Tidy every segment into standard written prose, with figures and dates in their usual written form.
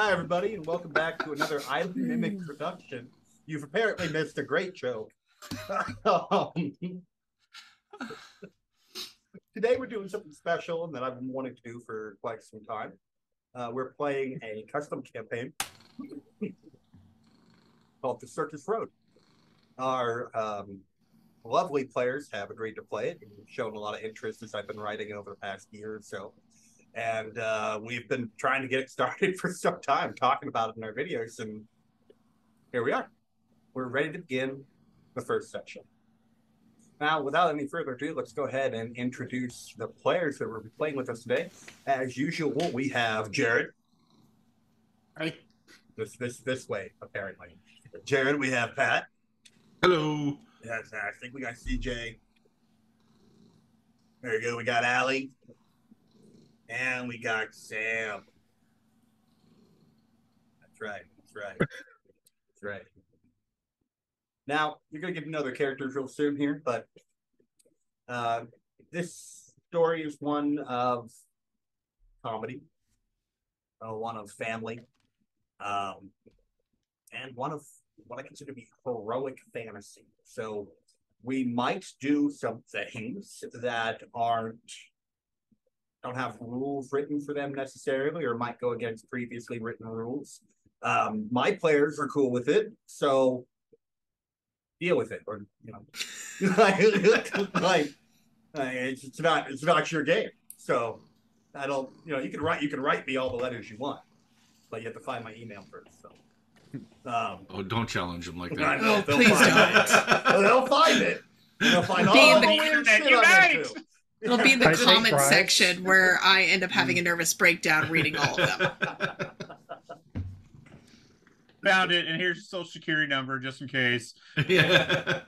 Hi, everybody, and welcome back to another Island Mimic production. You've apparently missed a great joke. Today we're doing something special and that I've been wanting to do for quite some time. We're playing a custom campaign called the Circus Road. Our lovely players have agreed to play it and shown a lot of interest as I've been writing over the past year or so. And we've been trying to get it started for some time, talking about it in our videos, and here we are. We're ready to begin the first section. Now, without any further ado, let's go ahead and introduce the players that will be playing with us today. As usual, we have Jared. Hi. This way, apparently. Jared, we have Pat. Hello. Yes, I think we got CJ. There you go. We got Allie. And we got Sam. That's right. That's right. Now, you're going to get another characters real soon here, but this story is one of comedy, one of family, and one of what I consider to be heroic fantasy. So we might do some things that don't have rules written for them necessarily, or might go against previously written rules. My players are cool with it, so deal with it, or it's not your game. So I don't, you can write me all the letters you want, but you have to find my email first. So don't challenge them like that. Oh, please don't. They'll find it. They'll find all Be in the the weird internet, shit I'm into. It'll be in the I take comment bribes. section where I end up having a nervous breakdown reading all of them. Found it, and here's your social security number just in case. Yeah.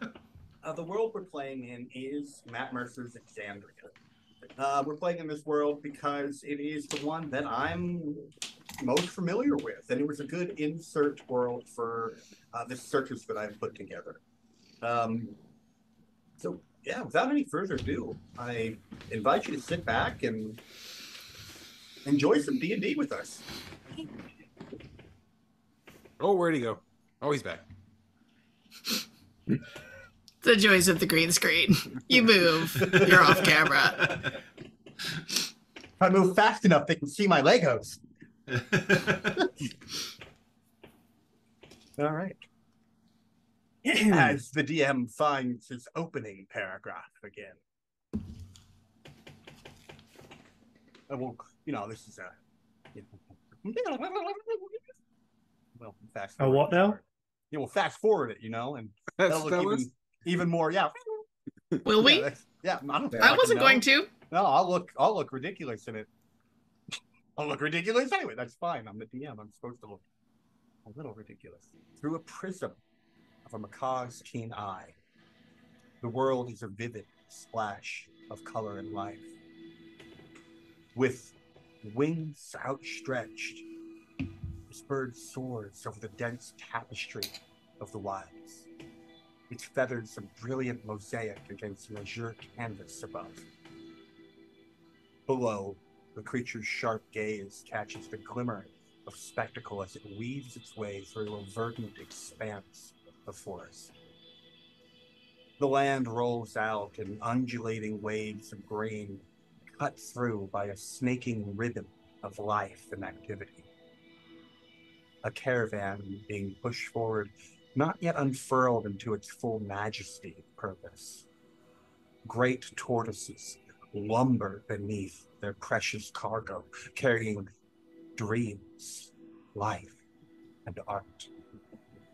The world we're playing in is Matt Mercer's Exandria. We're playing in this world because it is the one that I'm most familiar with, and it was a good insert world for this circus that I've put together. So yeah, without any further ado, I invite you to sit back and enjoy some D&D with us. Oh, where'd he go? Oh, he's back. The joys of the green screen. You move, you're off camera. If I move fast enough, they can see my Legos. All right. As the DM finds his opening paragraph again. Well, this is well, fast forward. What now? Yeah, we'll fast forward it, and that'll look even more. Yeah. Will we? Yeah, I don't think I wasn't going to. No, I'll look ridiculous in it. I'll look ridiculous anyway. That's fine. I'm the DM. I'm supposed to look a little ridiculous. Through a prism of a macaw's keen eye, the world is a vivid splash of color and life. With wings outstretched, this bird soars over the dense tapestry of the wilds. Its feathers a brilliant mosaic against an azure canvas above. Below, the creature's sharp gaze catches the glimmer of spectacle as it weaves its way through a verdant expanse of forest. The land rolls out in undulating waves of grain, cut through by a snaking ribbon of life and activity. A caravan being pushed forward, not yet unfurled into its full majesty of purpose. Great tortoises lumber beneath their precious cargo, carrying dreams, life, and art.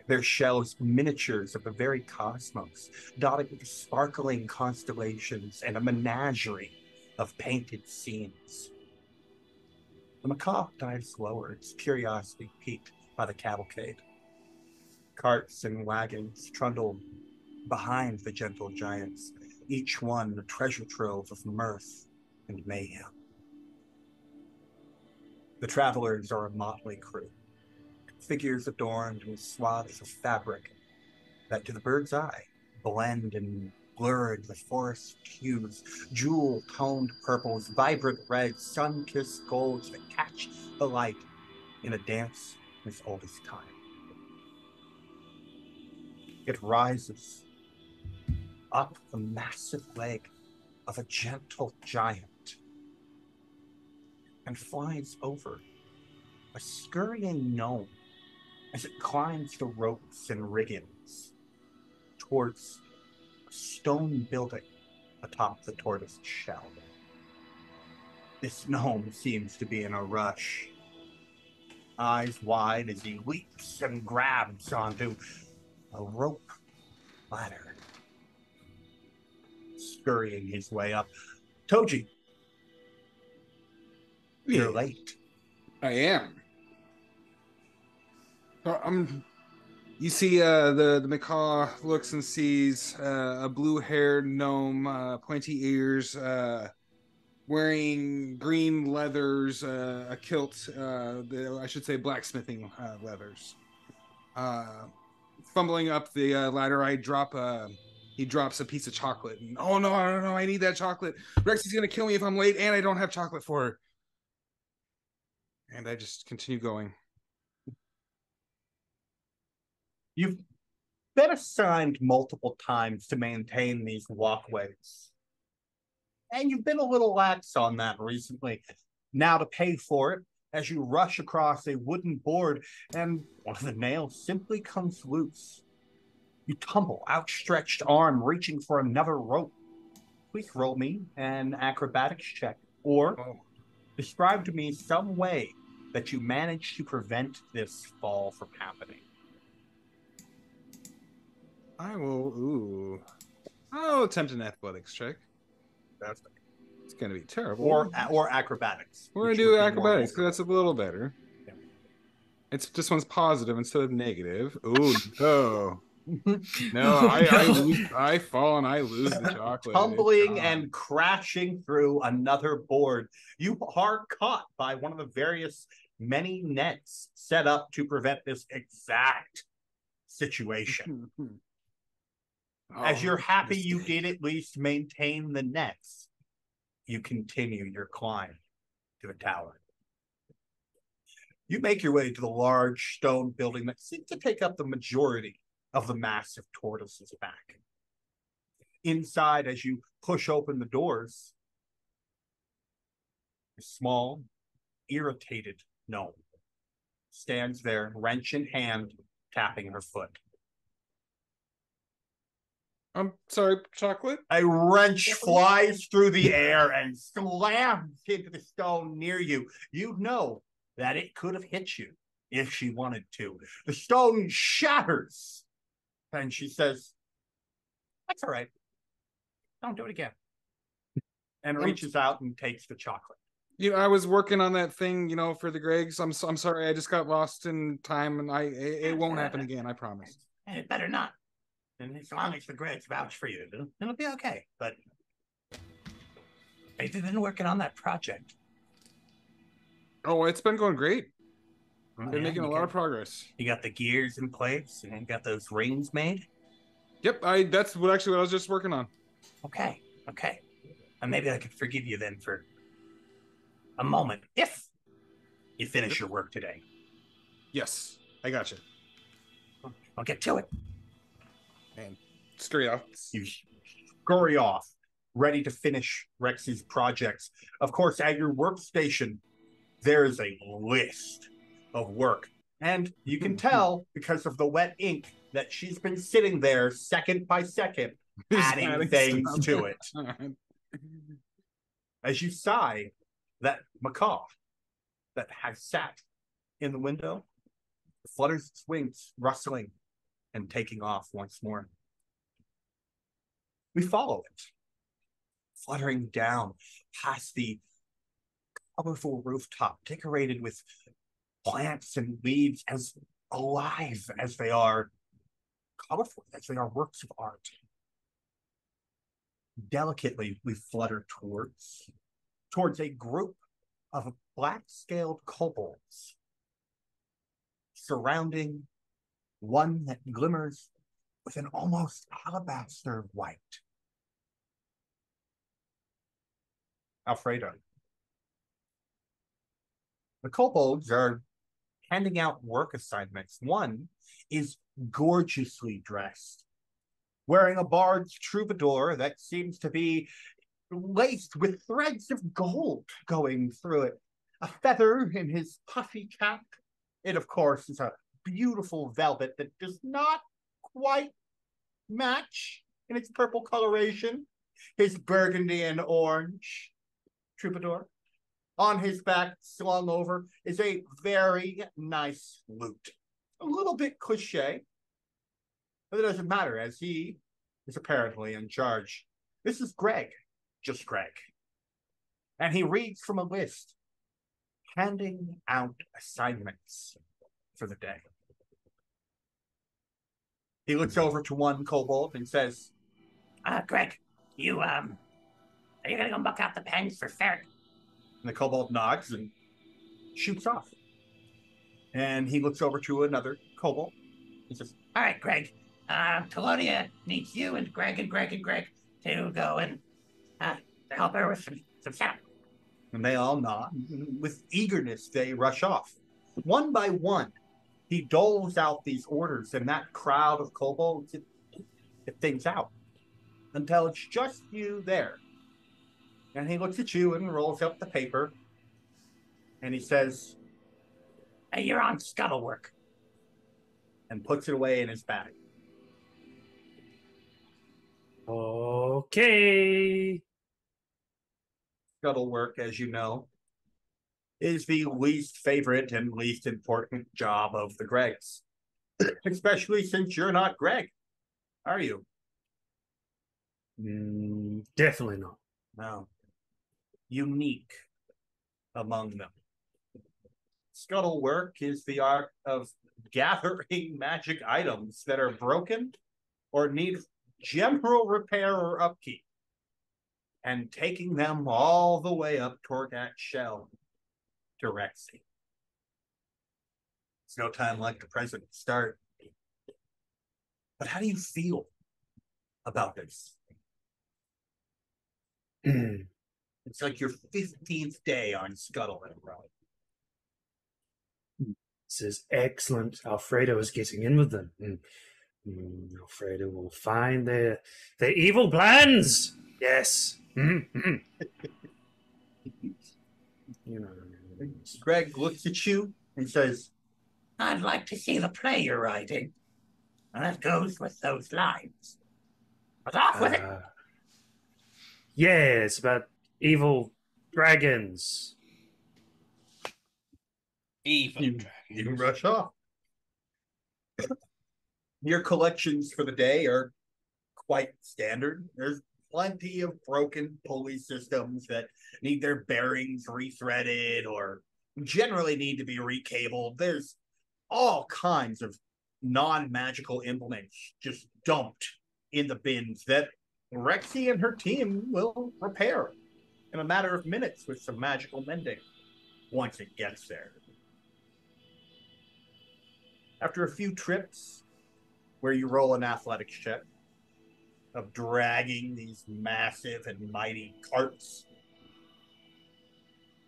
Their shells miniatures of the very cosmos, dotted with sparkling constellations and a menagerie of painted scenes. The macaw dives lower, its curiosity piqued by the cavalcade. Carts and wagons trundle behind the gentle giants, each one a treasure trove of mirth and mayhem. The travelers are a motley crew, figures adorned with swaths of fabric that to the bird's eye blend and blurred with forest hues, jewel-toned purples, vibrant reds, sun-kissed golds that catch the light in a dance as old as time. It rises up the massive leg of a gentle giant and flies over a scurrying gnome as it climbs the ropes and riggings towards a stone building atop the tortoise shell. This gnome seems to be in a rush, eyes wide as he leaps and grabs onto a rope ladder, scurrying his way up. Toji, you're late. I am. So you see the macaw looks and sees a blue-haired gnome, pointy ears, wearing green leathers, a kilt, I should say blacksmithing leathers. Fumbling up the ladder, he drops a piece of chocolate. And, oh no, I need that chocolate. Rexy's gonna kill me if I'm late and I don't have chocolate for her. And I just continue going. You've been assigned multiple times to maintain these walkways, and you've been a little lax on that recently. Now to pay for it, as you rush across a wooden board and one of the nails simply comes loose. You tumble, outstretched arm, reaching for another rope. Please roll me an acrobatics check, or describe to me some way that you managed to prevent this fall from happening. I'll attempt an athletics check. It's going to be terrible. Or acrobatics. We're going to do acrobatics because that's a little better. Yeah. This one's positive instead of negative. Ooh, no. No, I fall and I lose the chocolate. Tumbling and crashing through another board. You are caught by one of the many nets set up to prevent this exact situation. As you're happy you did at least maintain the nets, you continue your climb to the tower. You make your way to the large stone building that seems to take up the majority of the massive tortoise's back. Inside, as you push open the doors, a small, irritated gnome stands there, wrench in hand, tapping her foot. I'm sorry, chocolate? A wrench flies through the air and slams into the stone near you. You know that it could have hit you if she wanted to. The stone shatters. And she says, "That's all right. Don't do it again." And reaches out and takes the chocolate. I was working on that thing, for the Gregs. I'm sorry. I just got lost in time, and it won't happen again. I promise. And it better not. And as long as the Gregs vouch for you, it'll be okay. But they've been working on that project. Oh, it's been going great. Been making a lot of progress. You got the gears in place, and you got those rings made. Yep, that's what I was just working on. Okay. And maybe I could forgive you then for a moment if you finish your work today. Yes, I got you. I'll get to it. And scurry off. You scurry off, ready to finish Rexy's projects. Of course, at your workstation, there's a list of work. And you can tell, because of the wet ink, that she's been sitting there second by second, adding things to it. As you sigh, that macaw that has sat in the window flutters its wings, rustling and taking off once more. We follow it, fluttering down past the colorful rooftop, decorated with plants and leaves, as alive as they are, colorful as they are works of art. Delicately, we flutter towards a group of black-scaled kobolds surrounding one that glimmers with an almost alabaster white. Alfredo. The kobolds are handing out work assignments. One is gorgeously dressed, wearing a bard's troubadour that seems to be laced with threads of gold going through it. A feather in his puffy cap. It, of course, is a beautiful velvet that does not quite match in its purple coloration his burgundy and orange troubadour. On his back, slung over, is a very nice lute. A little bit cliche, but it doesn't matter, as he is apparently in charge. This is Greg, just Greg. And he reads from a list, handing out assignments for the day. He looks over to one kobold and says, Greg, are you gonna go muck out the pens for Ferret? And the kobold nods and shoots off. And he looks over to another kobold and says, all right, Greg, Telonia needs you and Greg to go and help her with some setup. and they all nod. With eagerness, they rush off. One by one, he doles out these orders, and that crowd of kobolds, it thins out until it's just you there. And he looks at you and rolls up the paper, and he says, hey, you're on scuttle work. And puts it away in his bag. Okay. Scuttle work, as you know, is the least favorite and least important job of the Gregs. Especially since you're not Greg, are you? Definitely not. No. Unique among them. Scuttle work is the art of gathering magic items that are broken or need general repair or upkeep, and taking them all the way up toward that shell to Rexy. It's no time like the present to start. But how do you feel about this? It's like your 15th day on Scuttle in a row. This is excellent. Alfredo is getting in with them. Alfredo will find their evil plans. Yes. You know. Greg looks at you and says, I'd like to see the play you're writing. And that goes with those lines. But off with it. Yeah, it's about evil dragons. Evil. You rush off. Your collections for the day are quite standard. There's plenty of broken pulley systems that need their bearings rethreaded or generally need to be recabled. There's all kinds of non-magical implements just dumped in the bins that Rexy and her team will repair in a matter of minutes with some magical mending once it gets there. After a few trips where you roll an athletics check of dragging these massive and mighty carts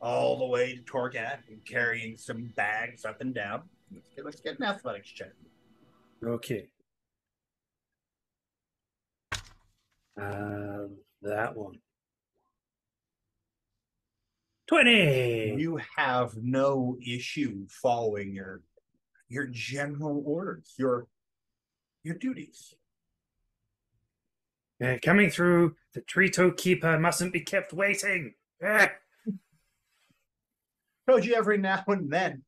all the way to Torgat and carrying some bags up and down, let's get an athletics check. Okay. That one. 20. You have no issue following your general orders, your duties. Coming through, the Trito Keeper mustn't be kept waiting. Told you every now and then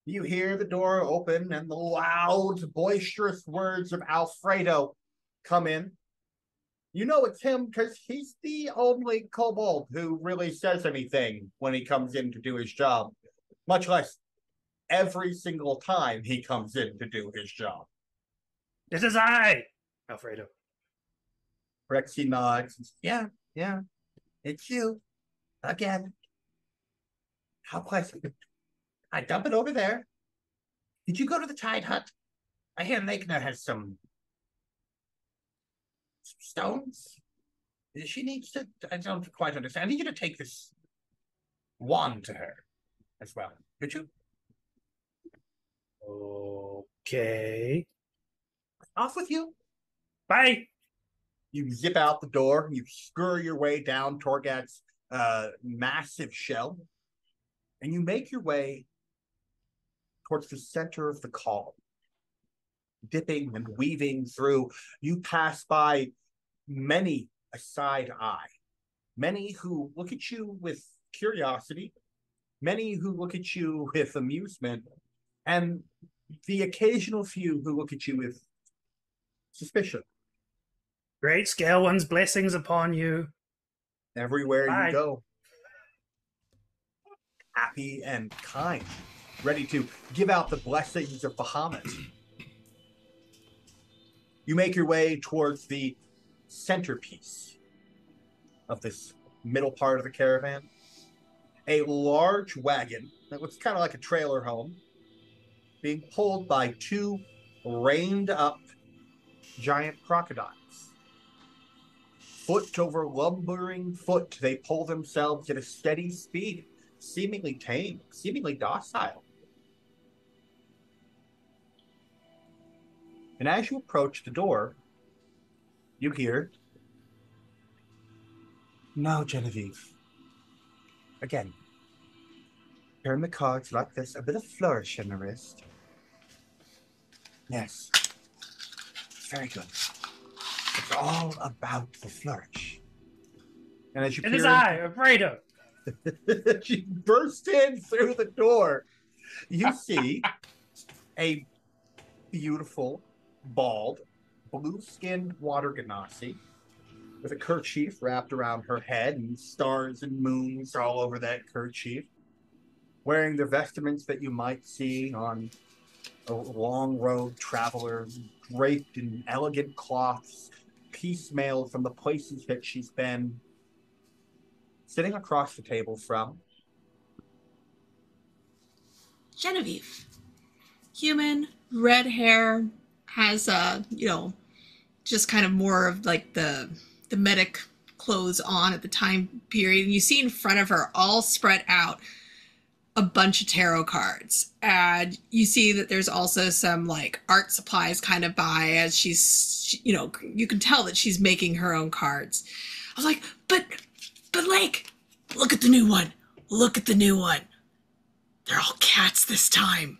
you hear the door open and the loud, boisterous words of Alfredo come in. You know it's him because he's the only kobold who really says anything when he comes in to do his job, much less every single time he comes in to do his job. It is I, Alfredo. Rexy nods. Yeah, it's you. Again. How pleasant. I dump it over there. Did you go to the Tide Hut? I hear Lakener has some stones. She needs to, I don't quite understand. I need you to take this wand to her as well. Could you? Okay. Off with you. Bye. You zip out the door. You scurry your way down Torgat's massive shell, and you make your way towards the center of the column. Dipping and weaving through, you pass by many a side eye, many who look at you with curiosity, many who look at you with amusement, and the occasional few who look at you with suspicion. Great Scale One's blessings upon you. Everywhere Bye. you go, happy and kind, ready to give out the blessings of Bahamut. You make your way towards the centerpiece of this middle part of the caravan. A large wagon that looks kind of like a trailer home, being pulled by two reined up giant crocodiles. Foot over lumbering foot, they pull themselves at a steady speed, seemingly tame, seemingly docile. And as you approach the door, you hear, "No, Genevieve. Again, turn the cards like this, a bit of flourish in the wrist. Yes. Very good. It's all about the flourish." And as you It is I, Alfredo. she burst in through the door. You see a beautiful, bald, blue-skinned water ganassi with a kerchief wrapped around her head and stars and moons all over that kerchief, wearing the vestments that you might see on a long road traveler, draped in elegant cloths, piecemeal from the places that she's been. Sitting across the table from Genevieve. Human, red hair, has just kind of more of like the medic clothes on at the time period. And you see in front of her, all spread out, a bunch of tarot cards. And you see that there's also some like art supplies kind of by as you can tell that she's making her own cards. I was like, but Lake, look at the new one. Look at the new one. They're all cats this time.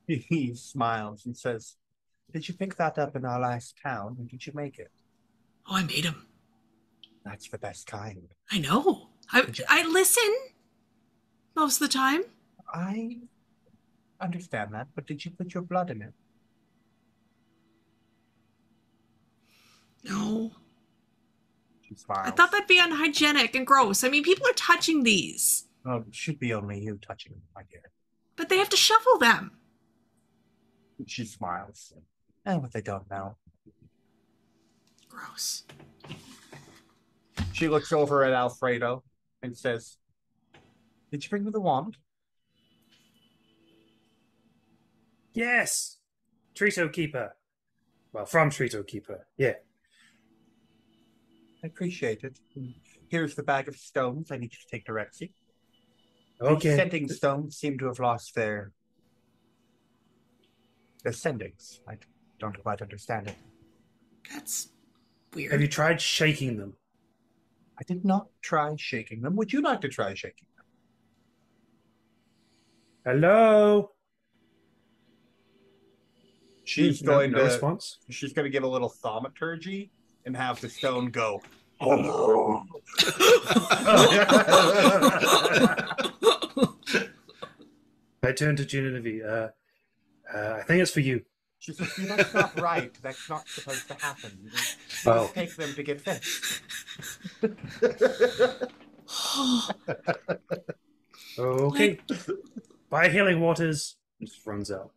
He smiles and says, "Did you pick that up in our last town? And did you make it?" Oh, I made them. That's the best kind. I know. I listen most of the time. I understand that, but did you put your blood in it? No. She smiles. I thought that'd be unhygienic and gross. I mean, people are touching these. Oh, it should be only you touching them, my dear. But they have to shuffle them. She smiles. And what they don't know. Gross. She looks over at Alfredo and says, "Did you bring me the wand?" Yes. Trito Keeper. Well, from Trito Keeper. Yeah. I appreciate it. Here's the bag of stones I need you to take to Rexy. Okay. The sending stones seem to have lost their sendings. I don't quite understand it. That's weird. Have you tried shaking them? I did not try shaking them. Would you like to try shaking them? Hello? She's No going to response? She's going to give a little thaumaturgy and have the stone go. I turn to Genevieve. I think it's for you. She says, "See, that's not right. That's not supposed to happen. You Oh. take them to get fixed." Okay. Bye, healing waters. Just runs out.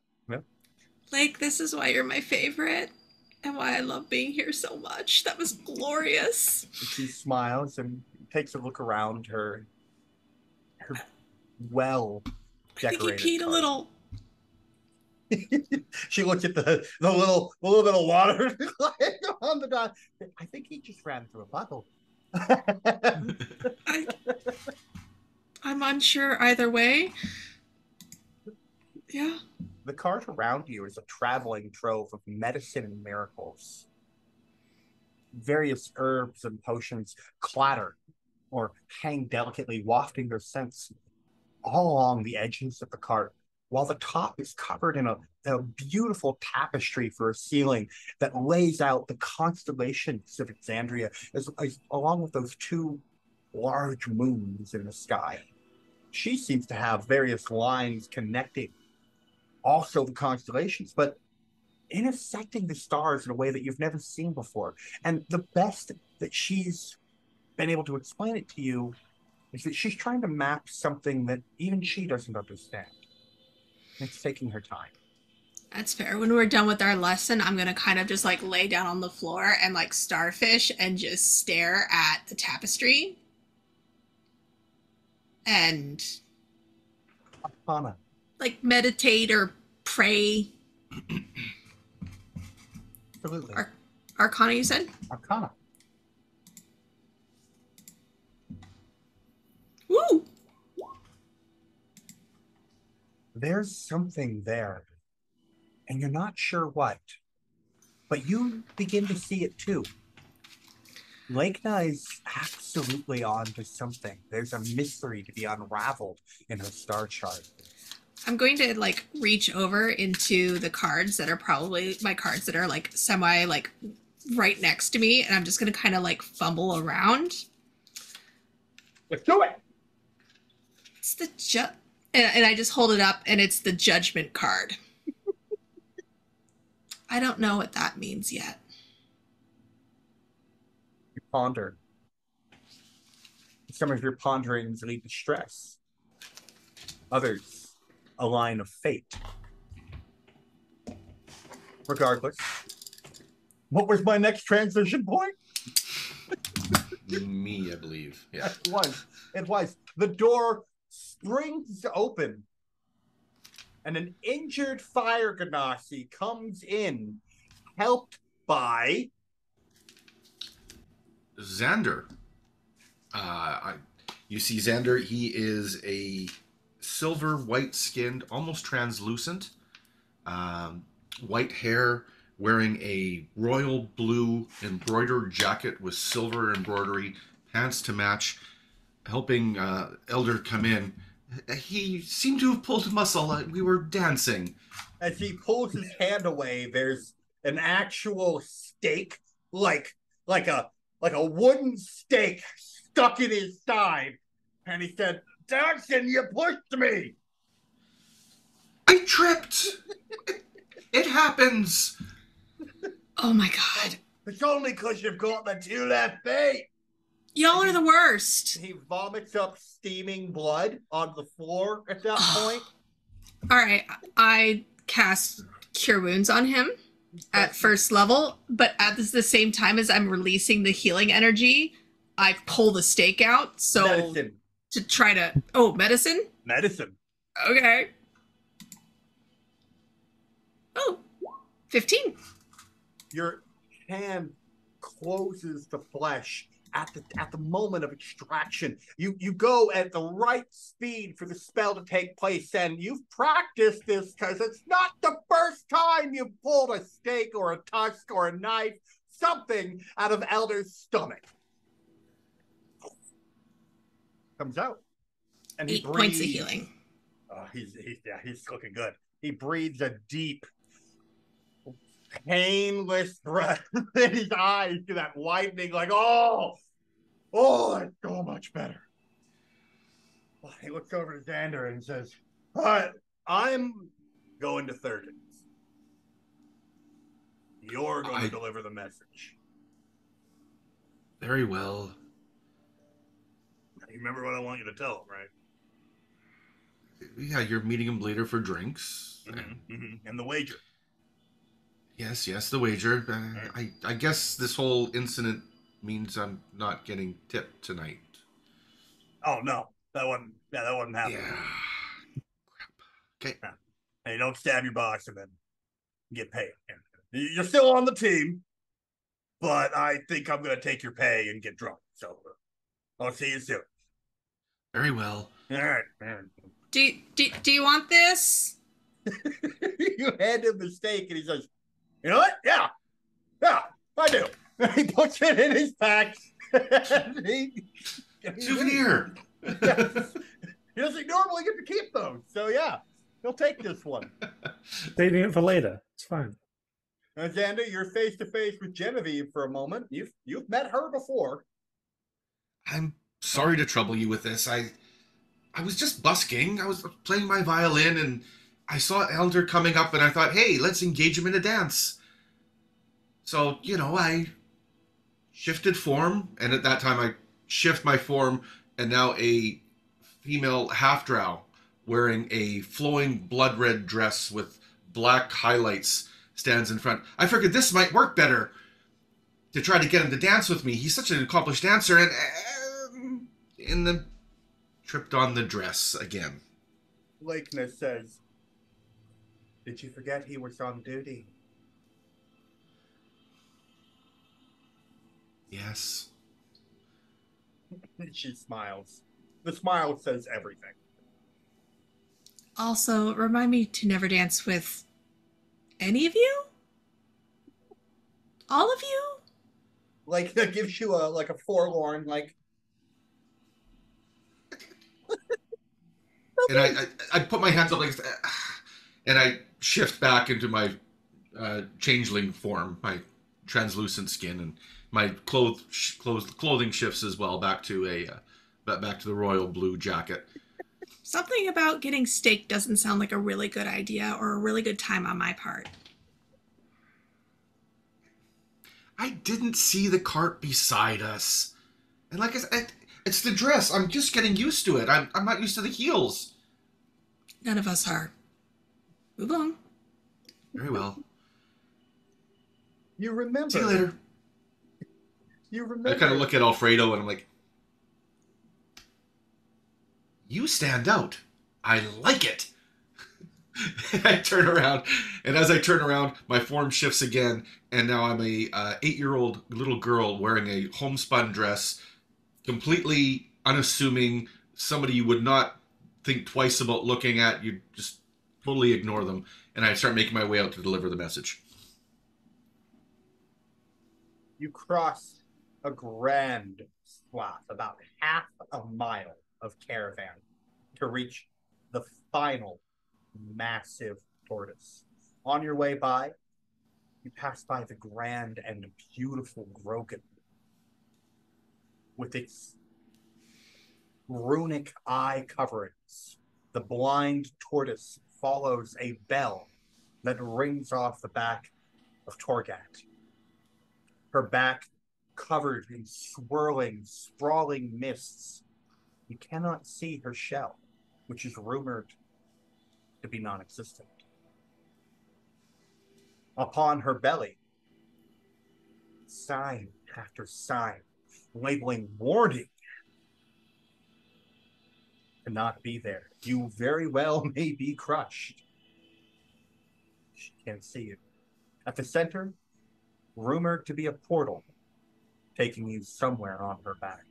Lake, this is why you're my favorite and why I love being here so much. That was glorious. She smiles and takes a look around her well decorated. I think he peed a little. She looked at the little bit of water on the dot. I think he just ran through a puddle. I'm unsure either way. Yeah. The cart around you is a traveling trove of medicine and miracles. Various herbs and potions clatter or hang delicately, wafting their scents all along the edges of the cart, while the top is covered in a beautiful tapestry for a ceiling that lays out the constellations of Exandria, along with those two large moons in the sky. She seems to have various lines connecting also the constellations, but intersecting the stars in a way that you've never seen before. And the best that she's been able to explain it to you is that she's trying to map something that even she doesn't understand. It's taking her time. That's fair. When we're done with our lesson, I'm going to kind of just like lay down on the floor and like starfish and just stare at the tapestry. And Arcana. like meditate or pray. Absolutely. Arcana, you said? Arcana. Woo! There's something there, and you're not sure what, but you begin to see it too. Lakena is absolutely on to something. There's a mystery to be unraveled in her star chart. I'm going to like reach over into the cards that are probably my cards that are like semi like right next to me, and I'm just going to kind of like fumble around. Let's do it. It's the and I just hold it up, and it's the judgment card. I don't know what that means yet. You ponder. Some of your ponderings lead to stress. Others, a line of fate. Regardless, what was my next transition point? Me, I believe. Yeah. It was. It was. The door springs open, and an injured fire ganassi comes in, helped by Xander. You see Xander. He is a silver, white-skinned, almost translucent, white hair, wearing a royal blue embroidered jacket with silver embroidery, pants to match, helping Elder come in. He seemed to have pulled a muscle. We were dancing. As he pulls his hand away, there's an actual stake, like a wooden stake stuck in his side. And he said, "Dancing, you pushed me." I tripped. It happens. Oh my god. It's only because you've got the two left feet. Y'all are the worst. He vomits up steaming blood on the floor at that point. All right, I cast Cure Wounds on him at first level, but at the same time as I'm releasing the healing energy, I pull the stake out. So Medicine. to try to medicine? Medicine. Okay. Oh, 15. Your hand closes the flesh at the moment of extraction. You go at the right speed for the spell to take place, and you've practiced this because it's not the first time you've pulled a stake or a tusk or a knife, something out of Elder's stomach. Comes out. And he 8 points of healing. He's looking good. He breathes a deep, painless breath, and his eyes do that widening, like, oh, that's so much better. Well, he looks over to Xander and says, "All right, I'm going to Thurden's. You're going to deliver the message." Very well. You remember what I want you to tell him, right? Yeah, you're meeting him later for drinks. And the wager. Yes, the wager. I guess this whole incident means I'm not getting tipped tonight. Oh no, that wasn't happening. Yeah. Crap. Okay. Hey, don't stab your boss and then get paid. You're still on the team, but I think I'm going to take your pay and get drunk. So I'll see you soon. Very well. All right, man. Do you want this? You hand him the steak, and he says, "You know what? Yeah, I do." He puts it in his pack. Souvenir. Yes. He doesn't normally get to keep those, so yeah, he'll take this one. Saving it for later. It's fine. Now, Xander, you're face to face with Genevieve for a moment. You've met her before. I'm sorry to trouble you with this. I was just busking. I was playing my violin, and I saw Elder coming up, and I thought, hey, let's engage him in a dance. So, I shifted form, and at that time I shift my form, and now a female half-drow wearing a flowing blood red dress with black highlights stands in front. I figured this might work better to try to get him to dance with me. He's such an accomplished dancer, and tripped on the dress again. Lakeness says, "Did you forget he was on duty?" Yes. She smiles. The smile says everything. Also, remind me to never dance with any of you? All of you? Like, that gives you a forlorn, like... And I put my hands up like this, and I shift back into my changeling form, my translucent skin, and my clothing shifts as well back to the royal blue jacket. Something about getting steak doesn't sound like a really good idea or a really good time on my part. I didn't see the cart beside us. And like I said, it's the dress. I'm just getting used to it. I'm not used to the heels. None of us are. Move on. Very well. You remember. See you later. You remember. I kind of look at Alfredo and I'm like, you stand out. I like it. I turn around, and as I turn around, my form shifts again, and now I'm a 8-year-old little girl wearing a homespun dress, completely unassuming, somebody you would not think twice about looking at. You just totally ignore them, and I start making my way out to deliver the message. You cross a grand swath, about half a mile of caravan, to reach the final massive tortoise. On your way by, you pass by the grand and beautiful Grogan with its runic eye coverings. The blind tortoise follows a bell that rings off the back of Torgat. Her back covered in swirling, sprawling mists. You cannot see her shell, which is rumored to be non-existent. Upon her belly, sign after sign, labeling warning to not be there. You very well may be crushed. She can't see you. At the center, rumored to be a portal, taking you somewhere on her back.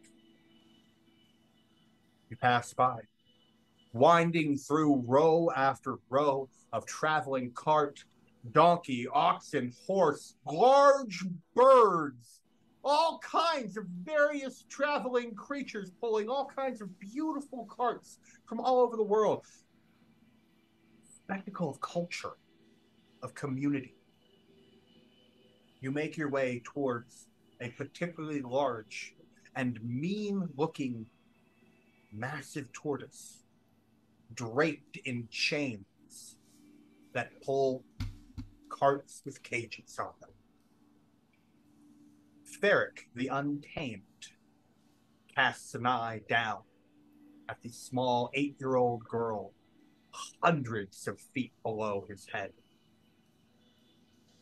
You pass by, winding through row after row of traveling cart, donkey, oxen, horse, large birds, all kinds of various traveling creatures pulling all kinds of beautiful carts from all over the world. Spectacle of culture, of community. You make your way towards a particularly large and mean-looking massive tortoise draped in chains that pull carts with cages on them. Ferric, the Untamed, casts an eye down at the small 8-year-old girl hundreds of feet below his head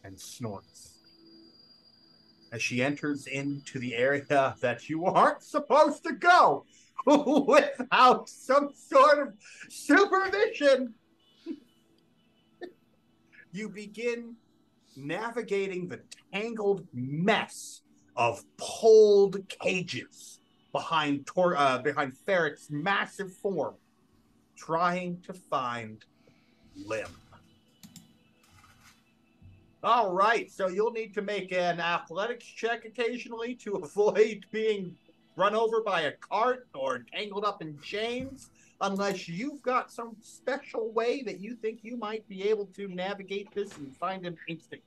and snorts as she enters into the area that you aren't supposed to go without some sort of supervision. You begin navigating the tangled mess of pulled cages behind Ferric's massive form, trying to find Lim. All right, so you'll need to make an athletics check occasionally to avoid being run over by a cart or tangled up in chains, unless you've got some special way that you think you might be able to navigate this and find him instantly.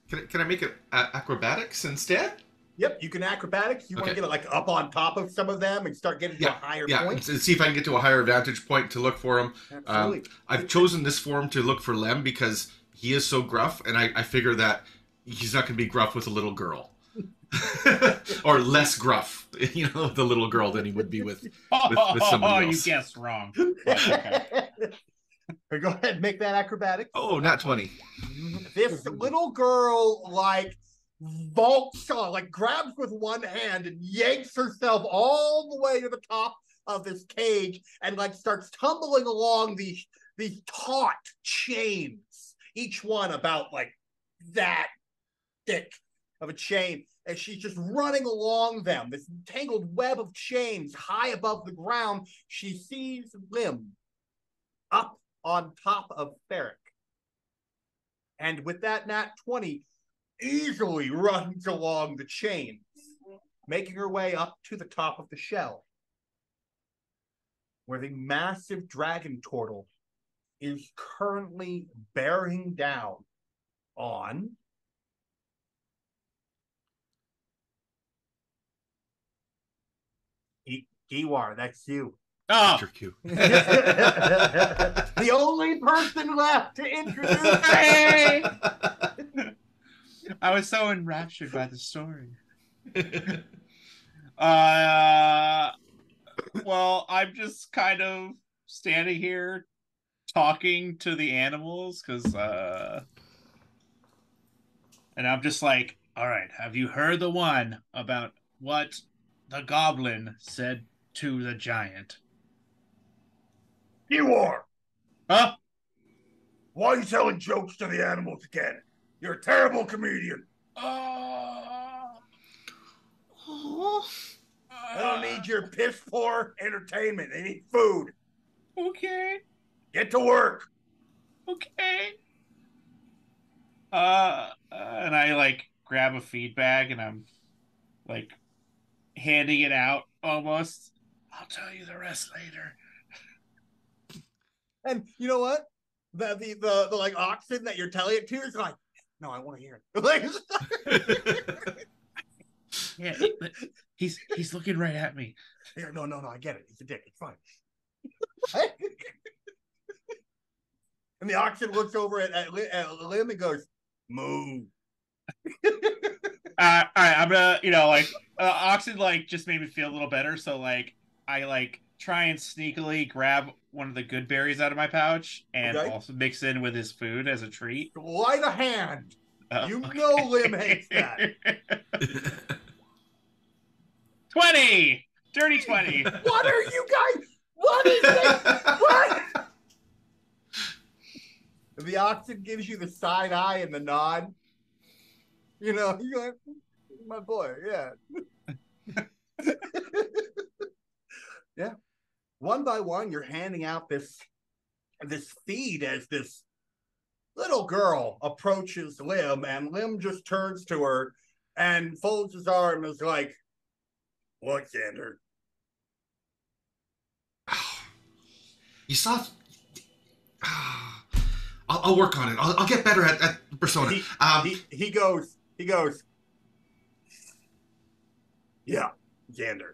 Can I make it acrobatics instead? Yep, you can acrobatics. You want to get it like up on top of some of them and start getting to a higher point. And see if I can get to a higher vantage point to look for him. Absolutely. I've chosen this form to look for Lem because he is so gruff, and I figure that he's not going to be gruff with a little girl. Or less gruff, the little girl than he would be with somebody else. You guessed wrong. Go ahead, make that acrobatics. Oh, not 20. This little girl, vaults on, grabs with one hand and yanks herself all the way to the top of this cage and starts tumbling along these taut chains, each one about that thick of a chain, and she's just running along them, this tangled web of chains high above the ground. She sees Lim up on top of Ferric, and with that nat 20 easily runs along the chains, making her way up to the top of the shell, where the massive dragon turtle is currently bearing down on Giwar. That's you. Oh, The only person left to introduce hey! I was so enraptured by the story. Well, I'm just kind of standing here talking to the animals because and I'm just like, all right, have you heard the one about what the goblin said to the giant? You are. Huh? Why are you telling jokes to the animals again? You're a terrible comedian. Oh. I don't need your piss poor entertainment. They need food. Okay. Get to work. Okay. And I grab a feed bag and I'm handing it out almost. I'll tell you the rest later. And you know what? The oxen that you're telling it to is like, no, I want to hear it. Yeah, he's looking right at me. No, I get it. He's a dick. It's fine. And the oxen looks over at Lim and goes, moo. All right, I'm gonna, oxen just made me feel a little better, so I try and sneakily grab one of the good berries out of my pouch and also mix in with his food as a treat. Sleight of hand. You know Lim hates that. 20! Dirty 20. What are you guys? What is this? What? The oxen gives you the side eye and the nod. You're like, my boy, yeah. Yeah. One by one, you're handing out this feed as this little girl approaches Lim, and Lim just turns to her and folds his arm and is like, what, Xander? You saw... I'll work on it. I'll get better at persona. He goes, yeah, Xander.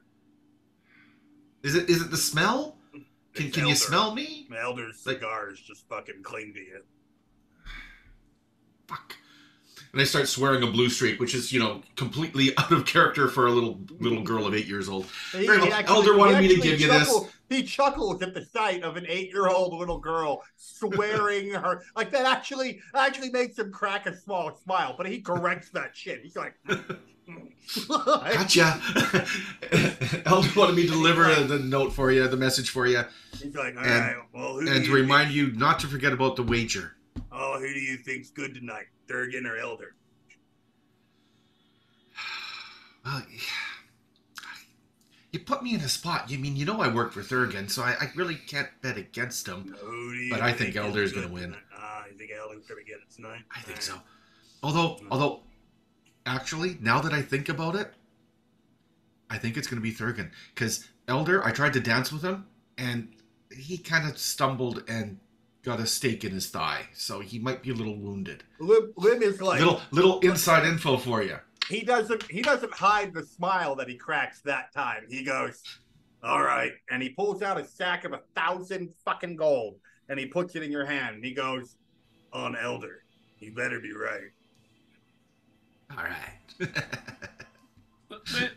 Is it the smell? Can you smell me? Elder's cigars just fucking cling to you. Fuck. And I start swearing a blue streak, which is, completely out of character for a little girl of 8 years old. Elder wanted me to give you this. He chuckles at the sight of an 8-year-old little girl swearing her. That actually makes him crack a small smile, but he corrects that shit. He's like... Gotcha. Elder wanted me to deliver the note for you, the message for you. He's like, all right, well, and to remind you not to forget about the wager. Oh, who do you think's good tonight, Durgan or Elder? Well, You put me in a spot. You know I work for Thurgan, so I really can't bet against him. But I think Elder's going to win. You think Elder's going to get it tonight? I think so. Although, actually, now that I think about it, I think it's going to be Thurgan. Because Elder, I tried to dance with him, and he kind of stumbled and got a stake in his thigh. So he might be a little wounded. Lim is like... Little inside info for you. He doesn't hide the smile that he cracks that time. He goes, all right. And he pulls out a sack of 1,000 fucking gold, and he puts it in your hand. And he goes, on Elder, you better be right. All right.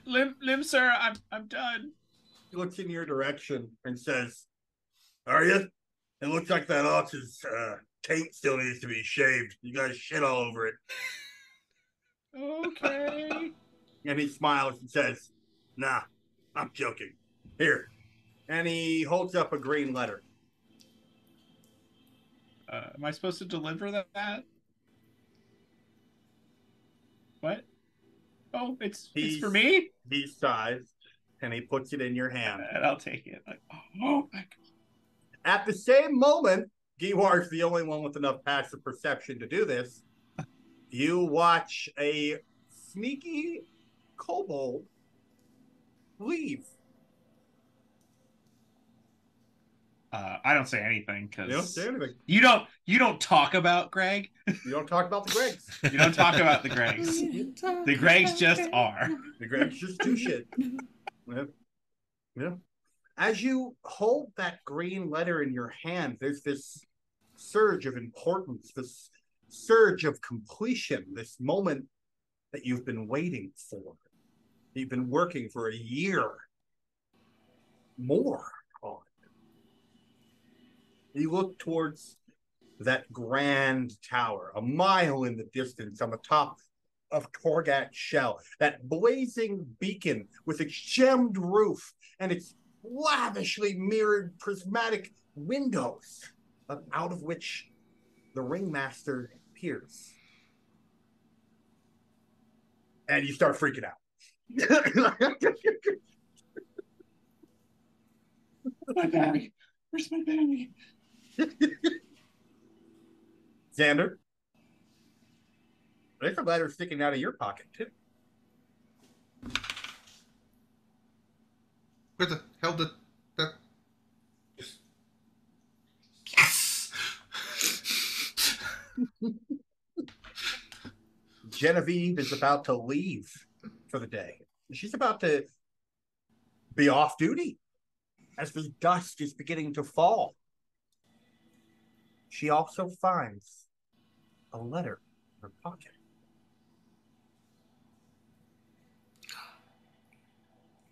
Lim, sir, I'm done. He looks in your direction and says, are you? It looks like that ox's taint still needs to be shaved. You guys shit all over it. Okay. And he smiles and says, nah, I'm joking. Here. And he holds up a green letter. Am I supposed to deliver that? What? Oh, it's for me? He sighs, and he puts it in your hand. And I'll take it. Like, oh my God. At the same moment, Giwar's the only one with enough passive perception to do this. You watch a sneaky kobold leave. I don't say anything because you don't say anything. You don't talk about Greg. You don't talk about the Gregs. You don't talk about the Gregs. The Gregs just are. The Gregs just do shit. Yeah. As you hold that green letter in your hand, there's this surge of importance, this surge of completion, this moment that you've been waiting for. You've been working for a year more on. You look towards that grand tower, a mile in the distance on the top of Torgat's shell, that blazing beacon with its gemmed roof and its lavishly mirrored prismatic windows, out of which the ringmaster peers. And you start freaking out. My bag. Where's my bag? Xander, there's a letter sticking out of your pocket, too. Where the hell did that... Yes! Genevieve is about to leave for the day. She's about to be off duty as the dust is beginning to fall. She also finds a letter in her pocket.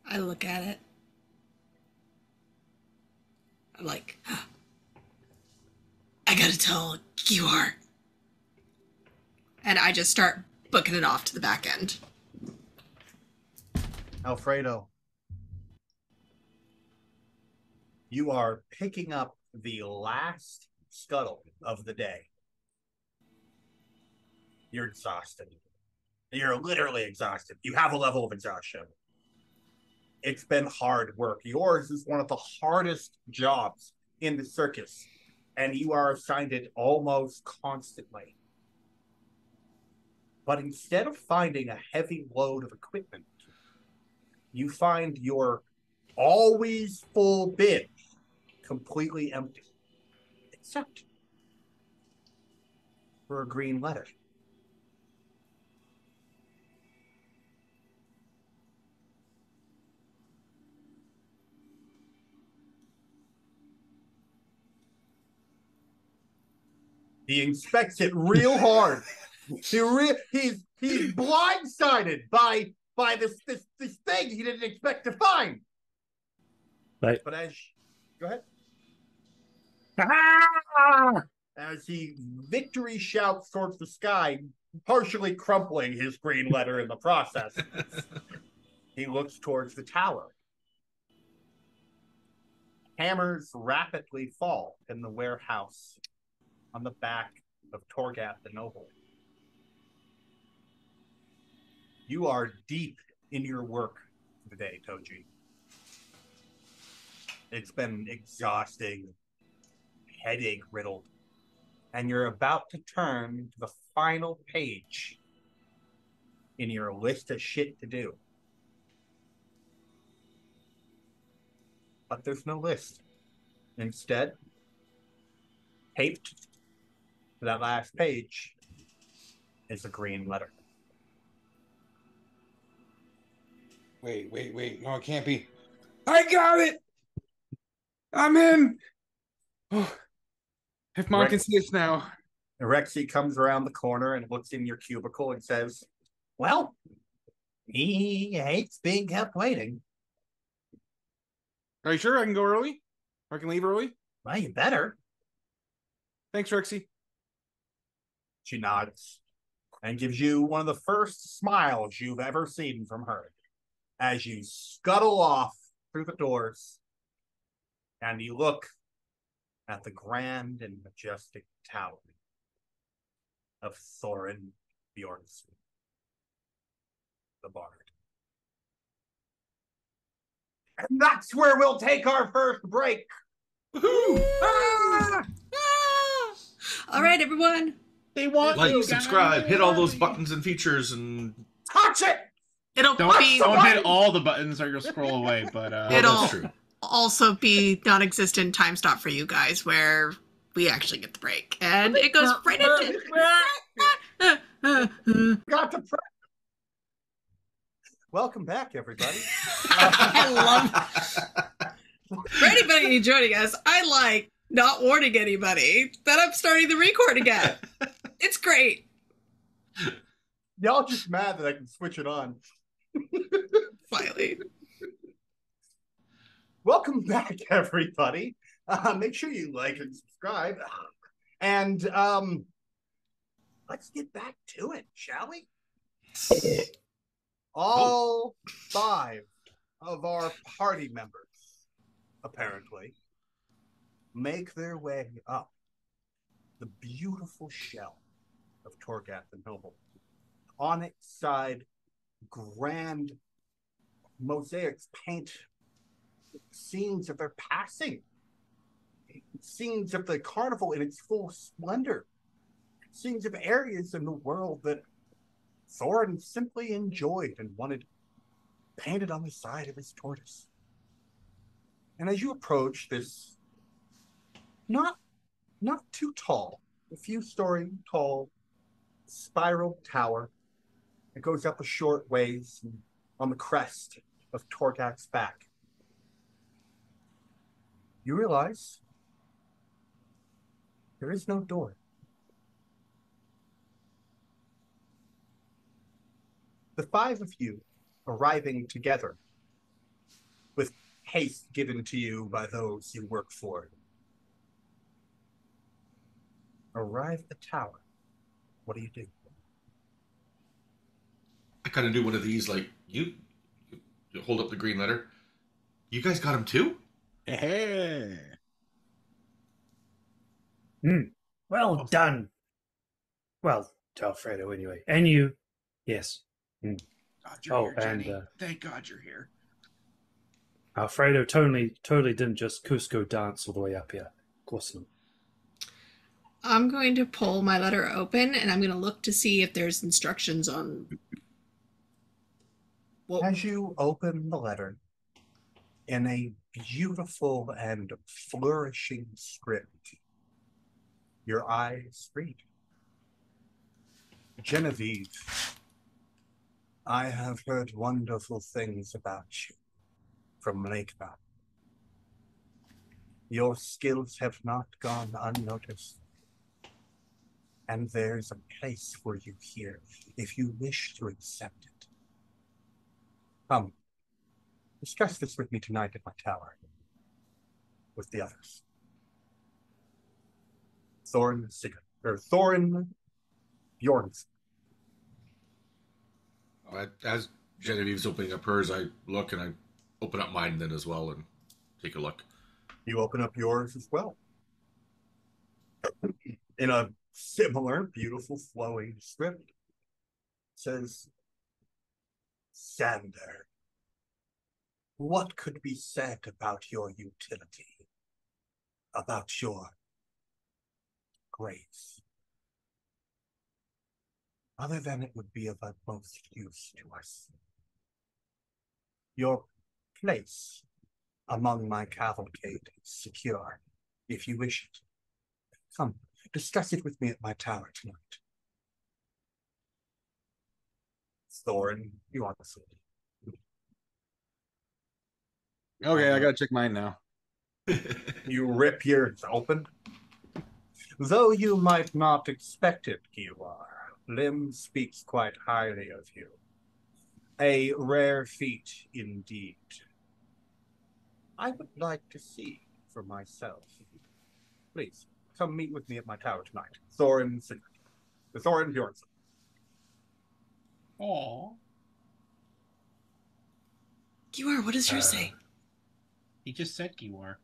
I look at it. I'm like, I gotta tell Giwar. And I just start booking it off to the back end. Alfredo, you are picking up the last scuttle of the day. You're exhausted. You're literally exhausted. You have a level of exhaustion. It's been hard work. Yours is one of the hardest jobs in the circus, and you are assigned it almost constantly. But instead of finding a heavy load of equipment, you find your always full bin completely empty, except for a green letter. He inspects it real hard. He's blindsided by this thing he didn't expect to find. Right. But go ahead. As he victory shouts towards the sky, partially crumpling his green letter in the process, he looks towards the tower. Hammers rapidly fall in the warehouse on the back of Torgat the Noble. You are deep in your work today, Toji. It's been exhausting, headache riddled, and you're about to turn to the final page in your list of shit to do. But there's no list. Instead, taped to that last page is a green letter. Wait. No, it can't be. I got it! I'm in! Oh, if Mom can see us now. Rexy comes around the corner and looks in your cubicle and says, Well, he hates being kept waiting. Are you sure I can go early? Or I can leave early? Well, you better. Thanks, Rexy. she nods and gives you one of the first smiles you've ever seen from her as you scuttle off through the doors and you look at the grand and majestic tower of Thorin Bjornsson, the Bard. And that's where we'll take our first break. Ah! All right, everyone. They want Like, you subscribe, guys. hit all those buttons and features, and Touch it! Don't Be hit all the buttons or you'll scroll away. But It'll- that's true. also be non-existent time stop for you guys where we actually get the break. And it goes right into... Got to press. Welcome back, everybody. I love... For anybody joining us, I like not warning anybody that I'm starting the record again. It's great. Y'all just mad that I can switch it on. Finally. Welcome back, everybody. Make sure you like and subscribe. And let's get back to it, shall we? All 5 of our party members, apparently, make their way up the beautiful shell of Torgath and Noble. On its side, grand mosaics paint scenes of their passing, scenes of the carnival in its full splendor, scenes of areas in the world that Thorin simply enjoyed and wanted painted on the side of his tortoise. And as you approach this not too tall, a few story tall spiral tower, it goes up a short ways on the crest of Torgath's back. You realize there is no door. The 5 of you arriving together with haste given to you by those you work for arrive at the tower. What do you do? I kind of do one of these, like, you hold up the green letter. You guys got him too? Hey. Well done. Well, to Alfredo anyway. And you. Yes. God, you're here, and Jenny. Thank God you're here. Alfredo totally didn't just Cusco dance all the way up here. Of course not. I'm going to pull my letter open and I'm going to look to see if there's instructions on... Well, As you open the letter, in a beautiful and flourishing script, your eyes read, Genevieve, I have heard wonderful things about you from Lakemount. Your skills have not gone unnoticed, and there's a place for you here if you wish to accept it. Come, discuss this with me tonight at my tower, with the others. Thorin Bjornsson. As Genevieve's opening up hers, I look and I open up mine then as well and take a look. You open up yours as well. In a similar, beautiful, flowing script, it says, Sander, What could be said about your utility, about your grace, other than it would be of utmost use to us? Your place among my cavalcade is secure, if you wish it. Come, discuss it with me at my tower tonight. Thorin, you want to see? Okay, I gotta check mine now. You rip yours open. Though you might not expect it, Giwar, Lim speaks quite highly of you. A rare feat indeed. I would like to see for myself. Please, come meet with me at my tower tonight. Thorin Bjornsson. Aw. Giwar, what does yours say? He just said Giwar.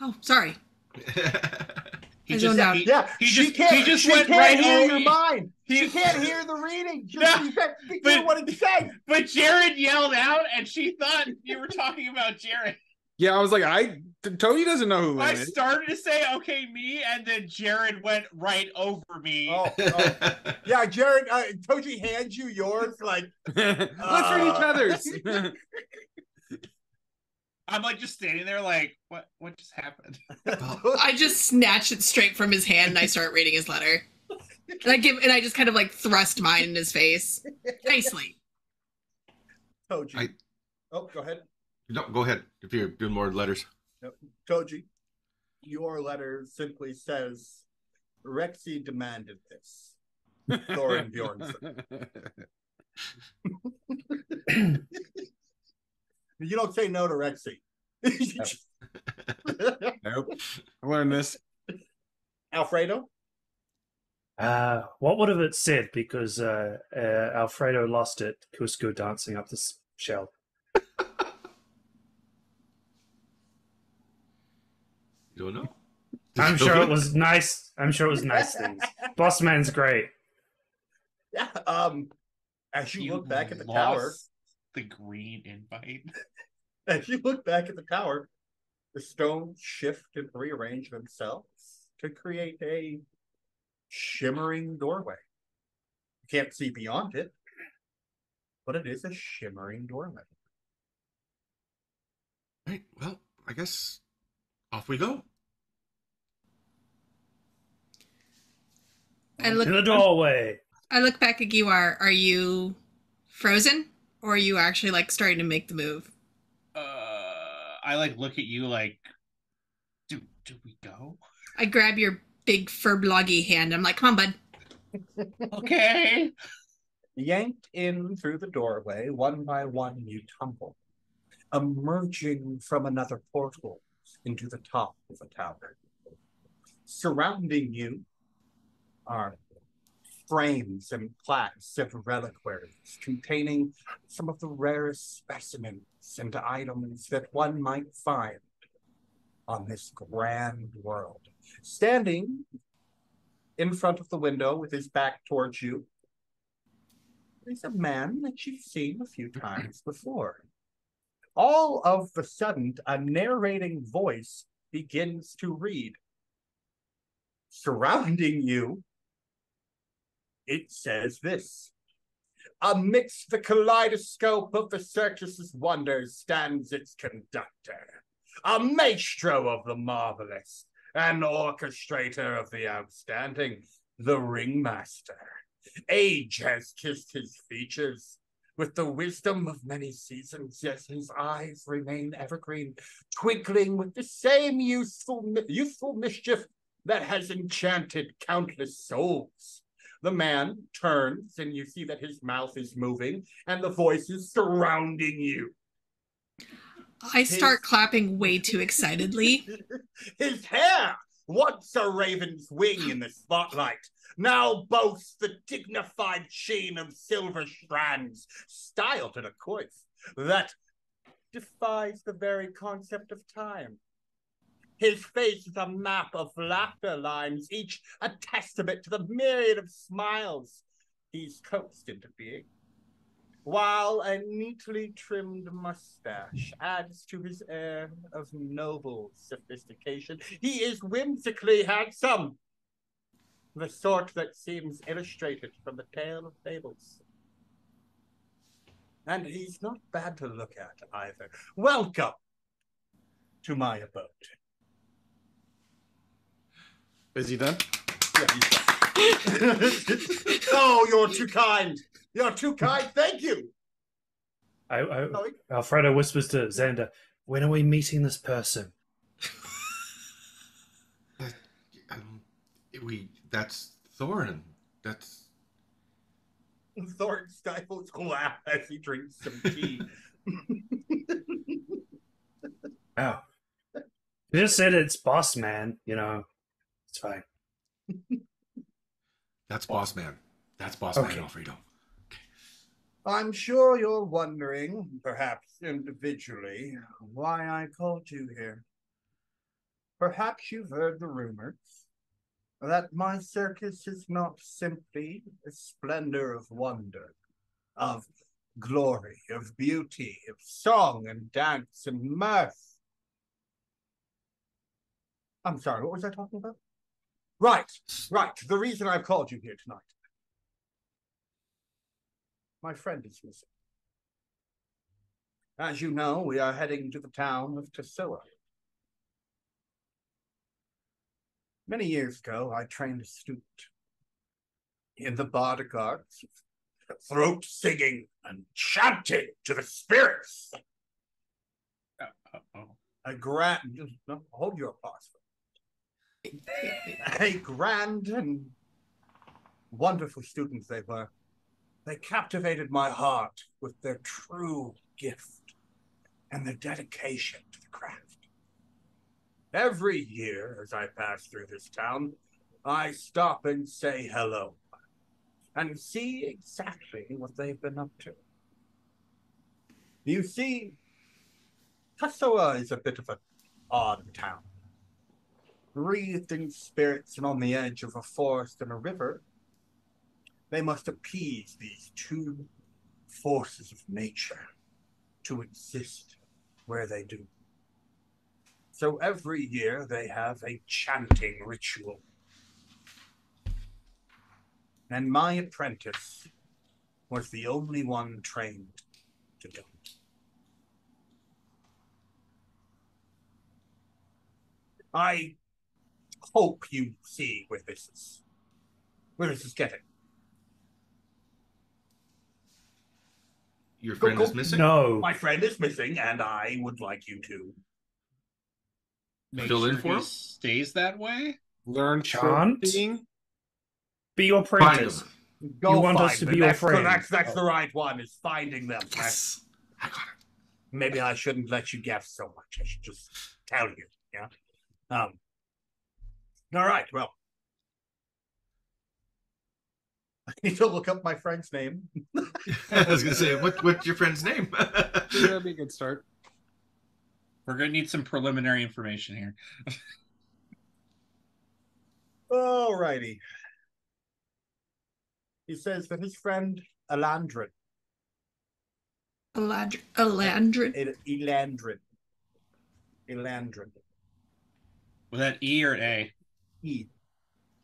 Oh, sorry. He I just zoned out. She can't hear your mind. He She can't hear the reading. No, She can't hear what it said. But Jared yelled out, and she thought you were talking about Jared. Yeah, I was like, Tony doesn't know who Lim I is. started to say, okay, me, and then Jared went right over me. Oh. Yeah, Jared, Toji hands you yours like... Let's read each other's. I'm like just standing there like, what just happened? I just snatch it straight from his hand and I start reading his letter. And I just kind of like thrust mine in his face. Nicely. Toji. Oh, go ahead. No, go ahead. If you're doing more letters. No, Toji, your letter simply says, Rexy demanded this. Thorin Bjornsson. You don't say no to Rexy. Nope. I learned this. Alfredo? What would have it said? Because Alfredo lost it. Cusco dancing up the shell. You don't know? I'm sure it was nice. I'm sure it was nice things. Boss man's great. Yeah. As you look back at the lost tower, the green invite. as you look back at the tower, the stones shift and rearrange themselves to create a shimmering doorway. You can't see beyond it, but it is a shimmering doorway. Right. Well, I guess off we go. I look In the doorway. I look back at Giwar. Are you frozen? Or are you actually like starting to make the move? I like look at you like, do we go? I grab your big furbloggy hand. I'm like, come on, bud. Okay. Yanked in through the doorway, one by one you tumble, emerging from another portal into the top of the tower. Surrounding you are frames and plaques of reliquaries containing some of the rarest specimens and items that one might find on this grand world. Standing in front of the window with his back towards you is a man that you've seen a few times before. All of a sudden, a narrating voice begins to read. Surrounding you, it says this: amidst the kaleidoscope of the circus's wonders stands its conductor, a maestro of the marvelous, an orchestrator of the outstanding, the ringmaster. Age has kissed his features. With the wisdom of many seasons, yet his eyes remain evergreen, twinkling with the same youthful mischief that has enchanted countless souls. The man turns, and you see that his mouth is moving, and the voice is surrounding you. I start clapping way too excitedly. His hair, once a raven's wing in the spotlight, now boasts the dignified sheen of silver strands, styled in a coif that defies the very concept of time. His face is a map of laughter lines, each a testament to the myriad of smiles he's coaxed into being. while a neatly trimmed mustache adds to his air of noble sophistication. He is whimsically handsome, the sort that seems illustrated from the tale of fables. And he's not bad to look at either. Welcome to my abode. Is he done? Yeah, he's done. Oh, you're too kind. You're too kind. Thank you. Alfredo whispers to Xander, "When are we meeting this person?" That's Thorin. That's Thorin stifles a laugh as he drinks some tea. Wow. You just said it's boss man, you know. It's fine. That's boss man. That's boss Okay. man, Alfredo. I'm sure you're wondering, perhaps individually, why I called you here. Perhaps you've heard the rumors that my circus is not simply a splendor of wonder, of glory, of beauty, of song and dance and mirth. I'm sorry, what was I talking about? Right. The reason I've called you here tonight. My friend is missing. As you know, we are heading to the town of Tessoa. Many years ago, I trained a student in the bardic arts, throat singing and chanting to the spirits. A grand, no, hold your applause. A grand and wonderful students they were. They captivated my heart with their true gift and their dedication to the craft. Every year, as I pass through this town, I stop and say hello and see exactly what they've been up to. You see, Tessoa is a bit of an odd town. Wreathed in spirits and on the edge of a forest and a river, they must appease these two forces of nature to exist where they do. So every year they have a chanting ritual. And my apprentice was the only one trained to do it. I hope you see where this is getting. Your friend is missing? No. My friend is missing, and I would like you to Make Fill in sure for he him? stays that way. Learn Chant? chanting. Be your Find apprentice. him. go You want find us to them. be your That's friend. That's the right one, is finding them. Yes. I got it. Maybe I shouldn't let you guess so much. I should just tell you, yeah? All right, well. I need to look up my friend's name. I was gonna say, what's your friend's name? That'd be a good start. We're gonna need some preliminary information here. All righty. He says that his friend Elandrin. Elandrin. Elandrin. Was that E or A? E.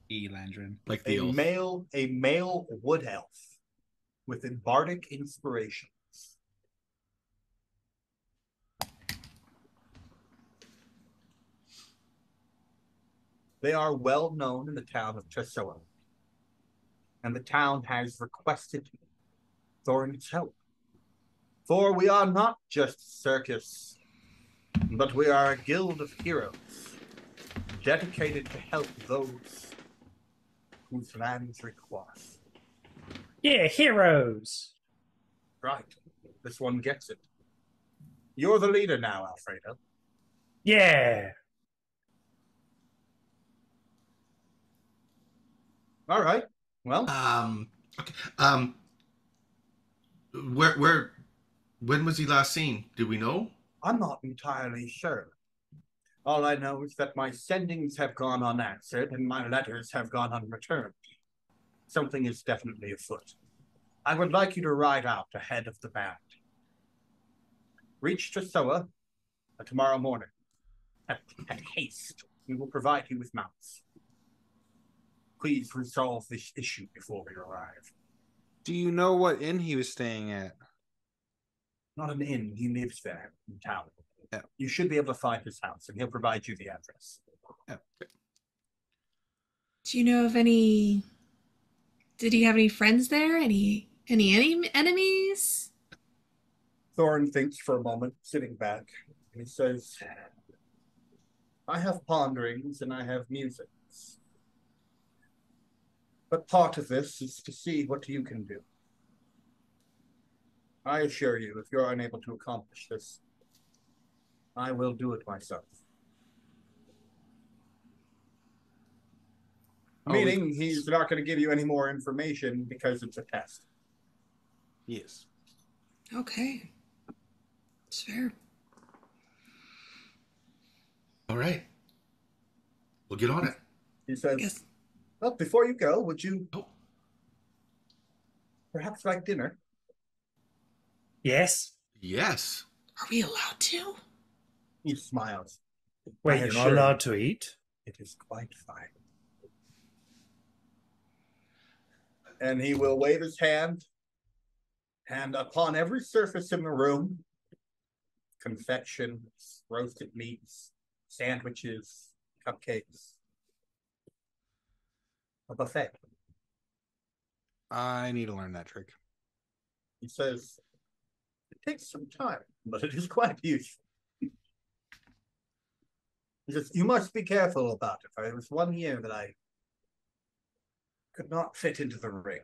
E Landrin. Like the elf. A male wood elf with bardic inspirations. They are well known in the town of Tessoa, and the town has requested Thorin's help. For we are not just a circus, but we are a guild of heroes, dedicated to help those whose lands require. Yeah, heroes. Right. This one gets it. You're the leader now, Alfredo. Yeah. All right. Well, Okay. When was he last seen? Do we know? I'm not entirely sure. All I know is that my sendings have gone unanswered and my letters have gone unreturned. Something is definitely afoot. I would like you to ride out ahead of the band. Reach Tresoa tomorrow morning. At haste, we will provide you with mounts. Please resolve this issue before we arrive. Do you know what inn he was staying at? Not an inn, he lives there in town. Yeah. You should be able to find his house, and he'll provide you the address. Yeah. Do you know of any? Did he have any friends there? Any enemies? Thorin thinks for a moment, sitting back, and he says, I have ponderings and I have musings. But part of this is to see what you can do. I assure you, if you're unable to accomplish this, I will do it myself. Meaning, he's not going to give you any more information because it's a test. Yes. Okay. It's fair. All right. We'll get on it. He says, Yes. well, before you go, would you Oh. perhaps like dinner? Yes. Yes. Are we allowed to? He smiles. Wait, I you're not assure you, allowed to eat? it is quite fine. And he will wave his hand, and upon every surface in the room, confections, roasted meats, sandwiches, cupcakes, a buffet. I need to learn that trick. He says, it takes some time, but it is quite useful. He says, you must be careful about it. There was one year that I could not fit into the ring.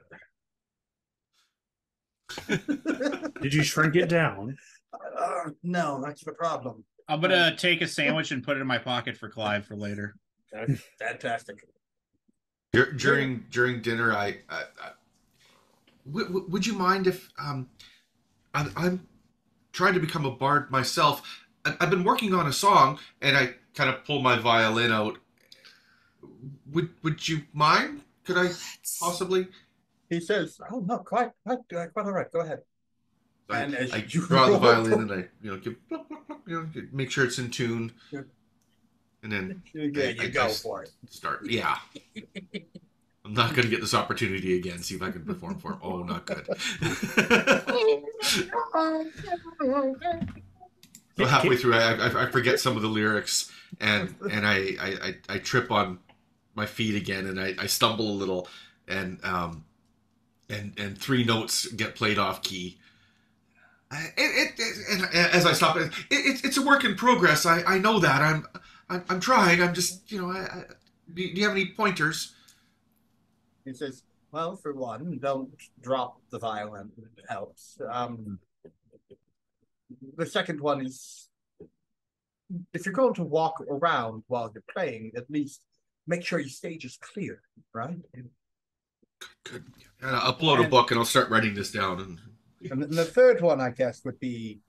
Did you shrink it down? No, that's the problem. I'm gonna take a sandwich and put it in my pocket for Clive for later. That's fantastic. During dinner, would you mind if I'm trying to become a bard myself? I've been working on a song, and I kind of pull my violin out. Would you mind? Could I possibly? He says, "Oh no, quite all right. Go ahead." And as I you draw the roll- violin and I give, make sure it's in tune, Yeah. and then There you go for it. start. Yeah, I'm not going to get this opportunity again. See if I can perform for him. Oh, not good. So halfway through, I forget some of the lyrics, and I trip on my feet again, and I stumble a little, and three notes get played off key. And as I stop, it's a work in progress. I know that. I'm trying. I'm just do you have any pointers? He says, "Well, for one, don't drop the violin. It helps. The second one is, if you're going to walk around while you're playing, at least make sure your stage is clear, right?" Good. I'll upload a book and I'll start writing this down. And the third one, I guess, would be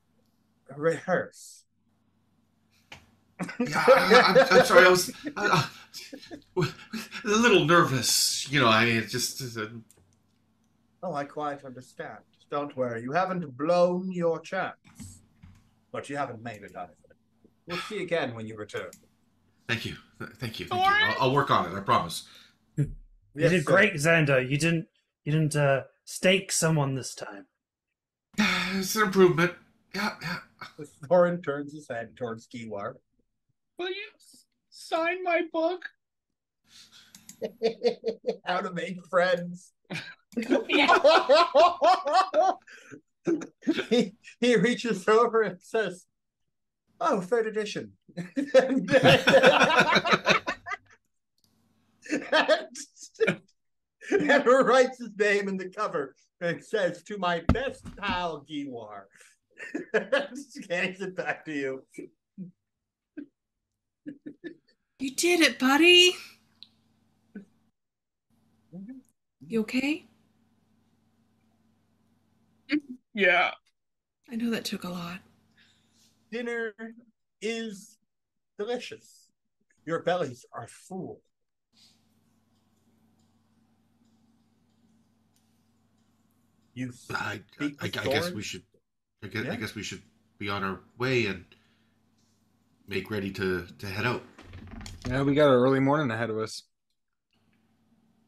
rehearse. Yeah, I'm sorry. I was a little nervous. It's just. Oh, I quite understand. Don't worry. You haven't blown your chance, but you haven't made it out of it. We'll see you again when you return. Thank you. Thank you. I'll work on it. I promise. You did great, Xander. You didn't stake someone this time. It's an improvement. Yeah. Thorin turns his head towards Giwar. Will you sign my book? How to make friends. he reaches over and says, "Oh, third edition." and writes his name in the cover and says, "To my best pal, Giwar." Hands it back to you. You did it, buddy. You okay? Yeah. I know that took a lot. Dinner is delicious. Your bellies are full. You I speak the guess sword? we should. I Yeah. guess we should be on our way and make ready to head out. Yeah, we got an early morning ahead of us.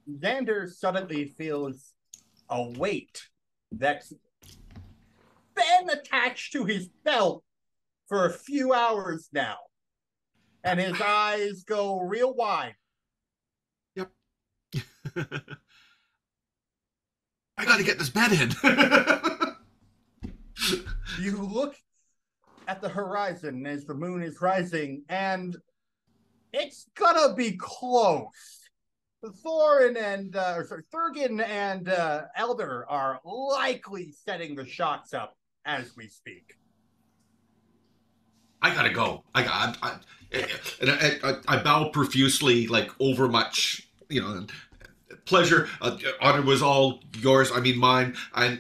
Xander suddenly feels a weight that's been attached to his belt for a few hours now. And his eyes go real wide. Yep. I got to get this bed in. You look at the horizon as the moon is rising, and it's gonna be close. Thurgin and Elder are likely setting the shots up as we speak. I gotta go. I bow profusely, like overmuch, and pleasure. Honor was all yours. I mean, mine. I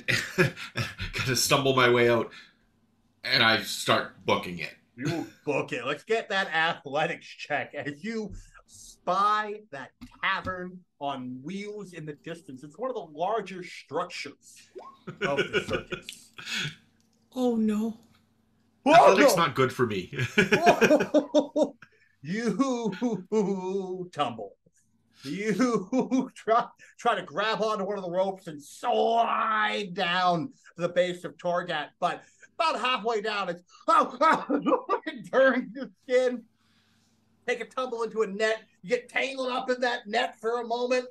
gotta stumble my way out, and I start booking it. You book it. Let's get that athletics check as you spy that tavern on wheels in the distance. It's one of the larger structures of the circus. Oh no. Athletics not good for me. You tumble. You try to grab onto one of the ropes and slide down to the base of Torgat, but about halfway down, it's it burns your skin. Take a tumble into a net. You get tangled up in that net for a moment,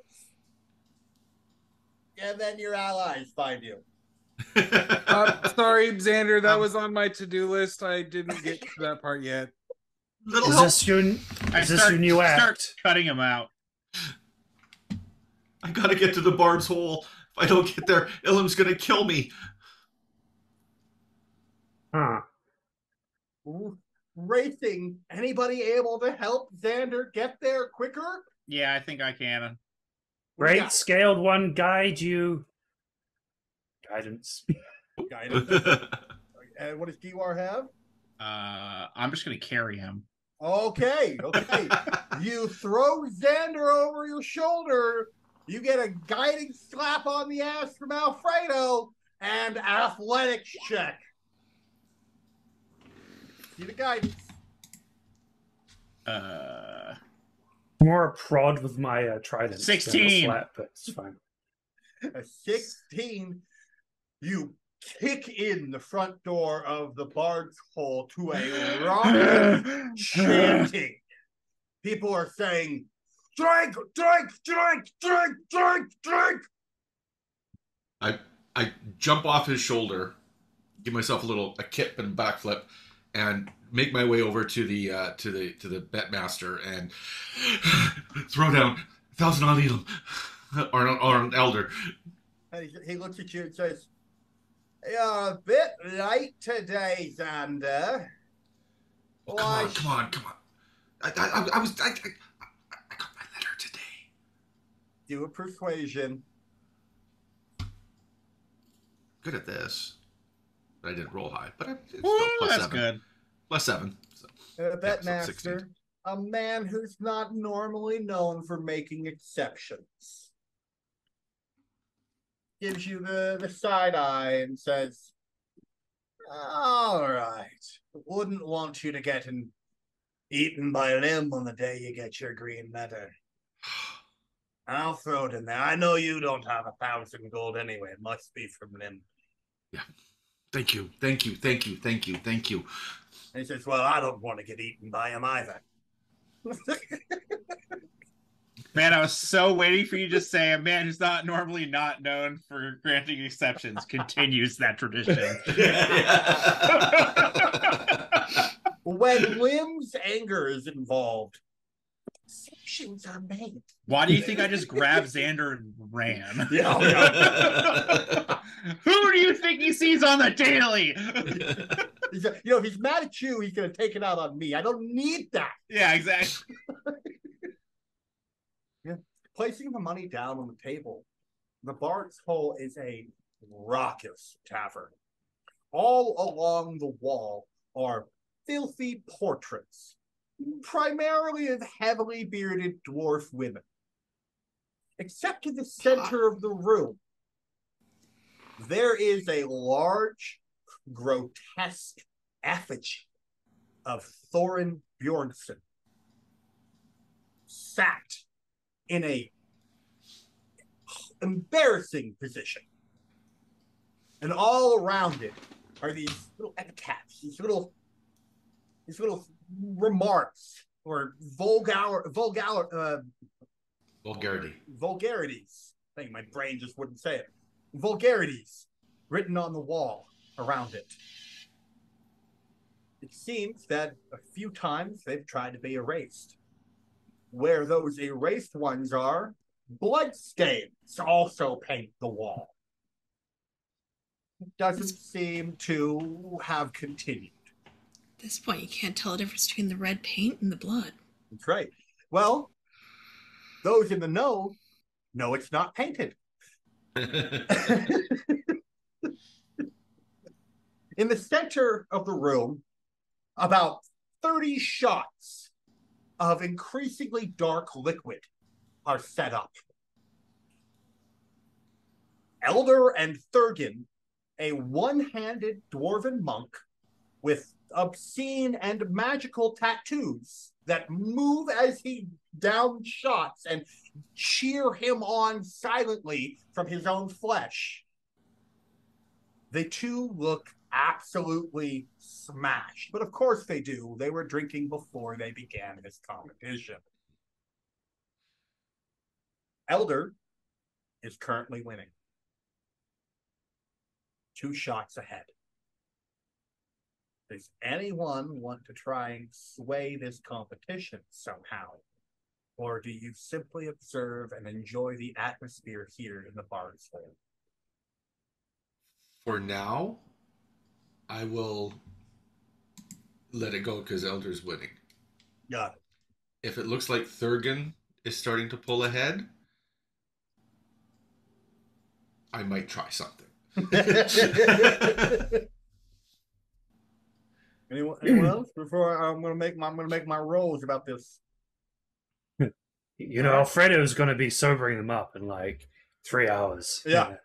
and then your allies find you. Sorry, Xander, that was on my to-do list. I didn't get to that part yet. Is this your new act? Start cutting him out. I gotta get to the Bard's Hole. If I don't get there, Ilum's gonna kill me. Huh. Racing. Anybody able to help Xander get there quicker? Yeah, I think I can. Great scaled one guide you. Guidance. Guidance. And what does Diwar have? I'm just gonna carry him. Okay. You throw Xander over your shoulder. You get a guiding slap on the ass from Alfredo and athletics check. See the guidance. More a prod with my trident. 16. Slap, but it's fine. A 16. You kick in the front door of the Bard's Hole to a raucous chanting. People are saying, "Drink, drink, drink, drink, drink, drink." I jump off his shoulder, give myself a kip and backflip, and make my way over to the bet master and throw down 1,000 on Edom or an elder. And he looks at you and says, "You're a bit late today, Xander." Oh, come on. I got my letter today. Do a persuasion. Good at this. But I didn't roll high, but it's still Woo, plus that's 7. good. Plus 7. So, Bet so master, 16. a man who's not normally known for making exceptions, gives you the side eye and says, "All right, wouldn't want you to get eaten by a limb on the day you get your green letter. I'll throw it in there. I know you don't have 1,000 gold anyway. It must be from Lim." Yeah. Thank you. And he says, "Well, I don't want to get eaten by him either." Man, I was so waiting for you to say a man who's not normally not known for granting exceptions continues that tradition. When Lim's anger is involved, exceptions are made. Why do you think I just grabbed Xander and ran? Yeah. Who do you think he sees on the daily? If he's mad at you, he's going to take it out on me. I don't need that. Yeah, exactly. Yeah. Placing the money down on the table, the Bard's Hole is a raucous tavern. All along the wall are filthy portraits, primarily of heavily bearded dwarf women. Except in the center of the room, there is a large, grotesque effigy of Thorin Bjornsson sat in a embarrassing position. And all around it are these little epitaphs, these little remarks or vulgarities. I think my brain just wouldn't say it. Vulgarities written on the wall around it. It seems that a few times they've tried to be erased. Where those erased ones are, bloodstains also paint the wall. It doesn't seem to have continued. At this point, you can't tell the difference between the red paint and the blood. That's right. Well, those in the know it's not painted. In the center of the room, about 30 shots of increasingly dark liquid are set up. Elder and Thurgan, a one-handed dwarven monk with obscene and magical tattoos that move as he down shots and cheer him on silently from his own flesh. The two look absolutely smashed, but of course they do. They were drinking before they began this competition. Elder is currently winning. 2 shots ahead. Does anyone want to try and sway this competition somehow? Or do you simply observe and enjoy the atmosphere here in the Bard's Hole? For now, I will let it go because Elder's winning. Got it. If it looks like Thurgan is starting to pull ahead, I might try something. Anyone else? Before I'm gonna make my rolls about this. You know, Alfredo's going to be sobering them up in like 3 hours. Yeah.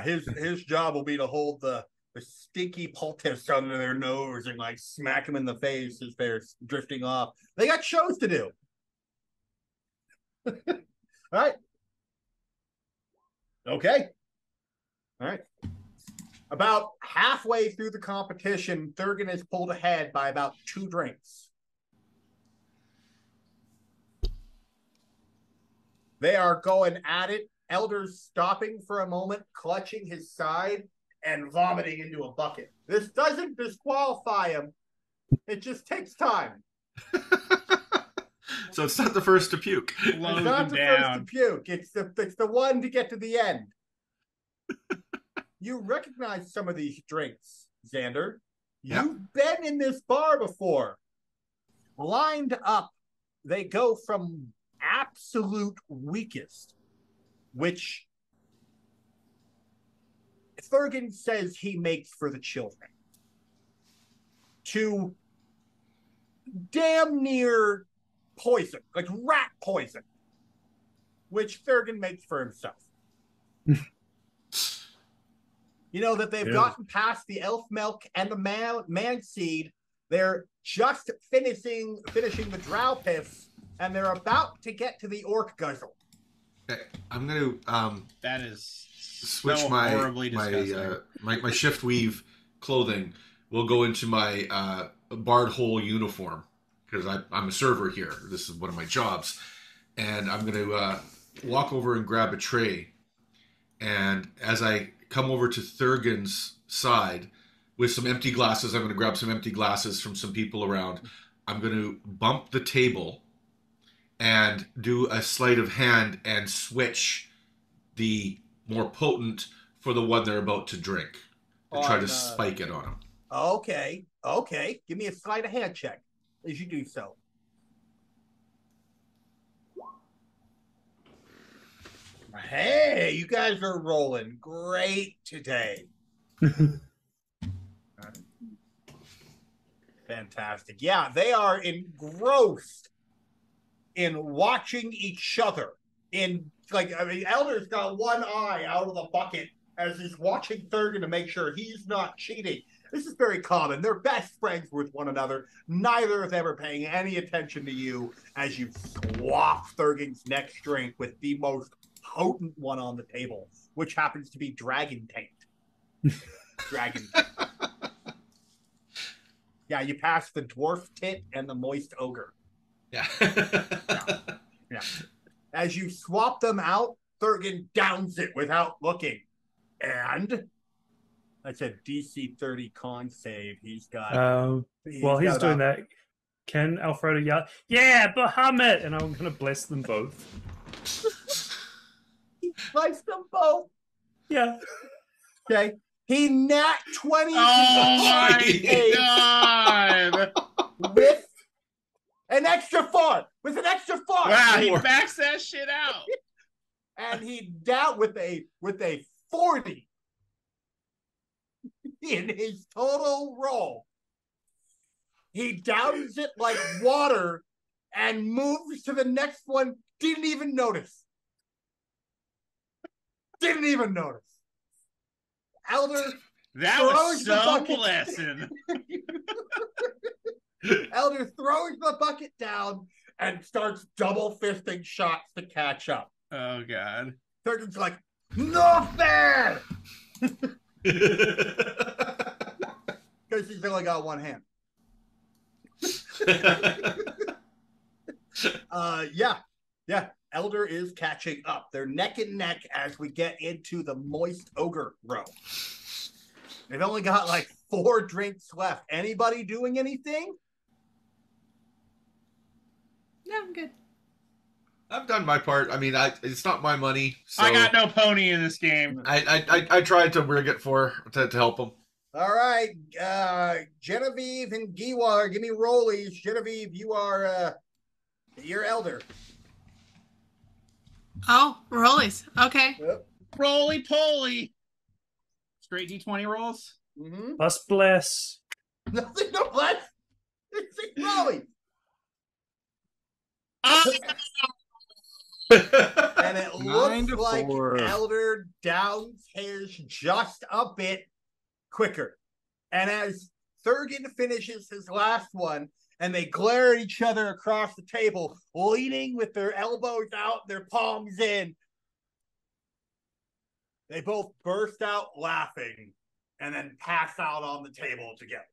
His job will be to hold the stinky poultice under their nose and like smack them in the face as they're drifting off. They got shows to do. All right. Okay. All right. About halfway through the competition, Thurgan is pulled ahead by about 2 drinks. They are going at it. Elder's stopping for a moment, clutching his side, and vomiting into a bucket. This doesn't disqualify him. It just takes time. So it's not the first to puke. It's not the first to puke. It's the one to get to the end. You recognize some of these drinks, Xander. You've been in this bar before. Lined up, they go from absolute weakest, which Thurgan says he makes for the children, to damn near poison, like rat poison, which Thurgan makes for himself. You know that they've gotten past the elf milk and the man seed. They're just finishing the drow piss, and they're about to get to the orc guzzle. Okay, I'm going to that is switch so my shift weave clothing. Will go into my Bard Hole uniform because I'm a server here. This is one of my jobs, and I'm going to walk over and grab a tray. And as I come over to Thurgan's side with some empty glasses, I'm going to grab some empty glasses from some people around. I'm going to bump the table and do a sleight of hand and switch the more potent for the one they're about to drink to try to spike it on them. Okay. Give me a sleight of hand check as you do so. Hey, you guys are rolling great today. Fantastic. Yeah, they are engrossed in watching each other. Elder's got one eye out of the bucket as he's watching Thurgan to make sure he's not cheating. This is very common. They're best friends with one another. Neither of them are paying any attention to you as you swap Thurgan's next drink with the most potent one on the table, which happens to be Dragon Taint. Dragon Taint. Yeah, you pass the Dwarf Tit and the Moist Ogre. Yeah. Yeah. As you swap them out, Thurgan downs it without looking. And that's a DC 30 con save. He's got. While he's doing that, can Alfredo yell, "Yeah, Bahamut!" And I'm going to bless them both. Bless them both. Yeah. Okay. He nat 20 Oh my god! with an extra 4. With an extra 4. Wow, he backs that shit out. And he down with a 40 in his total roll. He downs it like water and moves to the next one. Didn't even notice. Didn't even notice. Elder That was so blessing. Elder throws the bucket down and starts double fisting shots to catch up. Oh god. Thurgan's like, not fair! Because he's only got one hand. Yeah. Elder is catching up. They're neck and neck as we get into the Moist Ogre row. They've only got like 4 drinks left. Anybody doing anything? No, I'm good. I've done my part. I mean, it's not my money. So I got no pony in this game. I tried to rig it to help him. All right. Genevieve and Giwa, give me rollies. Genevieve, you're Elder. Oh, rollies. Okay. Yep. Roly poly. Straight D20 rolls. Mm-hmm. Plus bless. Nothing, no bless. It's rollies. And it looks like 9-4. Elder downs his just a bit quicker. And as Thurgan finishes his last one, and they glare at each other across the table, leaning with their elbows out, their palms in, they both burst out laughing and then pass out on the table together.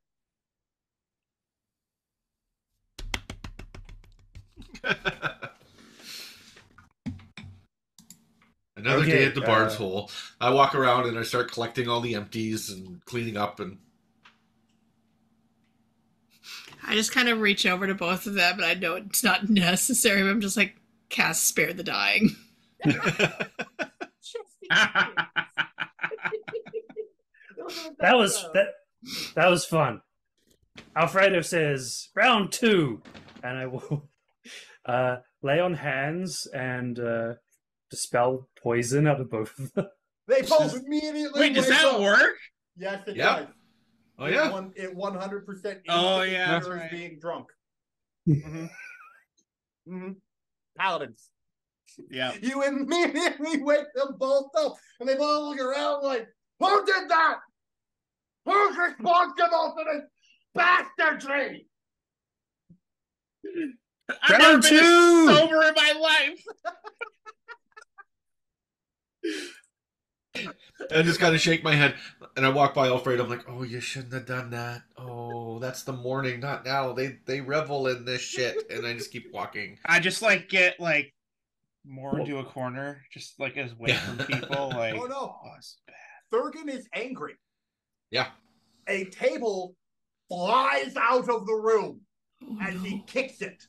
Another day at the Bard's Hole. I walk around and I start collecting all the empties and cleaning up and. I just kind of reach over to both of them, and I know it's not necessary, but I'm just like, cast Spare the Dying. That was fun. Alfredo says, "Round 2," and I will lay on hands and dispel poison out of both of them. They both immediately. Wait, does that work? Yes, it Yeah. does. Oh yeah. It 100%. Oh, yeah, that's is right. being drunk. Mm-hmm. Paladins. Yeah. You immediately wake them both up, and they both look around like, "Who did that? Who's responsible for this bastardry?" I've never been this sober in my life. I just kind of shake my head, and I walk by Alfredo. I'm like, "Oh, you shouldn't have done that. Oh, that's the morning, not now. They revel in this shit." And I just keep walking. I just get more into a corner, just as away from people. Like, Oh no, it's bad. Thurgan is angry. Yeah. A table flies out of the room as he kicks it.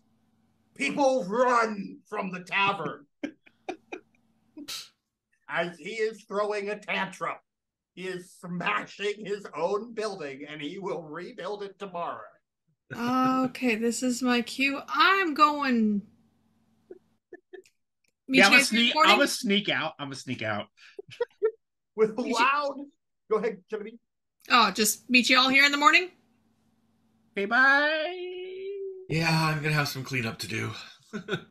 People run from the tavern as he is throwing a tantrum. He is smashing his own building, and he will rebuild it tomorrow. Okay, this is my cue. I'm going. Yeah, I'm gonna sneak out. With loud. Go ahead, Jimmy. Oh, just meet you all here in the morning? Okay, bye. Yeah, I'm gonna have some cleanup to do.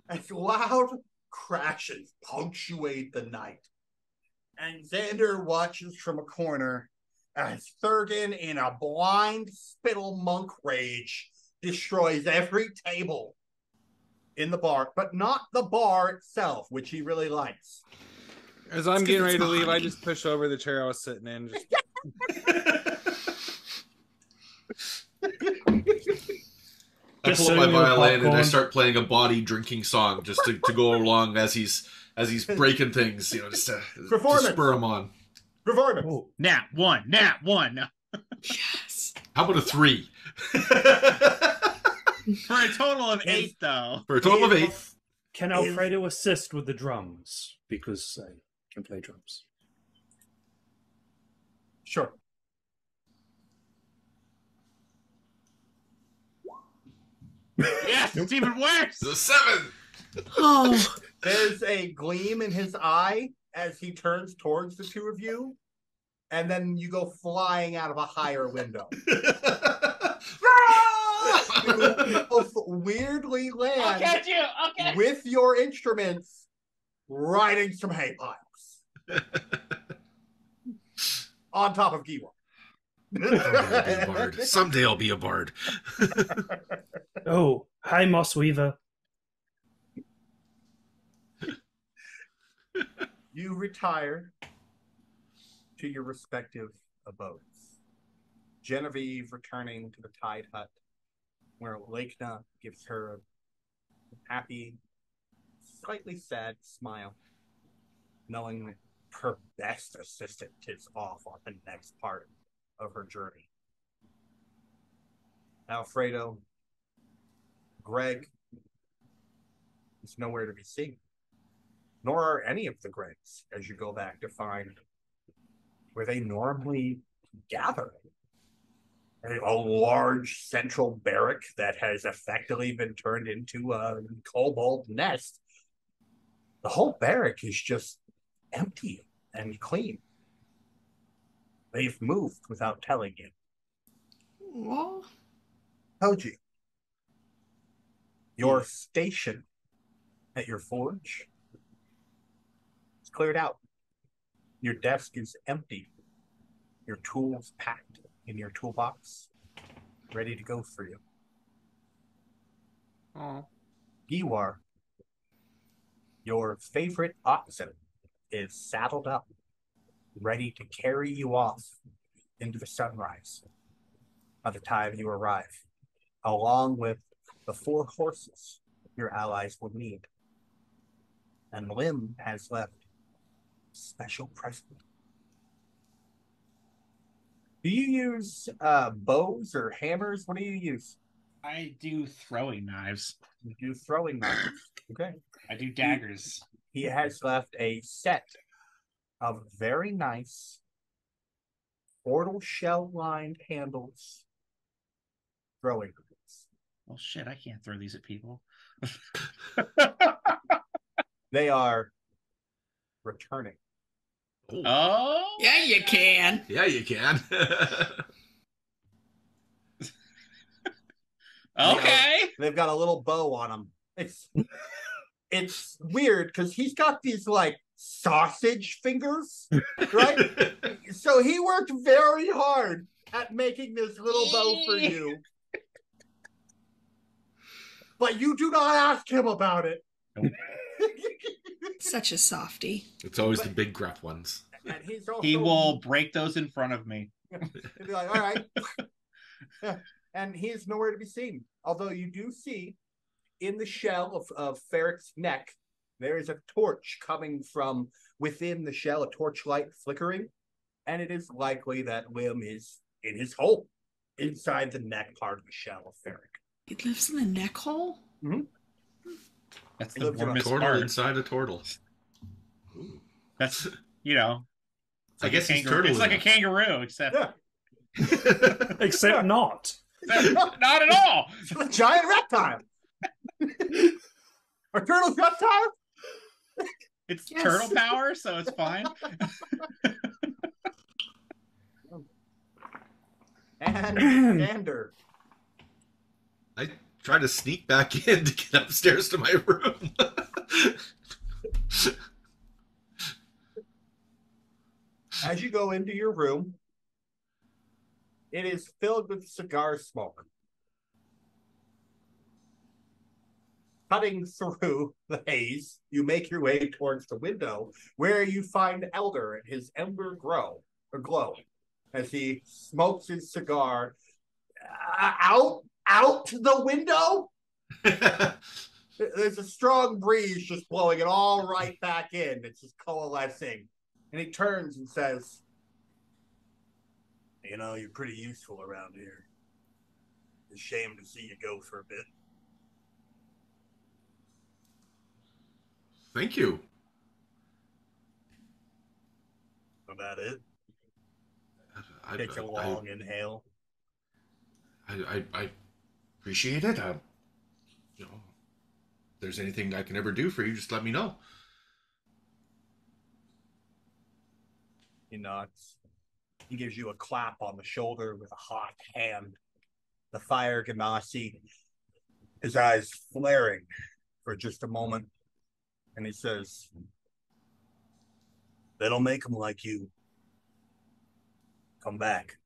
As loud crashes punctuate the night, And Xander watches from a corner as Thurgan, in a blind spittle monk rage, destroys every table in the bar, but not the bar itself, which he really likes. As I'm getting ready to leave, I money. just push over the chair I was sitting in. Just... I pull up my violin and I start playing a body drinking song just to go along as he's breaking things, just to spur him on. Performance. Oh, Nat one. Yes. How about a 3? For a total of 8, though. For a total of 8. can Alfredo assist with the drums? Because I can play drums. Sure. Yes, it's even worse. It's a 7. Oh, There's a gleam in his eye as he turns towards the two of you, and then you go flying out of a higher window. You both weirdly I'll land catch you. Okay. with your instruments riding some hay piles on top of Giwa. Someday I'll be a bard. Oh, hi, Moss Weaver. You retire to your respective abodes. Genevieve returning to the Tide Hut, where Lakena gives her a happy, slightly sad smile, knowing that her best assistant is off on the next part of her journey. Alfredo, Greg is nowhere to be seen, nor are any of the Gregs as you go back to find where they normally gather. A large central barrack that has effectively been turned into a kobold nest. The whole barrack is just empty and clean. They've moved without telling you. well, Koji, your station at your forge is cleared out. Your desk is empty. Your tools packed in your toolbox, ready to go for you. Oh. Giwar, your favorite oxen, is saddled up, ready to carry you off into the sunrise by the time you arrive, along with the 4 horses your allies will need. And Lim has left a special present. Do you use bows or hammers? What do you use? I do throwing knives. You do throwing knives. Okay. I do daggers. He has left a set of very nice portal shell lined handles throwing knives. Well, shit, I can't throw these at people. They are returning. Oh, yeah, you can. Yeah, you can. okay. They've got a little bow on them. It's weird because he's got these like sausage fingers, right? So he worked very hard at making this little bow for you. But you do not ask him about it. Such a softie. It's always the big gruff ones. And he's also, He will break those in front of me. he'll be like, all right. And he is nowhere to be seen. Although you do see in the shell of Ferret's neck, there is a torch coming from within the shell, a torchlight flickering. And it is likely that Lim is in his hole, inside the neck part of the shell of Ferret. He lives in the neck hole? Mm-hmm. That's He the lives in a warmest Turtle part. inside a turtle. That's, you know. It's I like guess a he's kangaroo. turtle It's like a enough. kangaroo, except Yeah. Except not. not at all. It's a giant reptile. Are turtles reptiles? It's Yes. turtle power, so it's fine. And Xander. I try to sneak back in to get upstairs to my room. As you go into your room, it is filled with cigar smoke. Cutting through the haze, you make your way towards the window where you find Elder and his ember glow as he smokes his cigar out the window. There's a strong breeze just blowing it all right back in. It's just coalescing. And he turns and says, "You know, you're pretty useful around here. It's a shame to see you go for a bit." Thank you. About it. Take a long inhale. I appreciate it. You know, if there's anything I can ever do for you, just let me know. He nods. He gives you a clap on the shoulder with a hot hand. The fire Ganassi, his eyes flaring for just a moment. And he says, "That'll make them like you. Come back."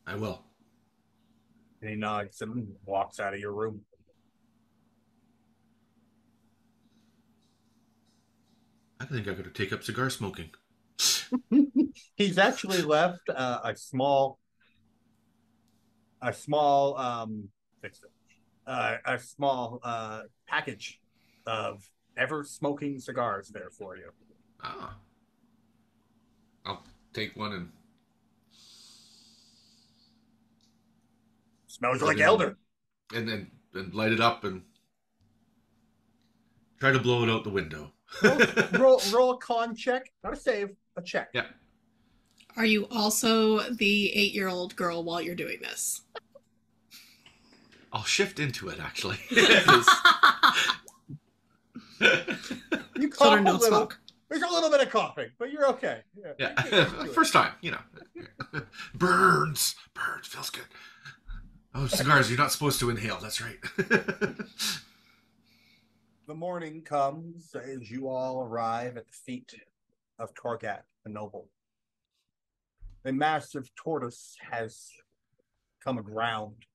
I will. And he nods and walks out of your room. I think I got to take up cigar smoking. He's actually left a small package of ever smoking cigars there for you. Ah. I'll take one and Smells like Elder. And then light it up and try to blow it out the window. roll a con check. Not a save, a check. Yeah. Are you also the 8-year-old girl while you're doing this? I'll shift into it, actually. You cough Children a don't little. smoke. There's a little bit of coughing, but you're okay. Yeah. First time, you know. Burns feels good. Oh, cigars, you're not supposed to inhale. That's right. The morning comes as you all arrive at the feet of Torgat, the noble. A massive tortoise has come aground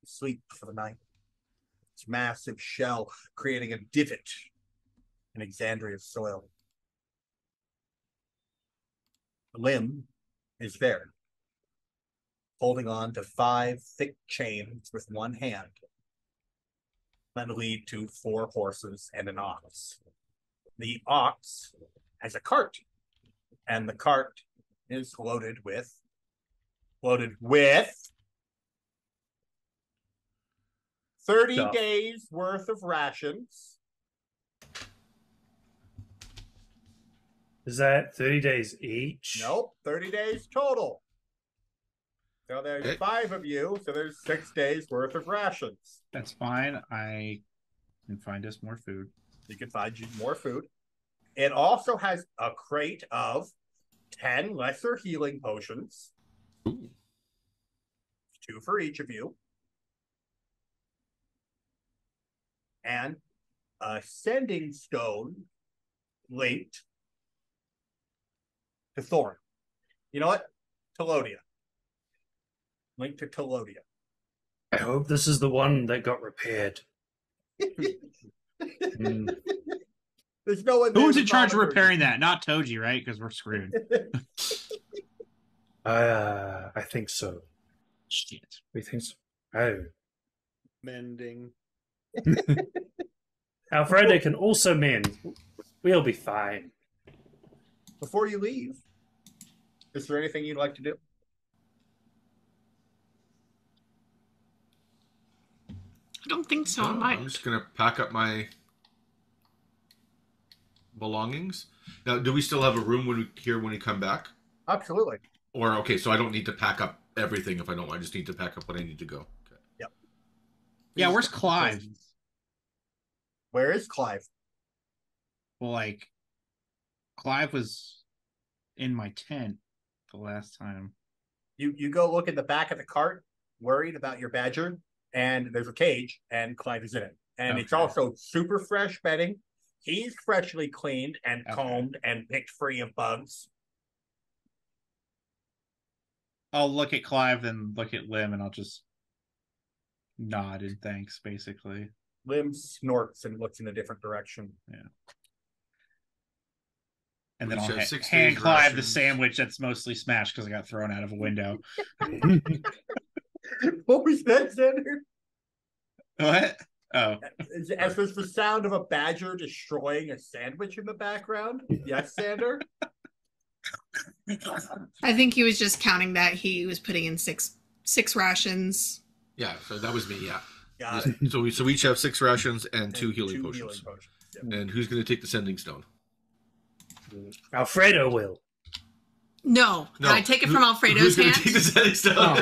to sleep for the night. Its massive shell creating a divot in Exandria's soil. The limb is there, holding on to 5 thick chains with one hand that lead to 4 horses and an ox. The ox has a cart, and the cart is loaded with 30 Stuff. days worth of rations. Is that 30 days each? Nope, 30 days total. So there's Okay. 5 of you, so there's 6 days worth of rations. That's fine. I can find us more food. You can find you more food. It also has a crate of 10 lesser healing potions. Ooh. 2 for each of you. And a sending stone linked to Thorin. You know what? Telodia. Linked to Telodia. I hope this is the one that got repaired. There's no one there. Who's in to charge of monitor repairing that? Not Toji, right? Because we're screwed. I think so. Shit. We think so. Oh. Mending. Alfredo can also mend. We'll be fine. Before you leave, is there anything you'd like to do? I don't think so. I'm just going to pack up my belongings. Now, do we still have a room when we come back? Absolutely. Or, okay, so I don't need to pack up everything if I don't. I just need to pack up what I need to go. Okay. Yep. Yeah, where's Clive? Where is Clive? Well, like, Clive was in my tent the last time. You go look in the back of the cart, worried about your badger, and there's a cage, and Clive is in it. And it's Okay. also super fresh bedding, He's freshly cleaned and Okay. combed and picked free of bugs. I'll look at Clive, then look at Lim, and I'll just nod in thanks, basically. Lim snorts and looks in a different direction. And then We I'll should have 6 hand days Clive the rations. sandwich that's mostly smashed because I got thrown out of a window. What was that, Xander? What? Oh. As there's the sound of a badger destroying a sandwich in the background. Yes, Xander? I think he was just counting that he was putting in six rations. Yeah, so that was me. Yeah. Got it. So we each have 6 rations and 2 And healing two potions. Yep. And who's going to take the sending stone? Alfredo will. No, I take it from Alfredo's Who's going hand to take the sending stone?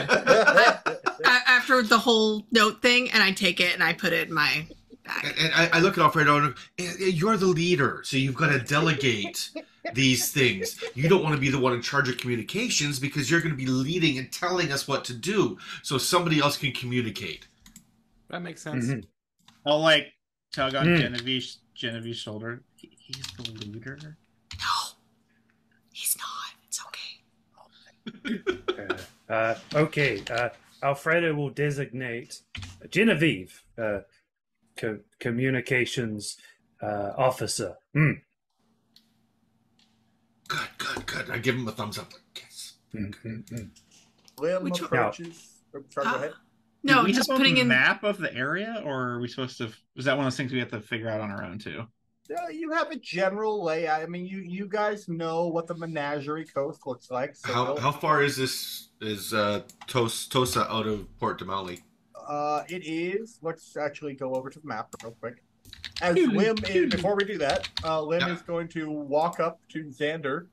after the whole note thing, and I take it and I put it in my bag. And I look at Alfredo and you're the leader, so you've got to delegate these things. You don't want to be the one in charge of communications because you're going to be leading and telling us what to do so somebody else can communicate. That makes sense. Mhm. I'll like tug on Genevieve's shoulder. He's the leader? No, he's not. It's okay. Okay. Alfredo will designate Genevieve communications officer. Good. I give him a thumbs up. Yes. Lim Which- approaches. Sorry, go ahead. No, Do we just have putting a in. map of the area, or are we supposed to? Is that one of those things we have to figure out on our own too? Yeah, you have a general layout. I mean, you guys know what the Menagerie Coast looks like. So How far is this? Is Tosa out of Port Damali? it is. Let's actually go over to the map real quick. As Lim is, before we do that, Lim is going to walk up to Xander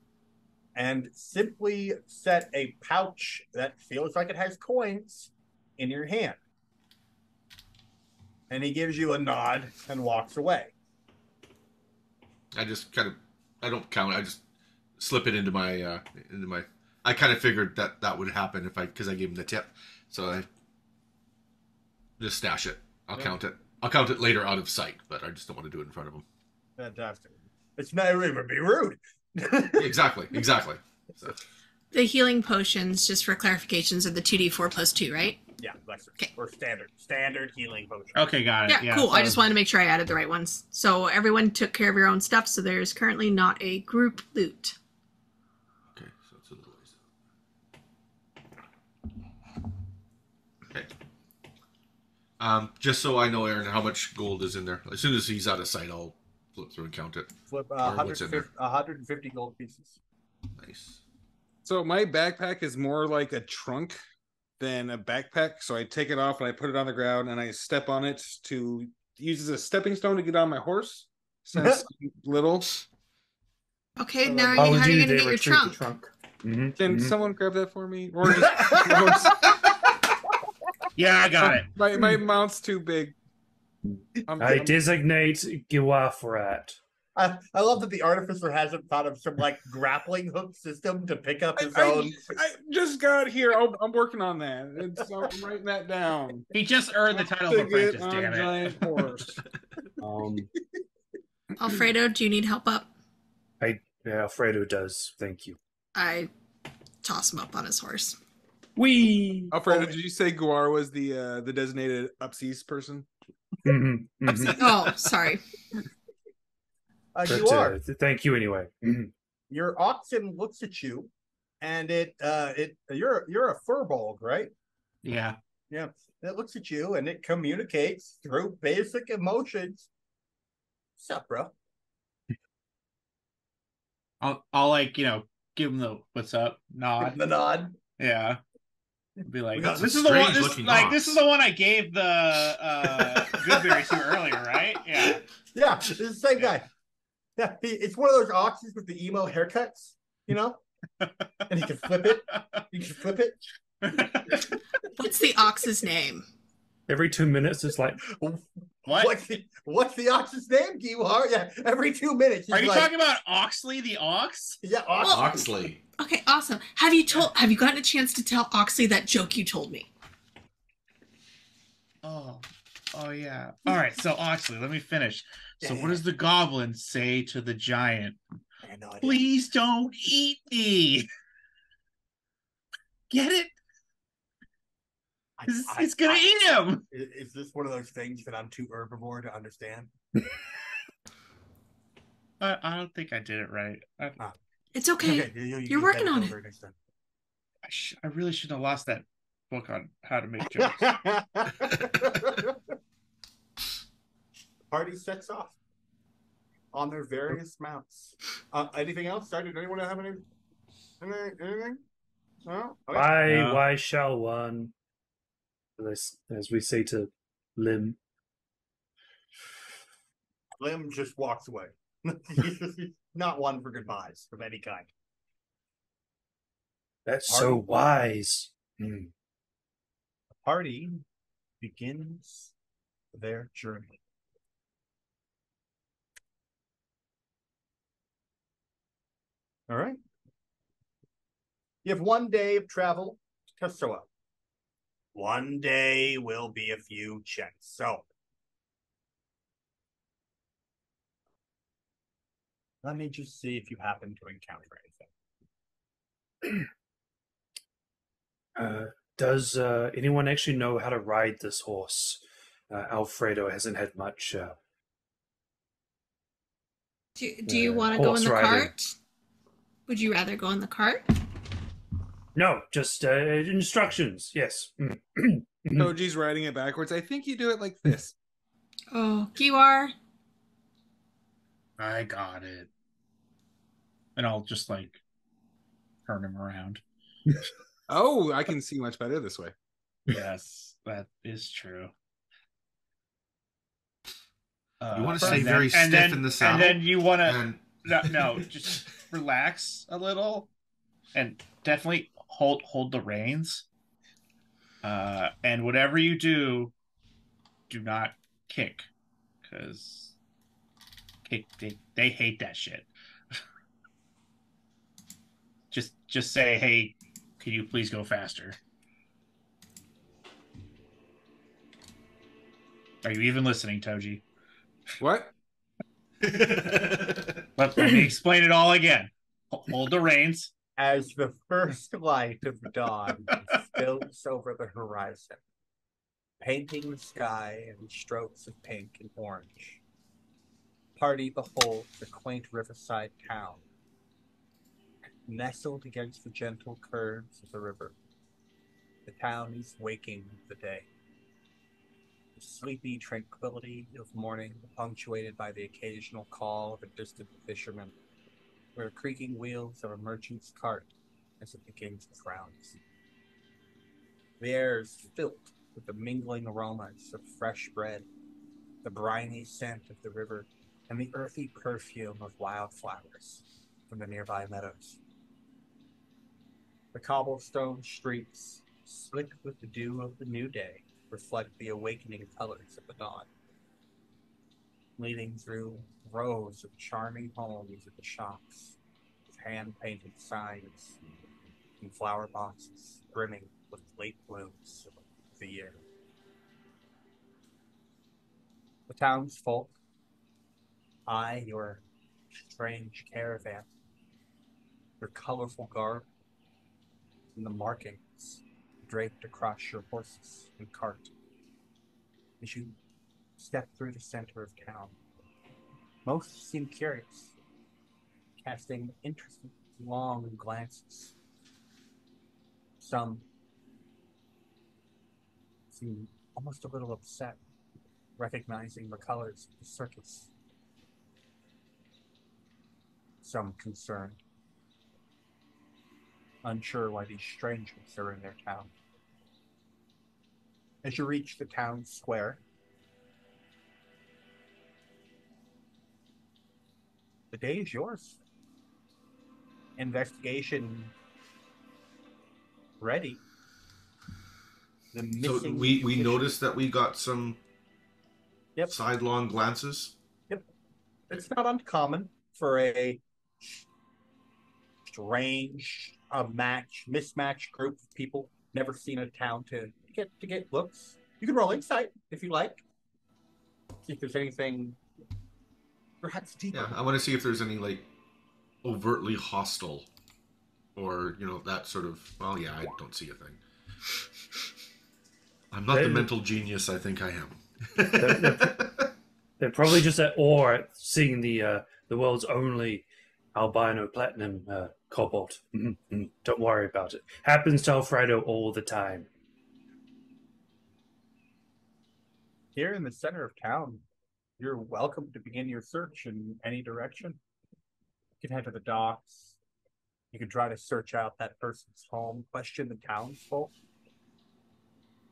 and simply set a pouch that feels like it has coins in your hand. And he gives you a nod and walks away. I just I don't count. I just slip it into my I kind of figured that would happen because I gave him the tip, so I just stash it. I'll count it. I'll count it later out of sight, but I just don't want to do it in front of him. Fantastic. It's not even be rude. Exactly. So, The healing potions, just for clarifications, are the 2d4 plus 2, right? Yeah, lesser. Okay. Or standard healing potion. Okay, got it. Yeah, cool. I so- just wanted to make sure I added the right ones. So everyone took care of your own stuff, so there's currently not a group loot. okay, so it's a little ways. Okay. Just so I know, Aaron, how much gold is in there. As soon as he's out of sight, I'll flip through and count it. Flip what's in there? 150 gold pieces. Nice. So my backpack is more like a trunk than a backpack. So I take it off and I put it on the ground and I step on it to use as a stepping stone to get on my horse. Since I'm little. Okay, So now How how would are you you going to get your retrieve the trunk? trunk? Can someone grab that for me? Or just Yeah, I got it. my mount's too big. I designate Giwafrat. I love that the artificer hasn't thought of some like grappling hook system to pick up his own. I just got here. I'm working on that. I'm writing that down. He just earned the title of To get apprentice, on damn it. giant horse. Alfredo, do you need help up? Alfredo does. Thank you. I toss him up on his horse. Wee. Alfredo, did you say Guar was the designated upseas person? Oh, sorry. You are. Thank you anyway. Your oxen looks at you, and you're a furbolg, right? Yeah. Yeah. It looks at you and it communicates through basic emotions. What's up, bro? I'll like, give him the what's up nod. The nod. Yeah. Be like, That's this a is the one. strange looking This ox. is the one I gave the Goodberry to earlier, right? Yeah. Yeah, it's the same guy. Yeah, it's one of those oxes with the emo haircuts, and he can flip it. You can flip it. What's the ox's name? Every 2 minutes, it's like, What? What's the ox's name, Giwar? Yeah, every 2 minutes. he's Are you like, talking about Oxley the ox? Yeah, ox. Oxley. Okay, awesome. Have you gotten a chance to tell Oxley that joke you told me? Oh, Oh yeah. All right. So Oxley, let me finish. So Yeah. what does the goblin say to the giant? I had no idea. Please don't eat me. Get it? It's gonna eat him. Is this one of those things that I'm too herbivore to understand? I don't think I did it right. It's okay. You're working on it. I really shouldn't have lost that book on how to make jokes. Party sets off on their various mounts. Anything else? Did anyone have anything? No? Okay. Why shall one? As we say to Lim. Lim just walks away. He's not one for goodbyes of any kind. That's so wise. The party begins their journey. All right. You have 1 day of travel to Testoa. 1 day will be a few checks. So let me just see if you happen to encounter anything. Does anyone actually know how to ride this horse? Alfredo hasn't had much. Do you want to go in the cart? Would you rather go in the cart? No, just instructions. Yes. Toji's riding it backwards. I think you do it like this. Oh, Kiwar. I got it. And I'll just like turn him around. Oh, I can see much better this way. Yes, that is true. You want to stay very stiff in the saddle? And then you want to... No, just relax a little. And definitely hold the reins. And whatever you do not kick. Because they hate that shit. Just say, hey, can you please go faster? Are you even listening, Toji? What? Let me explain it all again. Hold the reins. As the first light of dawn spills over the horizon, painting the sky in strokes of pink and orange, party beholds a quaint riverside town, nestled against the gentle curves of the river. The town is waking the day. The sleepy tranquility of morning, punctuated by the occasional call of a distant fisherman, or the creaking wheels of a merchant's cart as it begins its rounds. The air is filled with the mingling aromas of fresh bread, the briny scent of the river, and the earthy perfume of wildflowers from the nearby meadows. The cobblestone streets, slick with the dew of the new day, reflect the awakening colors of the dawn, leading through rows of charming homes at the shops, with hand-painted signs and flower boxes brimming with late blooms of the year. The townsfolk eye your strange caravan, your colorful garb, and the markings draped across your horses and cart. As you step through the center of town, most seem curious, casting interesting, long glances. Some seem almost a little upset, recognizing the colors of the circus. Some concerned, unsure why these strangers are in their town. As you reach the town square, the day is yours. Investigation ready. So we noticed that we got some Yep. sidelong glances. Yep. It's not uncommon for a strange, mismatched group of people never seen a town to get looks. You can roll insight if you like. See if there's anything perhaps deeper. Yeah, I want to see if there's any like overtly hostile, or that sort of. Well, yeah, I don't see a thing. I'm not the mental genius I think I am. They're probably just at awe at seeing the world's only albino platinum cobalt. Don't worry about it. Happens to Alfredo all the time. Here in the center of town, you're welcome to begin your search in any direction. You can head to the docks. You can try to search out that person's home, question the townsfolk.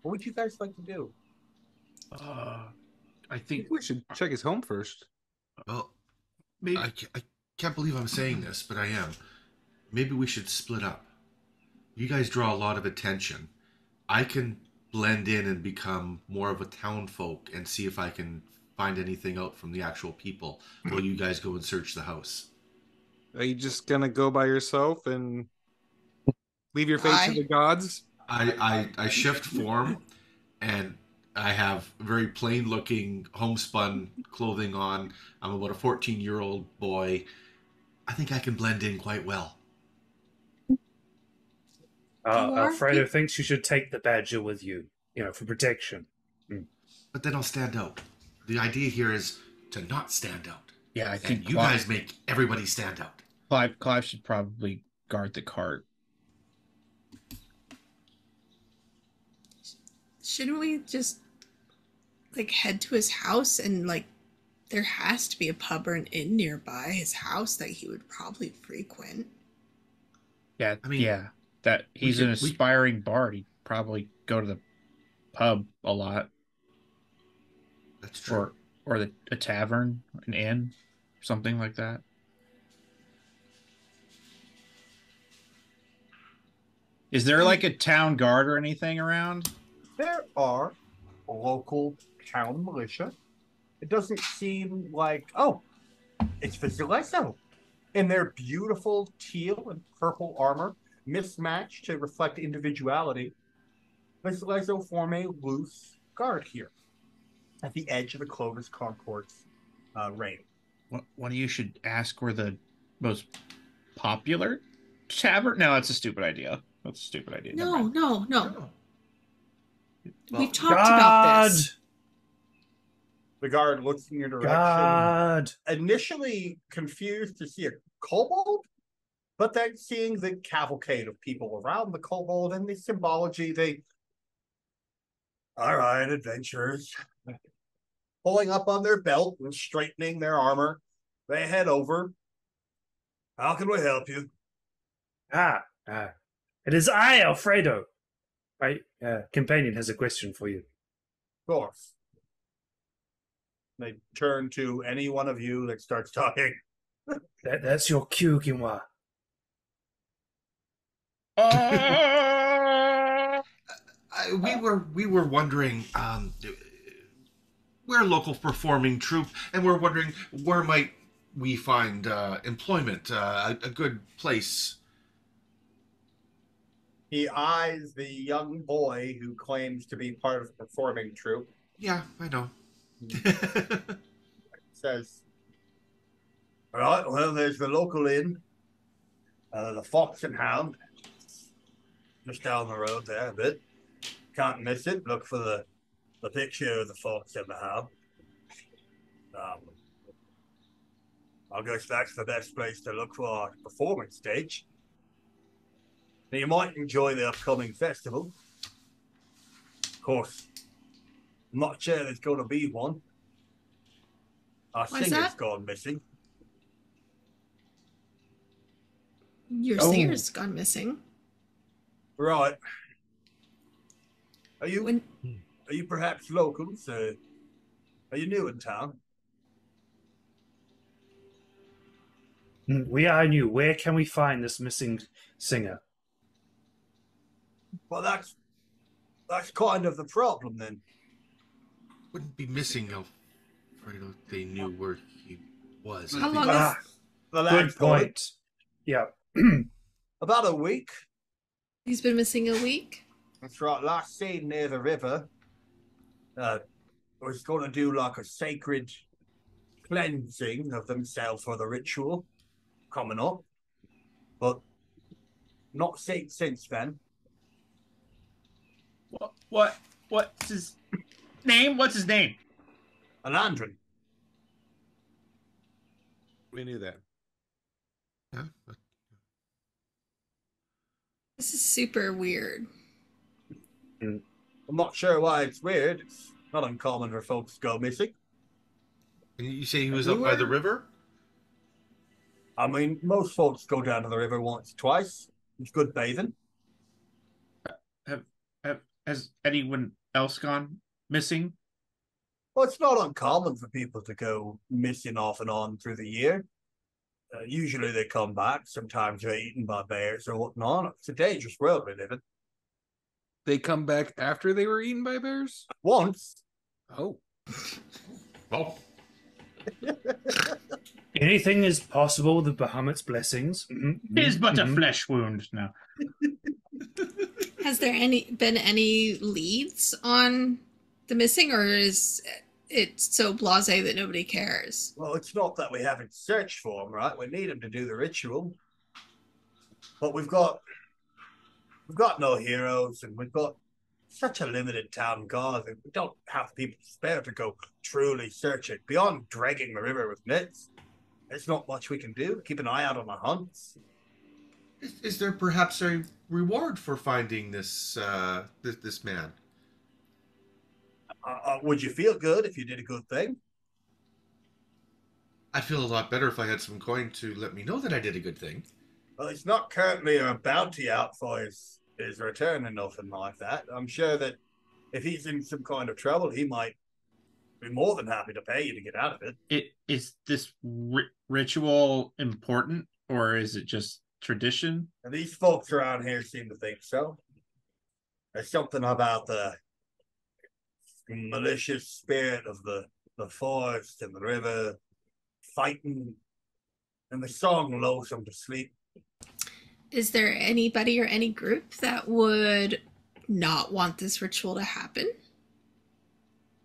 What would you guys like to do? I think we should check his home first. Well, maybe I can't believe I'm saying this, but I am. Maybe we should split up. You guys draw a lot of attention. I can blend in and become more of a town folk and see if I can find anything out from the actual people while you guys go and search the house. Are you just gonna go by yourself and leave your fate to the gods? I shift form, and I have very plain looking homespun clothing on. I'm about a 14-year-old boy. I think I can blend in quite well. Alfredo thinks you should take the badger with you, for protection. But then I'll stand out. The idea here is to not stand out. Yeah, I think and you guys make everybody stand out. Clive should probably guard the cart. Shouldn't we just head to his house and there has to be a pub or an inn nearby his house that he would probably frequent? Yeah, I mean, that he's an aspiring bard. He'd probably go to the pub a lot. That's true. Or a tavern, an inn, something like that. Is there a town guard or anything around? There are local town militia. It doesn't seem like, it's Vasileso in their beautiful teal and purple armor, mismatched to reflect individuality. Vasileso form a loose guard here at the edge of the Clovis Concourse raid. One of you should ask where the most popular tavern. No, that's a stupid idea. That's a stupid idea. No. We've talked about this. The guard looks in your direction. God. Initially confused to see a kobold, but then seeing the cavalcade of people around the kobold and the symbology, all right, adventurers. Pulling up on their belt and straightening their armor, they head over. How can we help you? It is I, Alfredo. My companion has a question for you. Of course. They turn to any one of you that starts talking. That's your cue, Quinoa. We were wondering. We're a local performing troupe, and we're wondering where might we find employment, a good place. He eyes the young boy who claims to be part of the performing troupe. Yeah, I know. Says, all right, well, there's the local inn, the Fox and Hound, just down the road there a bit. Can't miss it. Look for the picture of the Fox and the Hound. I guess that's the best place to look for our performance stage. Now, you might enjoy the upcoming festival. Of course, I'm not sure there's going to be one. Our singer's gone missing. Your singer's gone missing? Right. Are you perhaps locals? Are you new in town? We are new. Where can we find this missing singer? Well, that's kind of the problem then. Wouldn't be missing Alfredo. They knew where he was. How long Good point. Yeah. About a week. He's been missing a week? That's right. Last seen near the river. was going to do like a sacred cleansing of themselves for the ritual coming up, but not seen since then. What's his name? What's his name? Alandrin. We knew that. Yeah. This is super weird. I'm not sure why it's weird. It's not uncommon for folks to go missing. And you say he was up by the river? I mean, most folks go down to the river once or twice. It's good bathing. Has anyone else gone missing? Well, it's not uncommon for people to go missing off and on through the year. Usually they come back. Sometimes they're eaten by bears or whatnot. It's a dangerous world we live in. They come back after they were eaten by bears? Once. Oh. Well, Anything is possible with Bahamut's blessings. It is but a flesh wound now. Has there been any leads on the missing, or is it so blasé that nobody cares? Well, it's not that we haven't searched for them, right? We need them to do the ritual. But we've got no heroes, and we've got such a limited town guard that we don't have people to spare to go truly search it. Beyond dragging the river with nets, there's not much we can do. Keep an eye out on the hunts. is there perhaps a reward for finding this this man? Would you feel good if you did a good thing? I'd feel a lot better if I had some coin to let me know that I did a good thing. Well, it's not currently a bounty out for his return and nothing like that. I'm sure that if he's in some kind of trouble, he might be more than happy to pay you to get out of it. Is this ritual important, or is it just tradition? And these folks around here seem to think so. There's something about the malicious spirit of the forest and the river fighting, and the song lulls them to sleep. Is there anybody or any group that would not want this ritual to happen?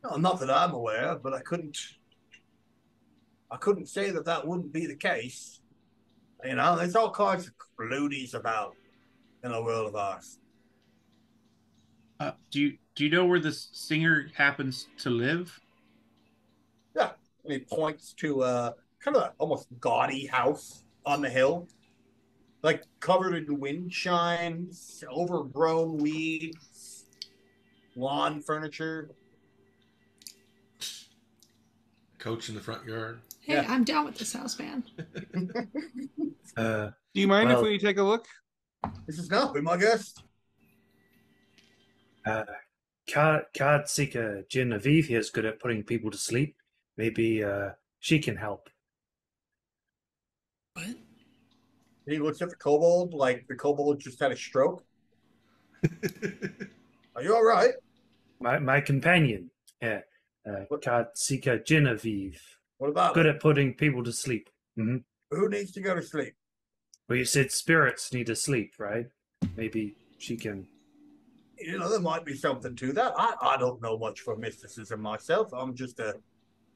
No, not that I'm aware of, but I couldn't say that wouldn't be the case. You know, there's all kinds of loonies about in a world of ours. Do you know where this singer happens to live? Yeah, and he points to kind of almost gaudy house on the hill, like covered in wind chimes, overgrown weeds, lawn furniture. Coach in the front yard. Hey, Yeah. I'm down with this house, man. Do you mind if we take a look? This is not be my guest. Card Seeker Genevieve here is good at putting people to sleep. Maybe she can help. What? He looks at the kobold like the kobold just had a stroke. Are you all right? My companion, yeah, Card Seeker Genevieve, What about good it? at putting people to sleep. Mm-hmm. Who needs to go to sleep? Well, you said spirits need to sleep, right? Maybe she can. You know, there might be something to that. I don't know much for mysticism myself. I'm just a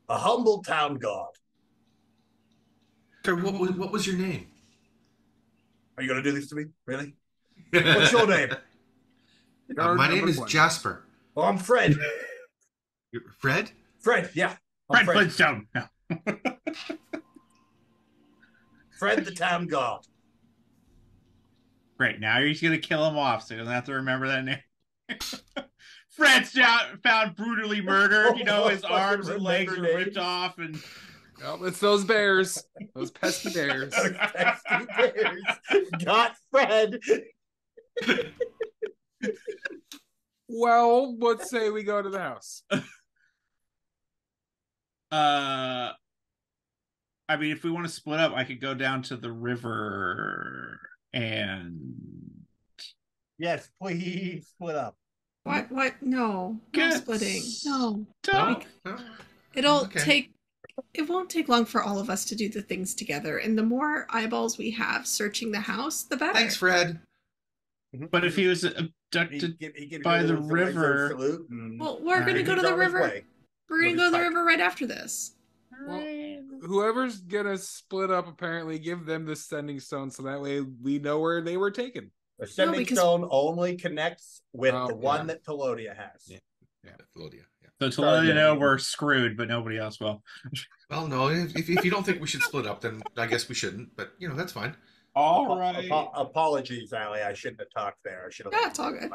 humble town guard. Sir, what was your name? Are you going to do this to me? Really? What's your name? My name is Jasper. Oh, I'm Fred. Fred? Fred, yeah. Fred I'm Flintstone. No. Fred the town guard. Great. Now you're just gonna kill him off, so he doesn't have to remember that name. Fred's found brutally murdered. You know, his arms and legs are ripped off, and Oh, it's those bears. Those pesky bears. Those pesky bears got Fred. Well, let's say we go to the house. I mean, if we want to split up, I could go down to the river and Yes, please split up. What? No. No Good. splitting. No. Don't. It'll Okay. take. It won't take long for all of us to do the things together, and the more eyeballs we have searching the house, the better. Thanks, Fred. But if he was abducted He gives by you a the little Phaser river- salute and Well, we're going to Alright. go to he's the on his river. way. We're gonna go to the river right after this. Well, whoever's gonna split up, apparently, give them the sending stone so that way we know where they were taken. The sending stone only connects with the one that Telodia has. Yeah, Telodia. Yeah. So Telodia know we're screwed, but nobody else will. Well, no, if you don't think we should split up, then I guess we shouldn't. But that's fine. All right. Apologies, Allie. I shouldn't have talked there. I should have. Yeah, it's all good.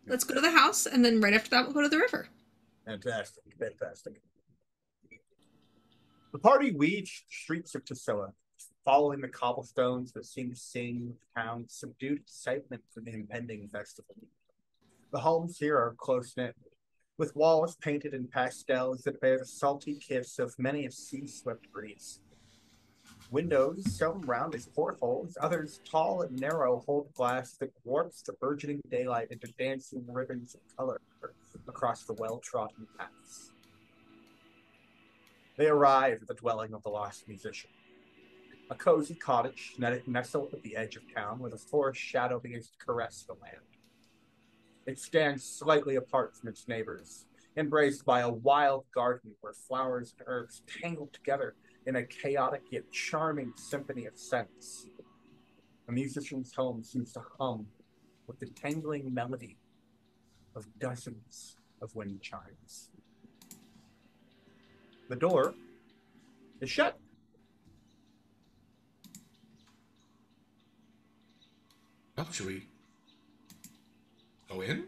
Let's go to the house, and then right after that, we'll go to the river. Fantastic. The party weaved the streets of Tassila, following the cobblestones that seemed to sing with the town's subdued excitement for the impending festival. The homes here are close-knit, with walls painted in pastels that bear the salty kiss of many a sea-swept breeze. Windows, some round as portholes, others tall and narrow, hold glass that warps the burgeoning daylight into dancing ribbons of color across the well-trodden paths. They arrive at the dwelling of the lost musician. A cozy cottage nestled at the edge of town where the forest shadow begins to caress the land. It stands slightly apart from its neighbors, embraced by a wild garden where flowers and herbs tangle together in a chaotic yet charming symphony of scents. The musician's home seems to hum with the tangling melody of dozens of wind chimes. The door is shut. Well, should we go in?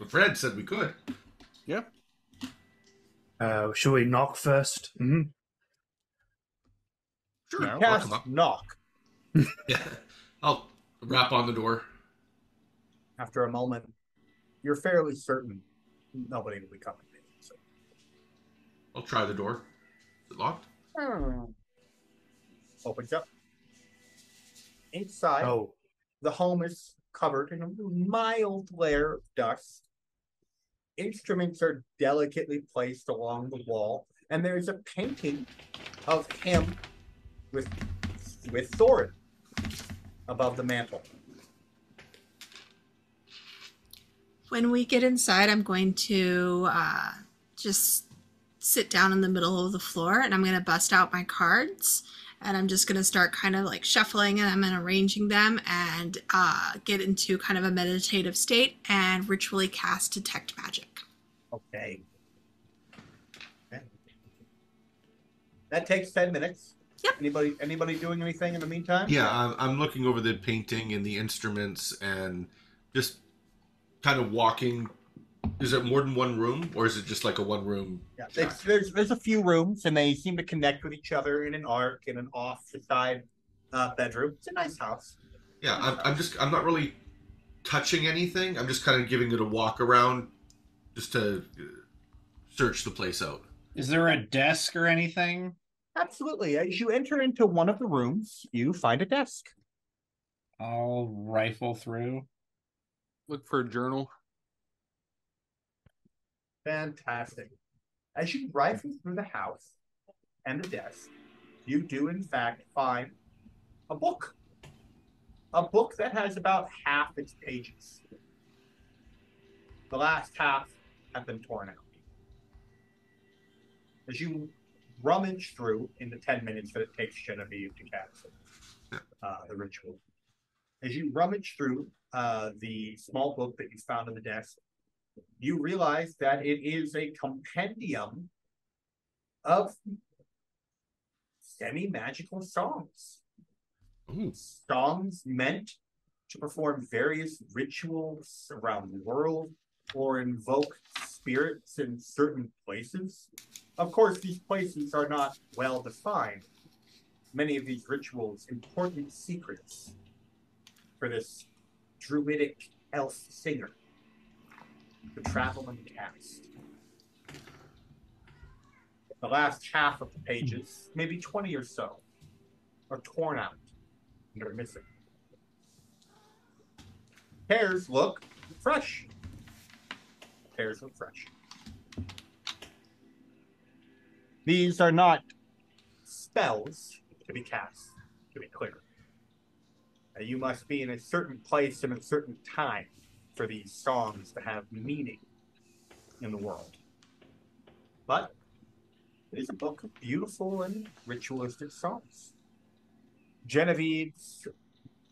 Fred said we could. Yeah. Should we knock first? Mm-hmm. Sure. No. I'll come up. Knock. Yeah. I'll rap on the door. After a moment, you're fairly certain nobody will be coming in. So. I'll try the door. Is it locked? Opens up. Inside, the home is covered in a mild layer of dust. Instruments are delicately placed along the wall, and there's a painting of him with Thorin above the mantle. When we get inside, I'm going to just sit down in the middle of the floor, and I'm going to bust out my cards, and I'm just going to start kind of like shuffling them and arranging them and get into kind of a meditative state and ritually cast Detect Magic. Okay. That takes 10 minutes. Yep. Anybody doing anything in the meantime? Yeah, I'm looking over the painting and the instruments and just kind of walking. Is it more than one room, or is it just like a one room? Yeah, there's a few rooms, and they seem to connect with each other in an arc in an off the side bedroom. It's a nice house. Yeah, I'm not really touching anything. I'm just kind of giving it a walk around, just to search the place out. Is there a desk or anything? Absolutely. As you enter into one of the rooms, you find a desk. I'll rifle through. Look for a journal. Fantastic. As you rifle through the house and the desk, you do in fact find a book. A book that has about half its pages. The last half have been torn out. As you rummage through in the 10 minutes that it takes Genevieve to cast the ritual, as you rummage through the small book that you found on the desk, you realize that it is a compendium of semi-magical songs. Ooh. Songs meant to perform various rituals around the world or invoke spirits in certain places. Of course, these places are not well defined. Many of these rituals, important secrets for this druidic elf singer, the traveling cast. The last half of the pages, maybe 20 or so, are torn out and are missing. Pears look fresh. Pears look fresh. These are not spells to be cast, to be clear. You must be in a certain place and a certain time for these songs to have meaning. in the world. But it is a book of beautiful and ritualistic songs. Genevieve's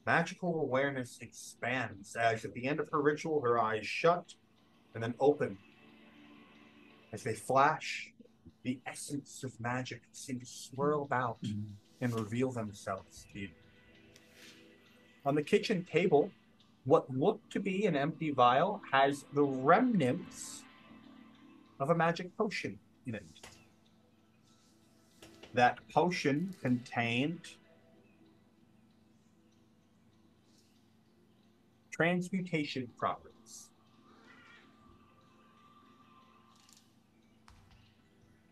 magical awareness expands as at the end of her ritual, her eyes shut and then open. As they flash, the essence of magic seems to swirl about and reveal themselves to you. On the kitchen table, what looked to be an empty vial has the remnants of a magic potion in it. That potion contained transmutation properties.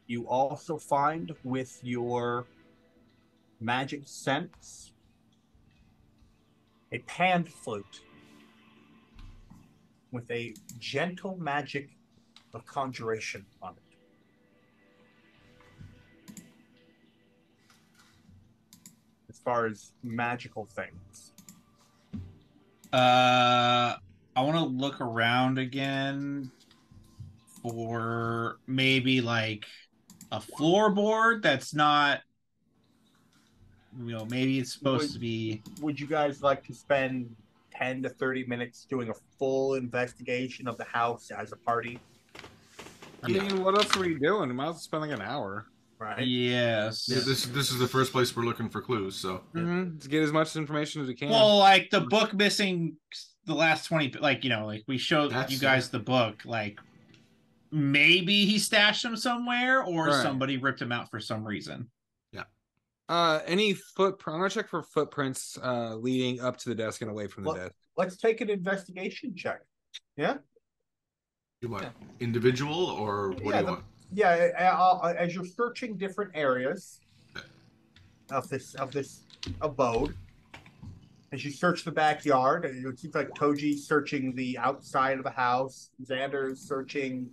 You also find with your magic sense a pan flute with a gentle magic of conjuration on it. As far as magical things. I want to look around again for maybe like a floorboard that's not, maybe it's supposed to be. Would you guys like to spend 10 to 30 minutes doing a full investigation of the house as a party? I mean, what else are we doing? We might as well spend like an hour. Right? Yes. Yeah, this is the first place we're looking for clues, so. To get as much information as we can. Well, like the book missing the last 20, like we showed That's you guys the book, like maybe he stashed them somewhere or Right. somebody ripped him out for some reason. Any footprint? I'm gonna check for footprints leading up to the desk and away from the desk. Let's take an investigation check. Yeah? You want individual or what do you want? Yeah, as you're searching different areas of this abode, as you search the backyard, it seems like Toji's searching the outside of the house. Xander's searching.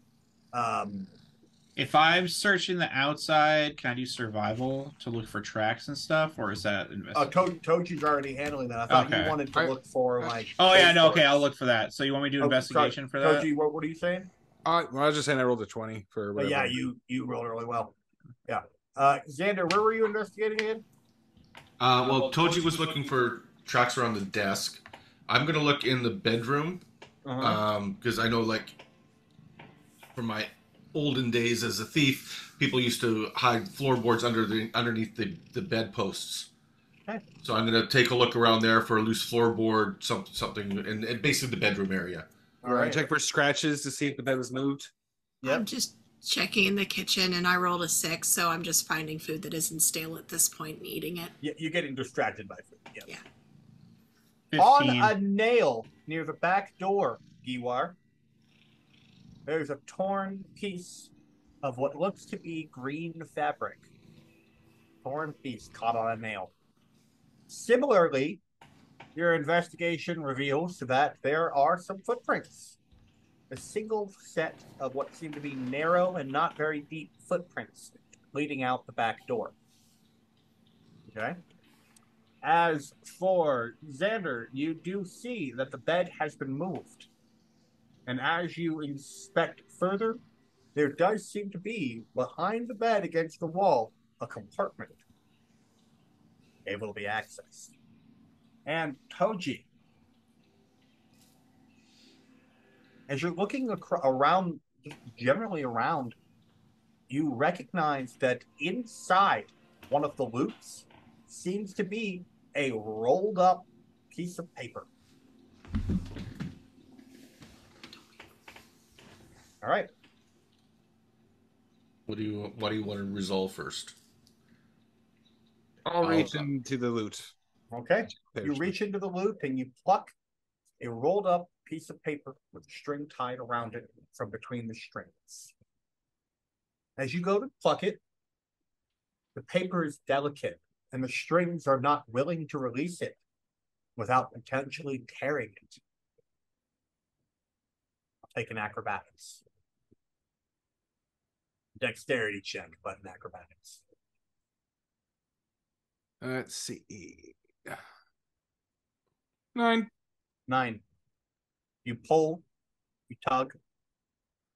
If I'm searching the outside, can I do survival to look for tracks and stuff, or is that investigation? Toji's already handling that. I thought you wanted to look for like. Oh yeah, no, okay, I'll look for that. So you want me to do investigation for that? Toji, what are you saying? Well, I was just saying I rolled a 20 for. Whatever. Yeah, you rolled really well. Yeah, Xander, where were you investigating in? Well, Toji was looking for tracks around the desk. I'm gonna look in the bedroom because I know, like, from my olden days as a thief, people used to hide floorboards underneath the bedposts. Okay. So I'm gonna take a look around there for a loose floorboard, something, and basically the bedroom area. All right. Check for scratches to see if the bed was moved. I'm just checking in the kitchen, and I rolled a 6, so I'm just finding food that isn't stale at this point and eating it. Yeah, you're getting distracted by food. Yep. Yeah. 15. On a nail near the back door, Giwar, there's a torn piece of what looks to be green fabric. Torn piece caught on a nail. Similarly, your investigation reveals that there are some footprints. A single set of what seem to be narrow and not very deep footprints leading out the back door. Okay? As for Xander, you do see that the bed has been moved. And as you inspect further, there does seem to be, behind the bed against the wall, a compartment able to be accessed. And Toji, as you're looking around, generally around, you recognize that inside one of the loops seems to be a rolled up piece of paper. All right. What do you want to resolve first? I'll reach into the loot. Okay. You reach into the loop and you pluck a rolled up piece of paper with a string tied around it from between the strings. As you go to pluck it, the paper is delicate and the strings are not willing to release it without potentially tearing it. I'll take an acrobatics. Dexterity check, but an acrobatics. Let's see. 9. 9. You pull, you tug,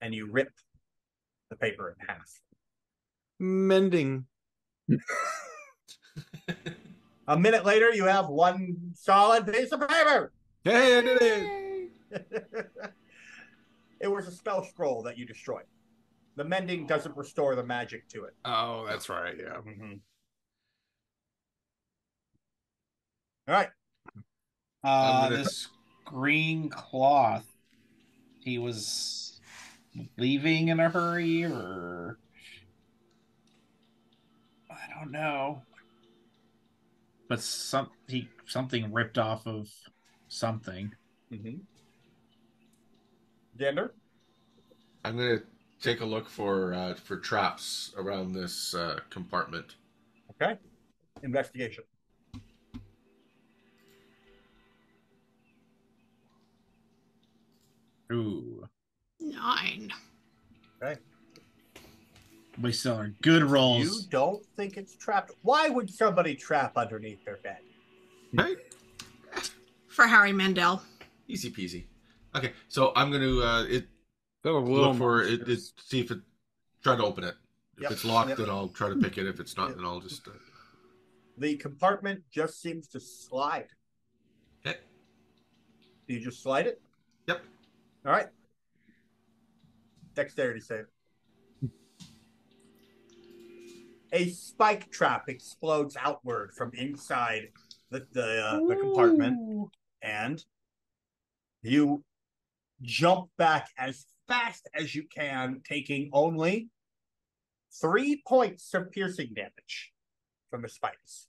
and you rip the paper in half. Mending. A minute later, you have one solid piece of paper. Hey, I did it. It was a spell scroll that you destroyed. The mending doesn't restore the magic to it. Oh, that's right. Yeah. Mm-hmm. All right. This green cloth, he was leaving in a hurry, or I don't know. But something ripped off of something. Mm-hmm. Gender? I'm gonna take a look for traps around this compartment. Okay. Investigation. Ooh. 9. Okay. We still are good rolls. You don't think it's trapped. Why would somebody trap underneath their bed? Right? For Harry Mandel. Easy peasy. Okay, so I'm gonna Look for it. See if it. Try to open it. If it's locked, Yep. then I'll try to pick it. If it's not, then I'll just. The compartment just seems to slide. Okay. Do you just slide it? Yep. All right. Dexterity save. A spike trap explodes outward from inside the compartment, and you jump back as fast as you can, taking only 3 points of piercing damage from the spikes.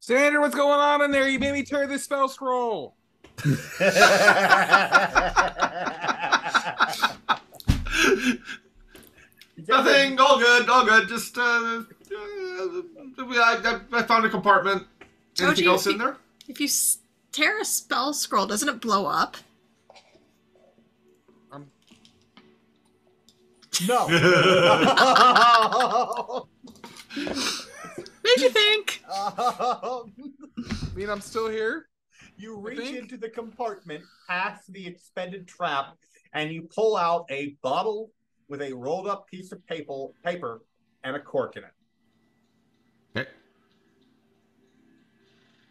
Sander, what's going on in there? You made me tear this spell scroll. Nothing. All good. All good. Just I found a compartment. Anything else in there? If you tear a spell scroll, doesn't it blow up? No. What'd you think? I mean, I'm still here. You reach into the compartment past the expended trap, and you pull out a bottle with a rolled up piece of paper and a cork in it. Okay.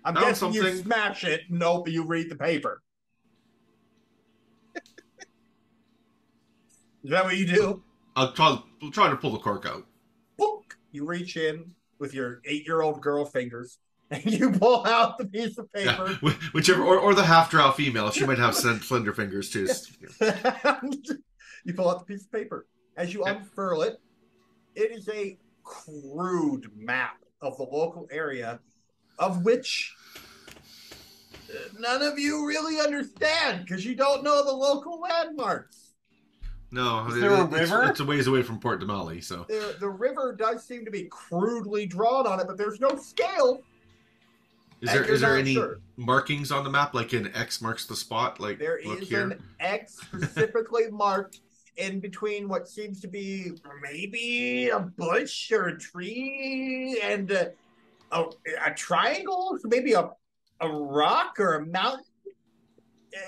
I'm Found guessing you something. smash it. Nope, you read the paper. Is that what you do? I'll try to pull the cork out. Book. You reach in with your 8-year-old girl fingers, and you pull out the piece of paper. Yeah, whichever, or the half-drow female. She might have slender fingers too. You pull out the piece of paper. As you unfurl it, it is a crude map of the local area, of which none of you really understand because you don't know the local landmarks. No, Is there a river? It's a ways away from Port Denali, so The river does seem to be crudely drawn on it, but there's no scale. is there any markings on the map, like an X marks the spot? Like There look is here. an X specifically marked in between what seems to be maybe a bush or a tree and a triangle, so maybe a rock or a mountain.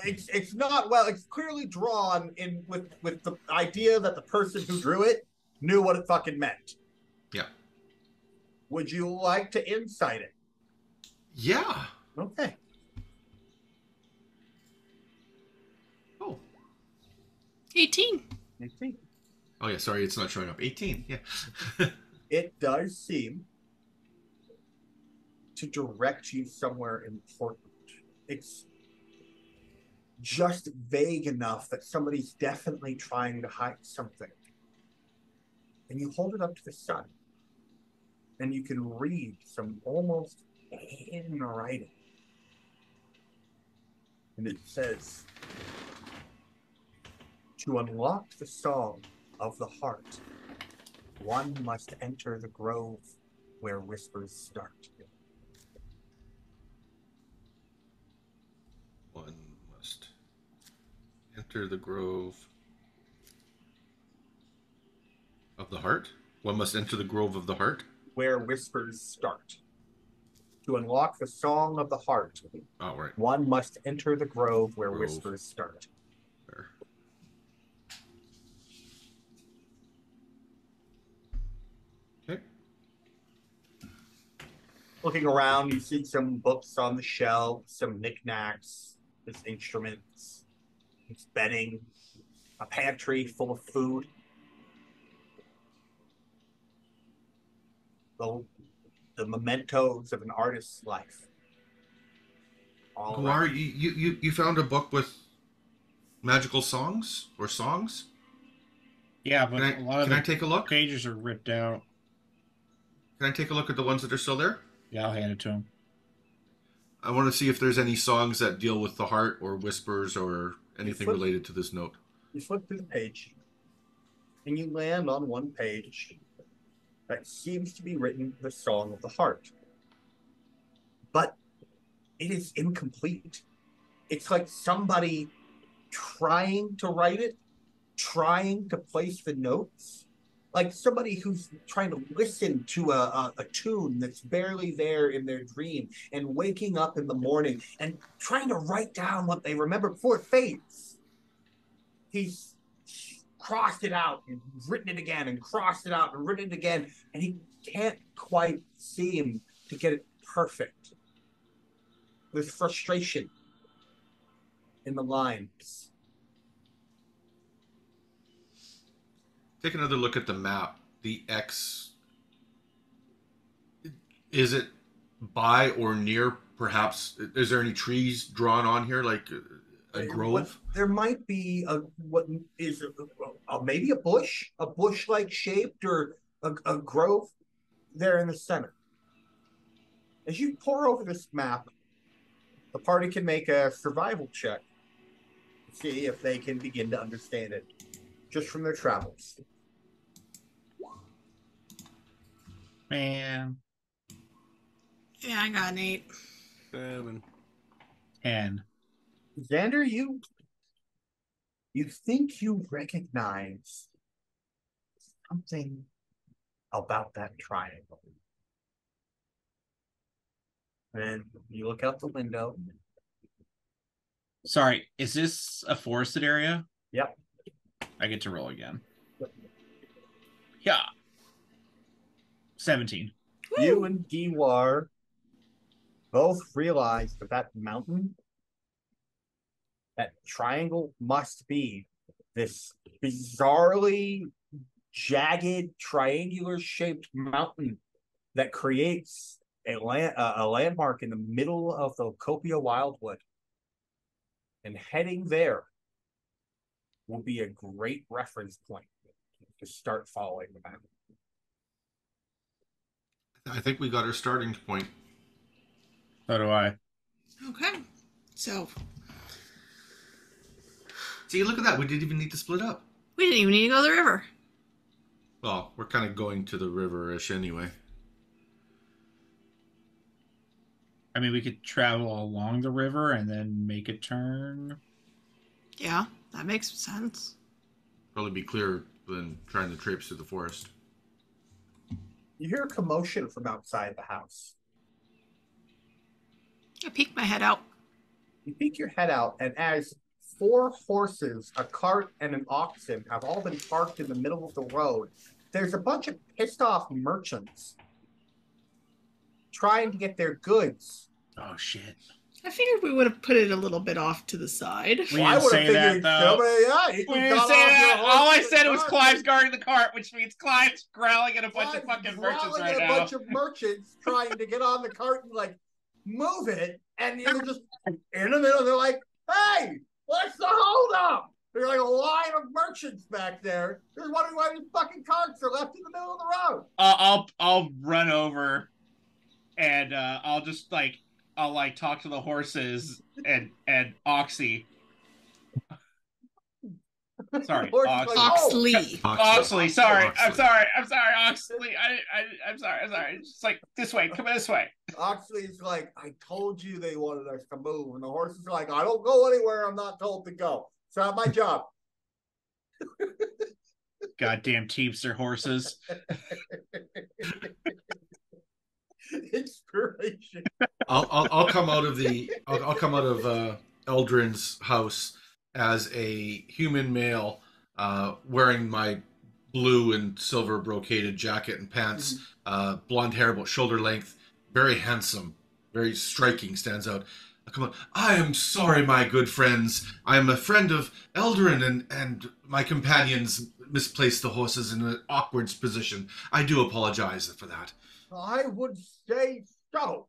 It's not it's clearly drawn in with the idea that the person who drew it knew what it fucking meant. Yeah. Would you like to insight it? Yeah. Okay. Oh. 18. Oh yeah. Sorry, it's not showing up. 18. Yeah. It does seem to direct you somewhere important. It's just vague enough that somebody's definitely trying to hide something. And you hold it up to the sun, and you can read some almost hidden writing. And it says, "To unlock the song of the heart, one must enter the grove where whispers start." One must enter the grove of the heart. One must enter the grove of the heart. Where whispers start. To unlock the song of the heart, Oh right. one must enter the grove where Grove. whispers start. There. Looking around, you see some books on the shelf, some knickknacks, there's instruments, there's bedding, a pantry full of food. The mementos of an artist's life. All Guar, around. you found a book with magical songs or songs? Yeah, but Can a lot of I the take a look? pages are ripped out. Can I take a look at the ones that are still there? Yeah, I'll hand it to him. I want to see if there's any songs that deal with the heart or whispers or anything flip- related to this note. You flip through the page, and you land on one page that seems to be written the Song of the Heart. But it is incomplete. It's like somebody trying to write it, trying to place the notes, like somebody who's trying to listen to a tune that's barely there in their dream and waking up in the morning and trying to write down what they remember before it fades. He's crossed it out and written it again and crossed it out and written it again, and he can't quite seem to get it perfect. There's frustration in the lines. Take another look at the map. The X, is it by or near, perhaps? Is there any trees drawn on here, like a grove? There might be maybe a bush-like shaped, or a grove there in the center. As you pour over this map, the party can make a survival check to see if they can begin to understand it just from their travels. Man. Yeah, I got an 8. 7. 10. Xander, you think you recognize something about that triangle. And you look out the window. Sorry, is this a forested area? Yep. I get to roll again. Yeah. 17. You and Giwar both realize that mountain, that triangle, must be this bizarrely jagged, triangular-shaped mountain that creates a landmark in the middle of the Copia Wildwood. And heading there will be a great reference point to start following the map. I think we got our starting point. So do I. Okay. So See, look at that. We didn't even need to split up. we didn't even need to go to the river. Well, we're kind of going to the river-ish anyway. I mean, we could travel along the river and then make a turn. Yeah, that makes sense. Probably be clearer than trying to traipse through the forest. You hear a commotion from outside the house. I peeked my head out. You peek your head out, and as 4 horses, a cart, and an oxen have all been parked in the middle of the road, there's a bunch of pissed off merchants trying to get their goods. Oh, shit. I figured we would have put it a little bit off to the side. We I didn't would say have that, figured though. somebody, We didn't say that. All I said was Clive's guarding the cart, which means Clive's growling at a bunch of fucking merchants right a now. bunch of merchants trying to get on the cart and like move it, and you're just in the middle. They're like, "Hey, what's the holdup?" There's like a line of merchants back there. They're wondering why these fucking carts are left in the middle of the road. I'll run over, and I'll just I'll talk to the horses and Oxy. Sorry, Horses Oxy. like, "Oh." Oxley. Oxley, sorry. Oxley. I'm sorry, Oxley. I'm sorry. It's just like, this way, come this way. Oxley's like, "I told you they wanted us to move," and the horses are like, "I don't go anywhere I'm not told to go. It's not my job." Goddamn Teamster horses. Inspiration. I'll come out of Eldrin's house as a human male, wearing my blue and silver brocaded jacket and pants, blonde hair about shoulder length, very handsome, very striking, stands out. Come on. I am sorry, my good friends. I am a friend of Eldarin, and my companions misplaced the horses in an awkward position. I do apologize for that. I would say so.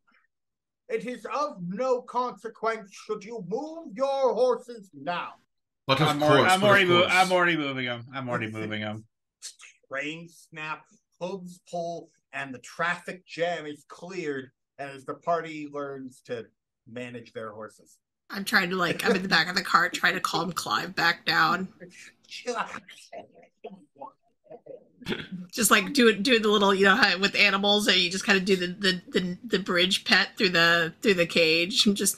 It is of no consequence should you move your horses now. But I'm already moving them. I'm already moving them. Rain snap, hooves pull, and the traffic jam is cleared as the party learns to manage their horses. I'm trying to I'm in the back of the cart trying to calm Clive back down. Just like doing the little, how with animals, and you just kind of do the bridge pet through the cage. And just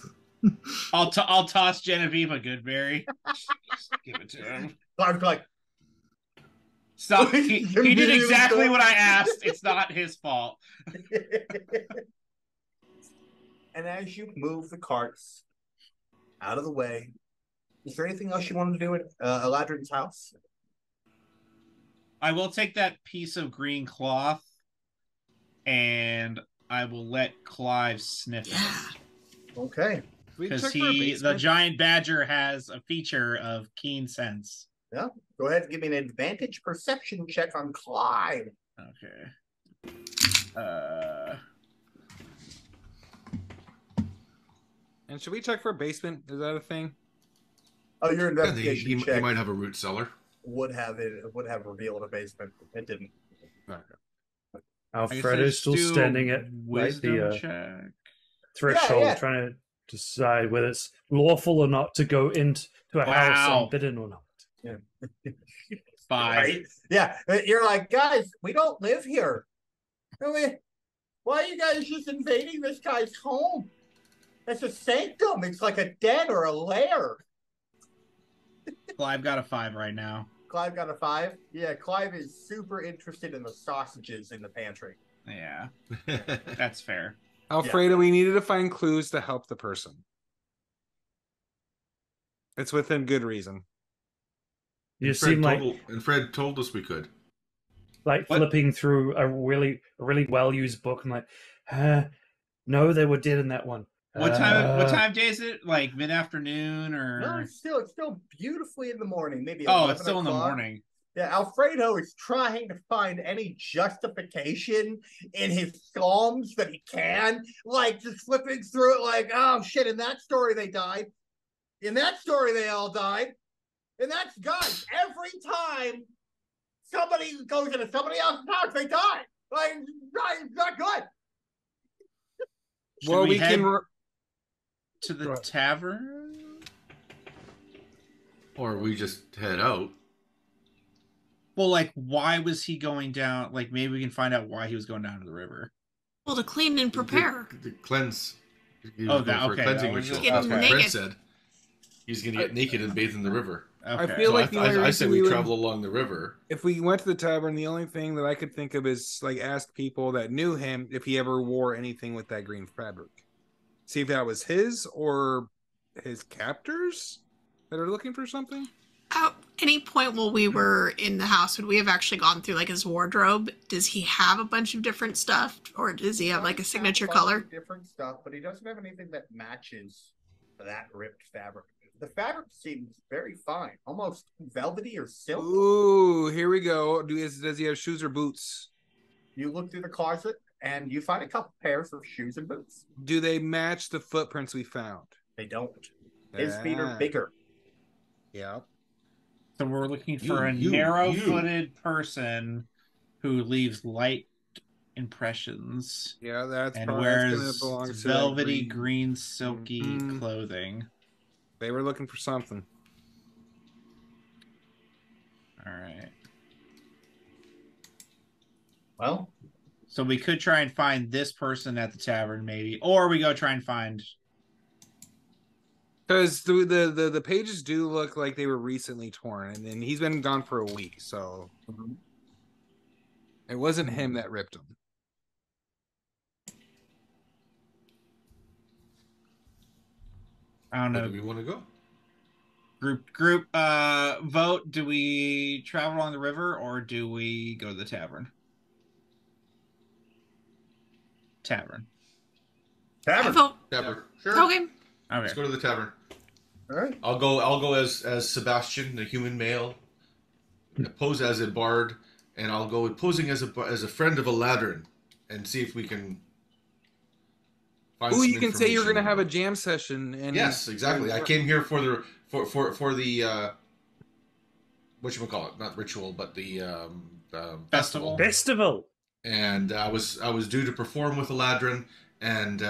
I'll toss Genevieve a good berry. Give it to him. I'm like, stop. He did exactly what I asked. It's not his fault. And as you move the carts out of the way, is there anything else you wanted to do at Eladrin's house? I will take that piece of green cloth, and I will let Clive sniff it. Okay. Because the giant badger has a feature of keen sense. Yeah. Go ahead and give me an advantage perception check on Clive. Okay. And should we check for a basement? Is that a thing? Oh, your investigation check. He might have a root cellar. Would have revealed a basement. It didn't. Okay. Alfredo's still standing at the threshold, trying to decide whether it's lawful or not to go into a house unbidden or not. Yeah. 5. Right? Yeah. You're like, guys, we don't live here. Why are you guys just invading this guy's home? It's a sanctum. It's like a den or a lair. Clive got a 5 right now. Clive got a 5? Yeah, Clive is super interested in the sausages in the pantry. Yeah. That's fair. Alfredo, we needed to find clues to help the person. It's within good reason. You seem and Fred told us we could. Like flipping through a really well-used book and no, they were dead in that one. What time day is it? Like mid-afternoon or? No, it's still beautifully in the morning. Maybe. It's still in the morning. Yeah, Alfredo is trying to find any justification in his psalms that he can, just flipping through it. Like, oh shit! In that story, they died. In that story, they all died. And that's guys. Every time somebody goes into somebody else's house, they die. It's not good. Well, we can to the tavern, or we just head out. Well, why was he going down? Maybe we can find out why he was going down to the river. Well, to clean and prepare. To cleanse. Cleansing ritual. That's what Fred said. He's going to get naked and bathe in the river. Okay. I feel I say we travel along the river. If we went to the tavern, the only thing that I could think of is ask people that knew him if he ever wore anything with that green fabric. See if that was his or his captors that are looking for something. At any point while we were in the house, would we have actually gone through his wardrobe? Does he have a bunch of different stuff, or does he have a signature color? Different stuff, but he doesn't have anything that matches that ripped fabric. The fabric seems very fine, almost velvety or silk. Ooh, here we go. Does he have shoes or boots? You look through the closet and you find a couple pairs of shoes and boots. Do they match the footprints we found? They don't. His feet are bigger. Yeah. So we're looking for a narrow-footed person who leaves light impressions. Yeah, that's and wears velvety green silky clothing. They were looking for something. All right. Well, so we could try and find this person at the tavern, maybe, or we go try and find. Because the pages do look like they were recently torn, and then he's been gone for a week, so it wasn't him that ripped them. I don't know. Where do we want to go? Group vote. Do we travel along the river or do we go to the tavern? Tavern. I Tavern. vote. Tavern. Sure. Okay. Let's go to the tavern. All right. I'll go as Sebastian, the human male. Pose as a bard, and I'll go posing as a friend of Aladrin, and see if we can find. Ooh, some you can say you're information. gonna have a jam session, and Yes, exactly. I came here for the whatchamacallit, not ritual, but the festival. Festival. And I was due to perform with Aladrin, and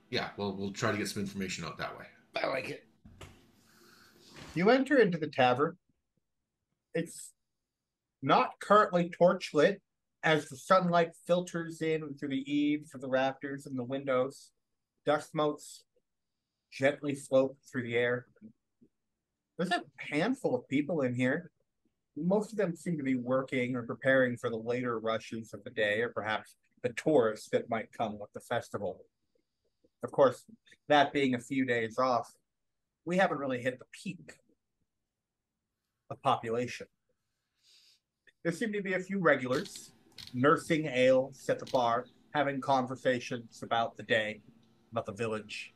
yeah, we'll try to get some information out that way. I like it. You enter into the tavern. It's not currently torch lit as the sunlight filters in through the eaves of the rafters and the windows. Dust motes gently float through the air. There's a handful of people in here. Most of them seem to be working or preparing for the later rushes of the day, or perhaps the tourists that might come with the festival. Of course, that being a few days off, we haven't really hit the peak of population. There seem to be a few regulars, nursing ales at the bar, having conversations about the day, about the village,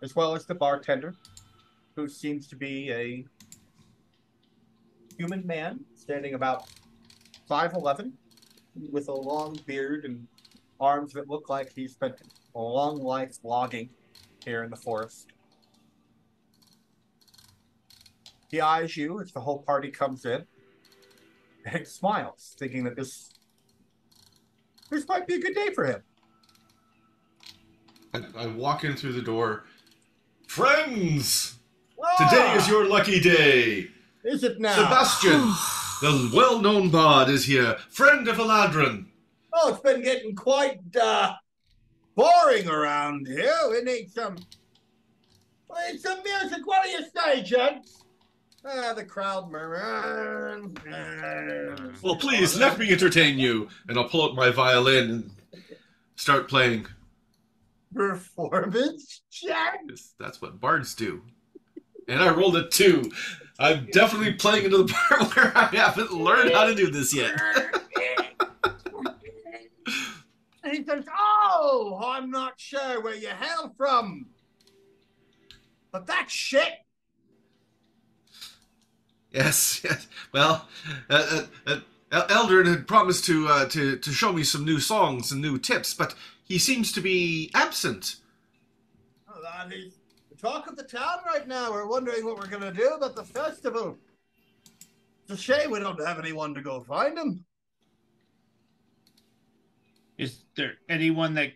as well as the bartender, who seems to be a human man, standing about 5'11", with a long beard and arms that look like he spent a long life logging here in the forest. He eyes you as the whole party comes in and smiles, thinking that this might be a good day for him. I walk in through the door. Friends! Today is your lucky day. Is it now? Sebastian, the well-known bard, is here. Friend of Aladrin. Oh, it's been getting quite boring around here. We need some music. What do you say, gents? The crowd murmurs. Well, please, let me entertain you. And I'll pull out my violin and start playing. Performance check? That's what bards do. And I rolled a 2. I'm definitely playing into the part where I haven't learned how to do this yet. And he says, "Oh, I'm not sure where you hail from, but that shit." Yes. Well, Eldrin had promised to show me some new songs and new tips, but he seems to be absent. Oh, that is the talk of the town right now. We're wondering what we're going to do about the festival. It's a shame we don't have anyone to go find him. Is there anyone that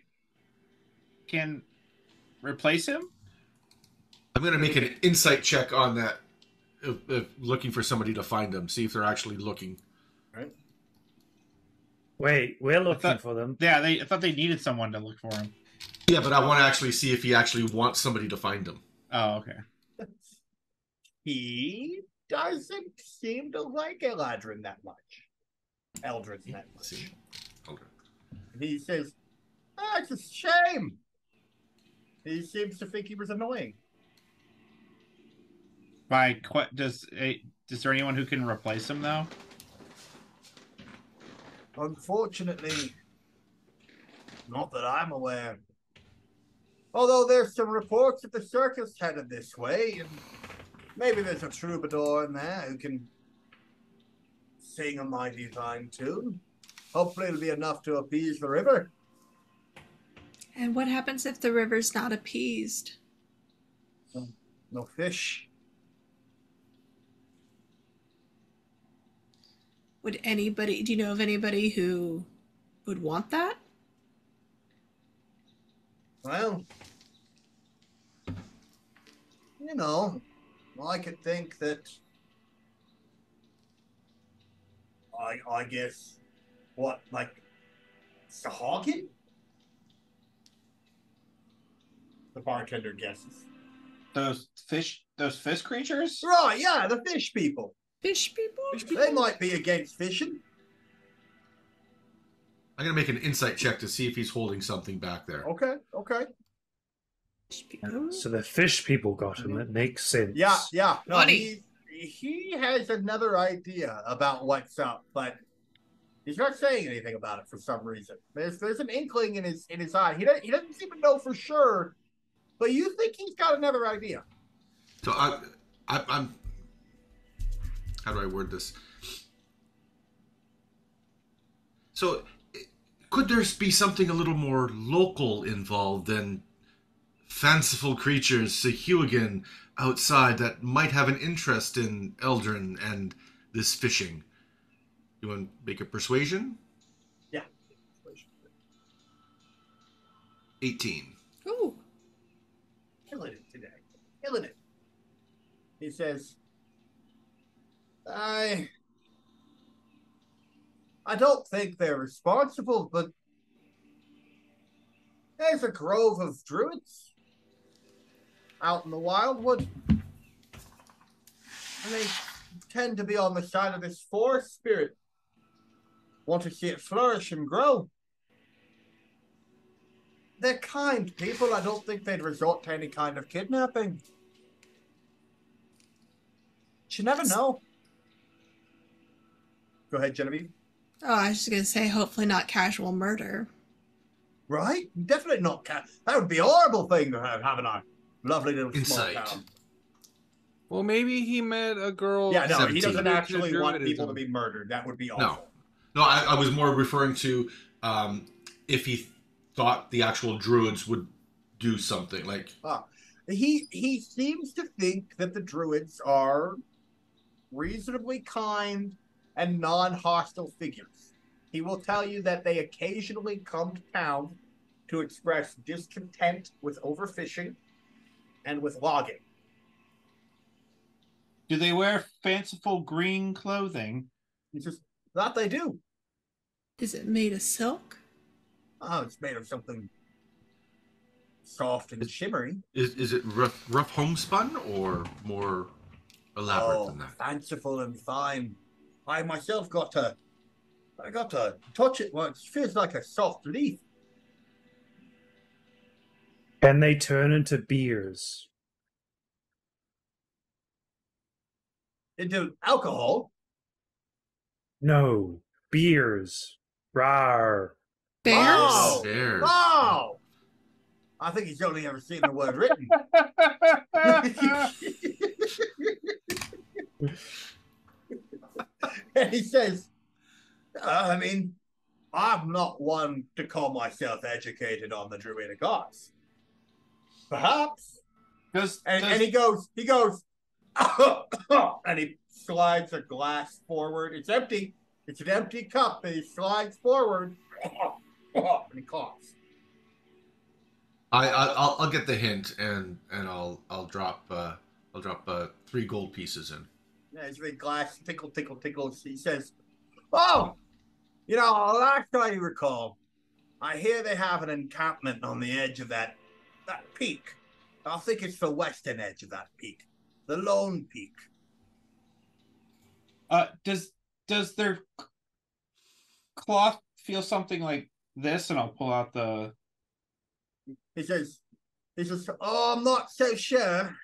can replace him? I'm going to make an insight check on that, looking for somebody to find them, see if they're actually looking. Right. Wait, we're looking for them. Yeah, I thought they needed someone to look for him. Yeah, but I want to actually see if he actually wants somebody to find him. Oh, okay. He doesn't seem to like Eldrin that much. Eldrin that much. See. Eldrin. He says, it's a shame. He seems to think he was annoying. Is there anyone who can replace him though? Unfortunately, not that I'm aware. Although there's some reports that the circus headed this way, and maybe there's a troubadour in there who can sing a mighty fine tune. Hopefully it'll be enough to appease the river. And what happens if the river's not appeased? No fish. Do you know of anybody who would want that? Well, I could think that I guess Sahagin? The bartender guesses. Those fish creatures? Right, yeah, the fish people. Fish people? They might be against fishing. I'm going to make an insight check to see if he's holding something back there. Okay. Fish people? So the fish people got him. That makes sense. Yeah. No, Funny. he has another idea about what's up, but He's not saying anything about it for some reason. There's an inkling in his eye. He doesn't even know for sure, but you think he's got another idea. So I'm. How do I word this? So, could there be something a little more local involved than fanciful creatures, Sahuagin, outside that might have an interest in Eldrin and this fishing? You want to make a persuasion? Yeah. 18. Ooh. Killing it today. Killing it. He says, I don't think they're responsible, but there's a grove of druids out in the wildwood. And they tend to be on the side of this forest spirit. Want to see it flourish and grow. They're kind people. I don't think they'd resort to any kind of kidnapping. You never know. Go ahead, Genevieve. Oh, I was just going to say, hopefully not casual murder. Right? Definitely not cat. That would be a horrible thing to have in our lovely little Insight. small town. Well, maybe he met a girl. Yeah, no, 17. he doesn't actually want Druidism. people to be murdered. That would be awful. No, I was more referring to if he thought the actual druids would do something like. He seems to think that the druids are reasonably kind and non-hostile figures. He will tell you that they occasionally come to town to express discontent with overfishing and with logging. Do they wear fanciful green clothing? He says, that they do. Is it made of silk? Oh, it's made of something soft and shimmery. Is it rough homespun or more elaborate than that? Fanciful and fine. I myself got to touch it once. It feels like a soft leaf. Can they turn into beers? Into alcohol. No, beers. Rawr. Bears? Oh, Bears. oh! I think he's only ever seen the word written. And he says, I mean, I'm not one to call myself educated on the druidic arts. Perhaps. And he goes, and he slides a glass forward. It's empty. It's an empty cup, and he slides forward, and he coughs. I'll get the hint, and I'll drop 3 gold pieces in. Yeah, it's a big glass, tickle. He says, oh, last I recall, I hear they have an encampment on the edge of that peak. I think it's the western edge of that peak, the Lone Peak. Does their cloth feel something like this? And I'll pull out the. He says, oh, I'm not so sure.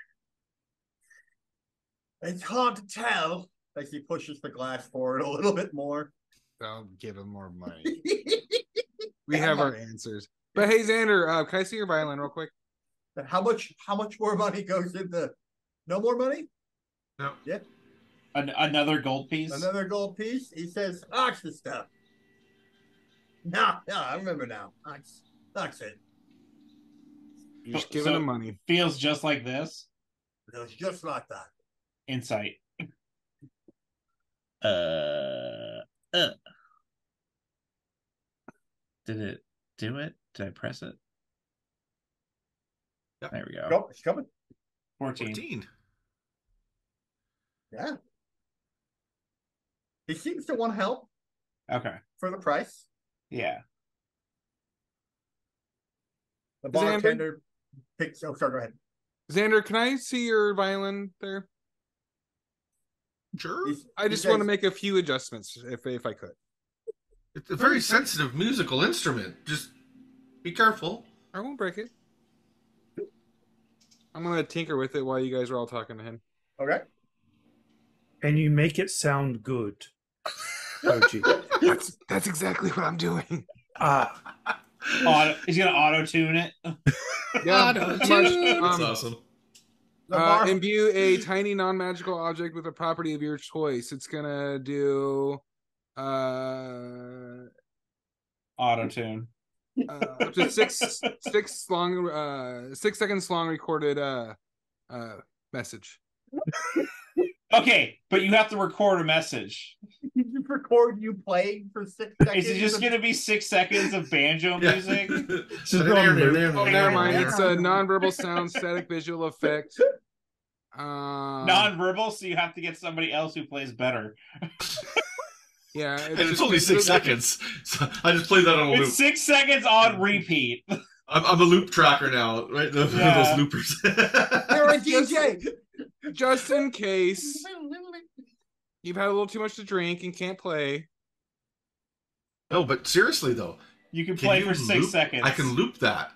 It's hard to tell. As he pushes the glass forward a little bit more. I'll give him more money. We have our answers. But hey, Xander, can I see your violin real quick? How much more money goes into? No more money? No. Yeah. Another gold piece. Another gold piece. He says, "That's the stuff." No, I remember now. That's it. You're just giving him money. Feels just like this. It was just like that. Insight. Did it do it? Did I press it? Yep. There we go. Go, it's coming. 14. Yeah. He seems to want help Okay. for the price. Yeah. The bartender picks. Oh, sorry. Go ahead. Xander, can I see your violin there? Sure. I just want to make a few adjustments, if I could. It's a very sensitive musical instrument. Just be careful. I won't break it. I'm gonna tinker with it while you guys are all talking to him. Okay. And you make it sound good. Oh, gee. That's exactly what I'm doing. He's gonna auto tune it. Yeah, Auto-tune. pretty much. That's awesome. Imbue a tiny non-magical object with a property of your choice. It's gonna do Auto tune. up to 6 seconds long recorded message. Okay, but you have to record a message. You record you playing for 6 seconds. Is it just gonna be 6 seconds of banjo music? Just on loop. Oh, never mind. It's a non-verbal sound static visual effect. Non-verbal, so you have to get somebody else who plays better. Yeah, And it's only 6 seconds. So I just played that on a loop. It's 6 seconds on repeat. I'm a loop tracker now, right? Those loopers. You're a DJ. Just in case you've had a little too much to drink and can't play. No, but seriously though, You can play for 6 seconds. I can loop that.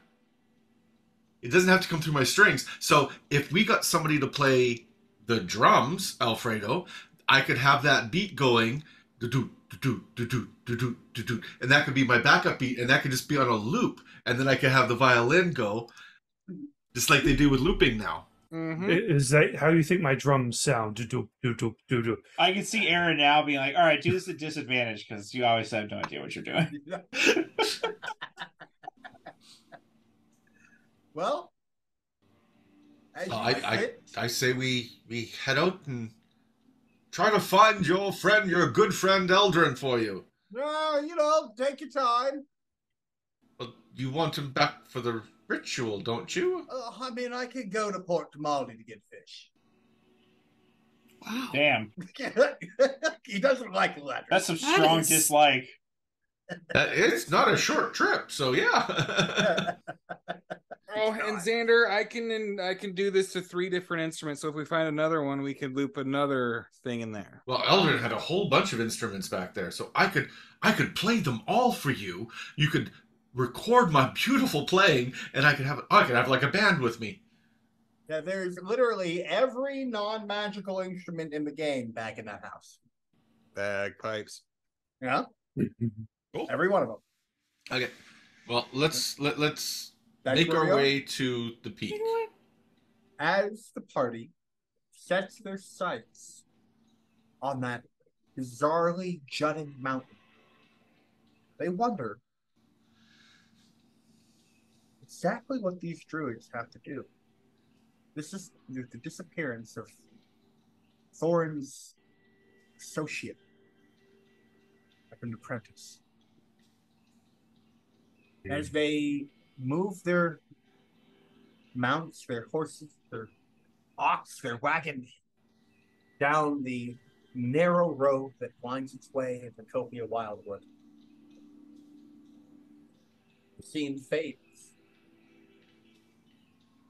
It doesn't have to come through my strings. So if we got somebody to play the drums, Alfredo, I could have that beat going, and that could be my backup beat, and that could just be on a loop, and then I could have the violin go, just like they do with looping now. Mm-hmm. Is that how you think my drums sound? Do. I can see Aaron now being like, all right, do this at disadvantage because you always have no idea what you're doing. Well, I say we head out and try to find your good friend Eldrin for you. Take your time. Well, you want him back for the ritual, don't you? I mean, I could go to Port Tamale to get fish. Wow. Damn. He doesn't like letters. That's some strong dislike. It's not a short trip, so yeah. Oh, and Xander, I can do this to 3 different instruments. So if we find another one, we could loop another thing in there. Well, Eldrin had a whole bunch of instruments back there, so I could play them all for you. You could record my beautiful playing, and I could have like a band with me. Yeah, there's literally every non-magical instrument in the game back in that house. Bagpipes. Yeah, Cool. every one of them. Okay. Well, let's That's make where we our are. way to the peak. As the party sets their sights on that bizarrely jutting mountain, they wonder exactly what these druids have to do. This is the disappearance of Thorin's associate, an apprentice. As they move their mounts, their horses, their ox, their wagon down the narrow road that winds its way into Copia Wildwood, the scene fades.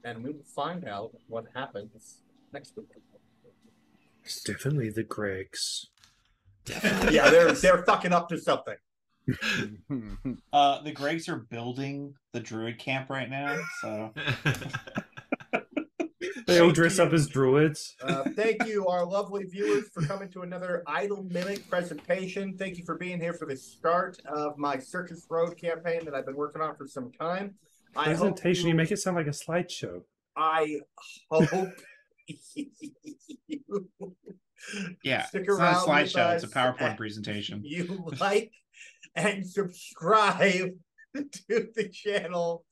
And we will find out what happens next week. It's definitely the Gregs. Yeah, they're fucking up to something. The Gregs are building the druid camp right now, so They all dress up as druids. Thank you, our lovely viewers, for coming to another Idle Mimic presentation. Thank you for being here for the start of my Circus Road campaign that I've been working on for some time. Presentation, you make it sound like a slideshow. I hope yeah, stick it's not a around with slideshow; it's a us PowerPoint and presentation. You like and subscribe to the channel,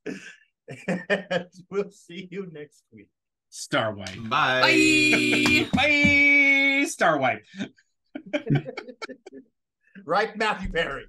and we'll see you next week. Star Wipe. Bye. Bye. Star Wipe. Right, Matthew Perry.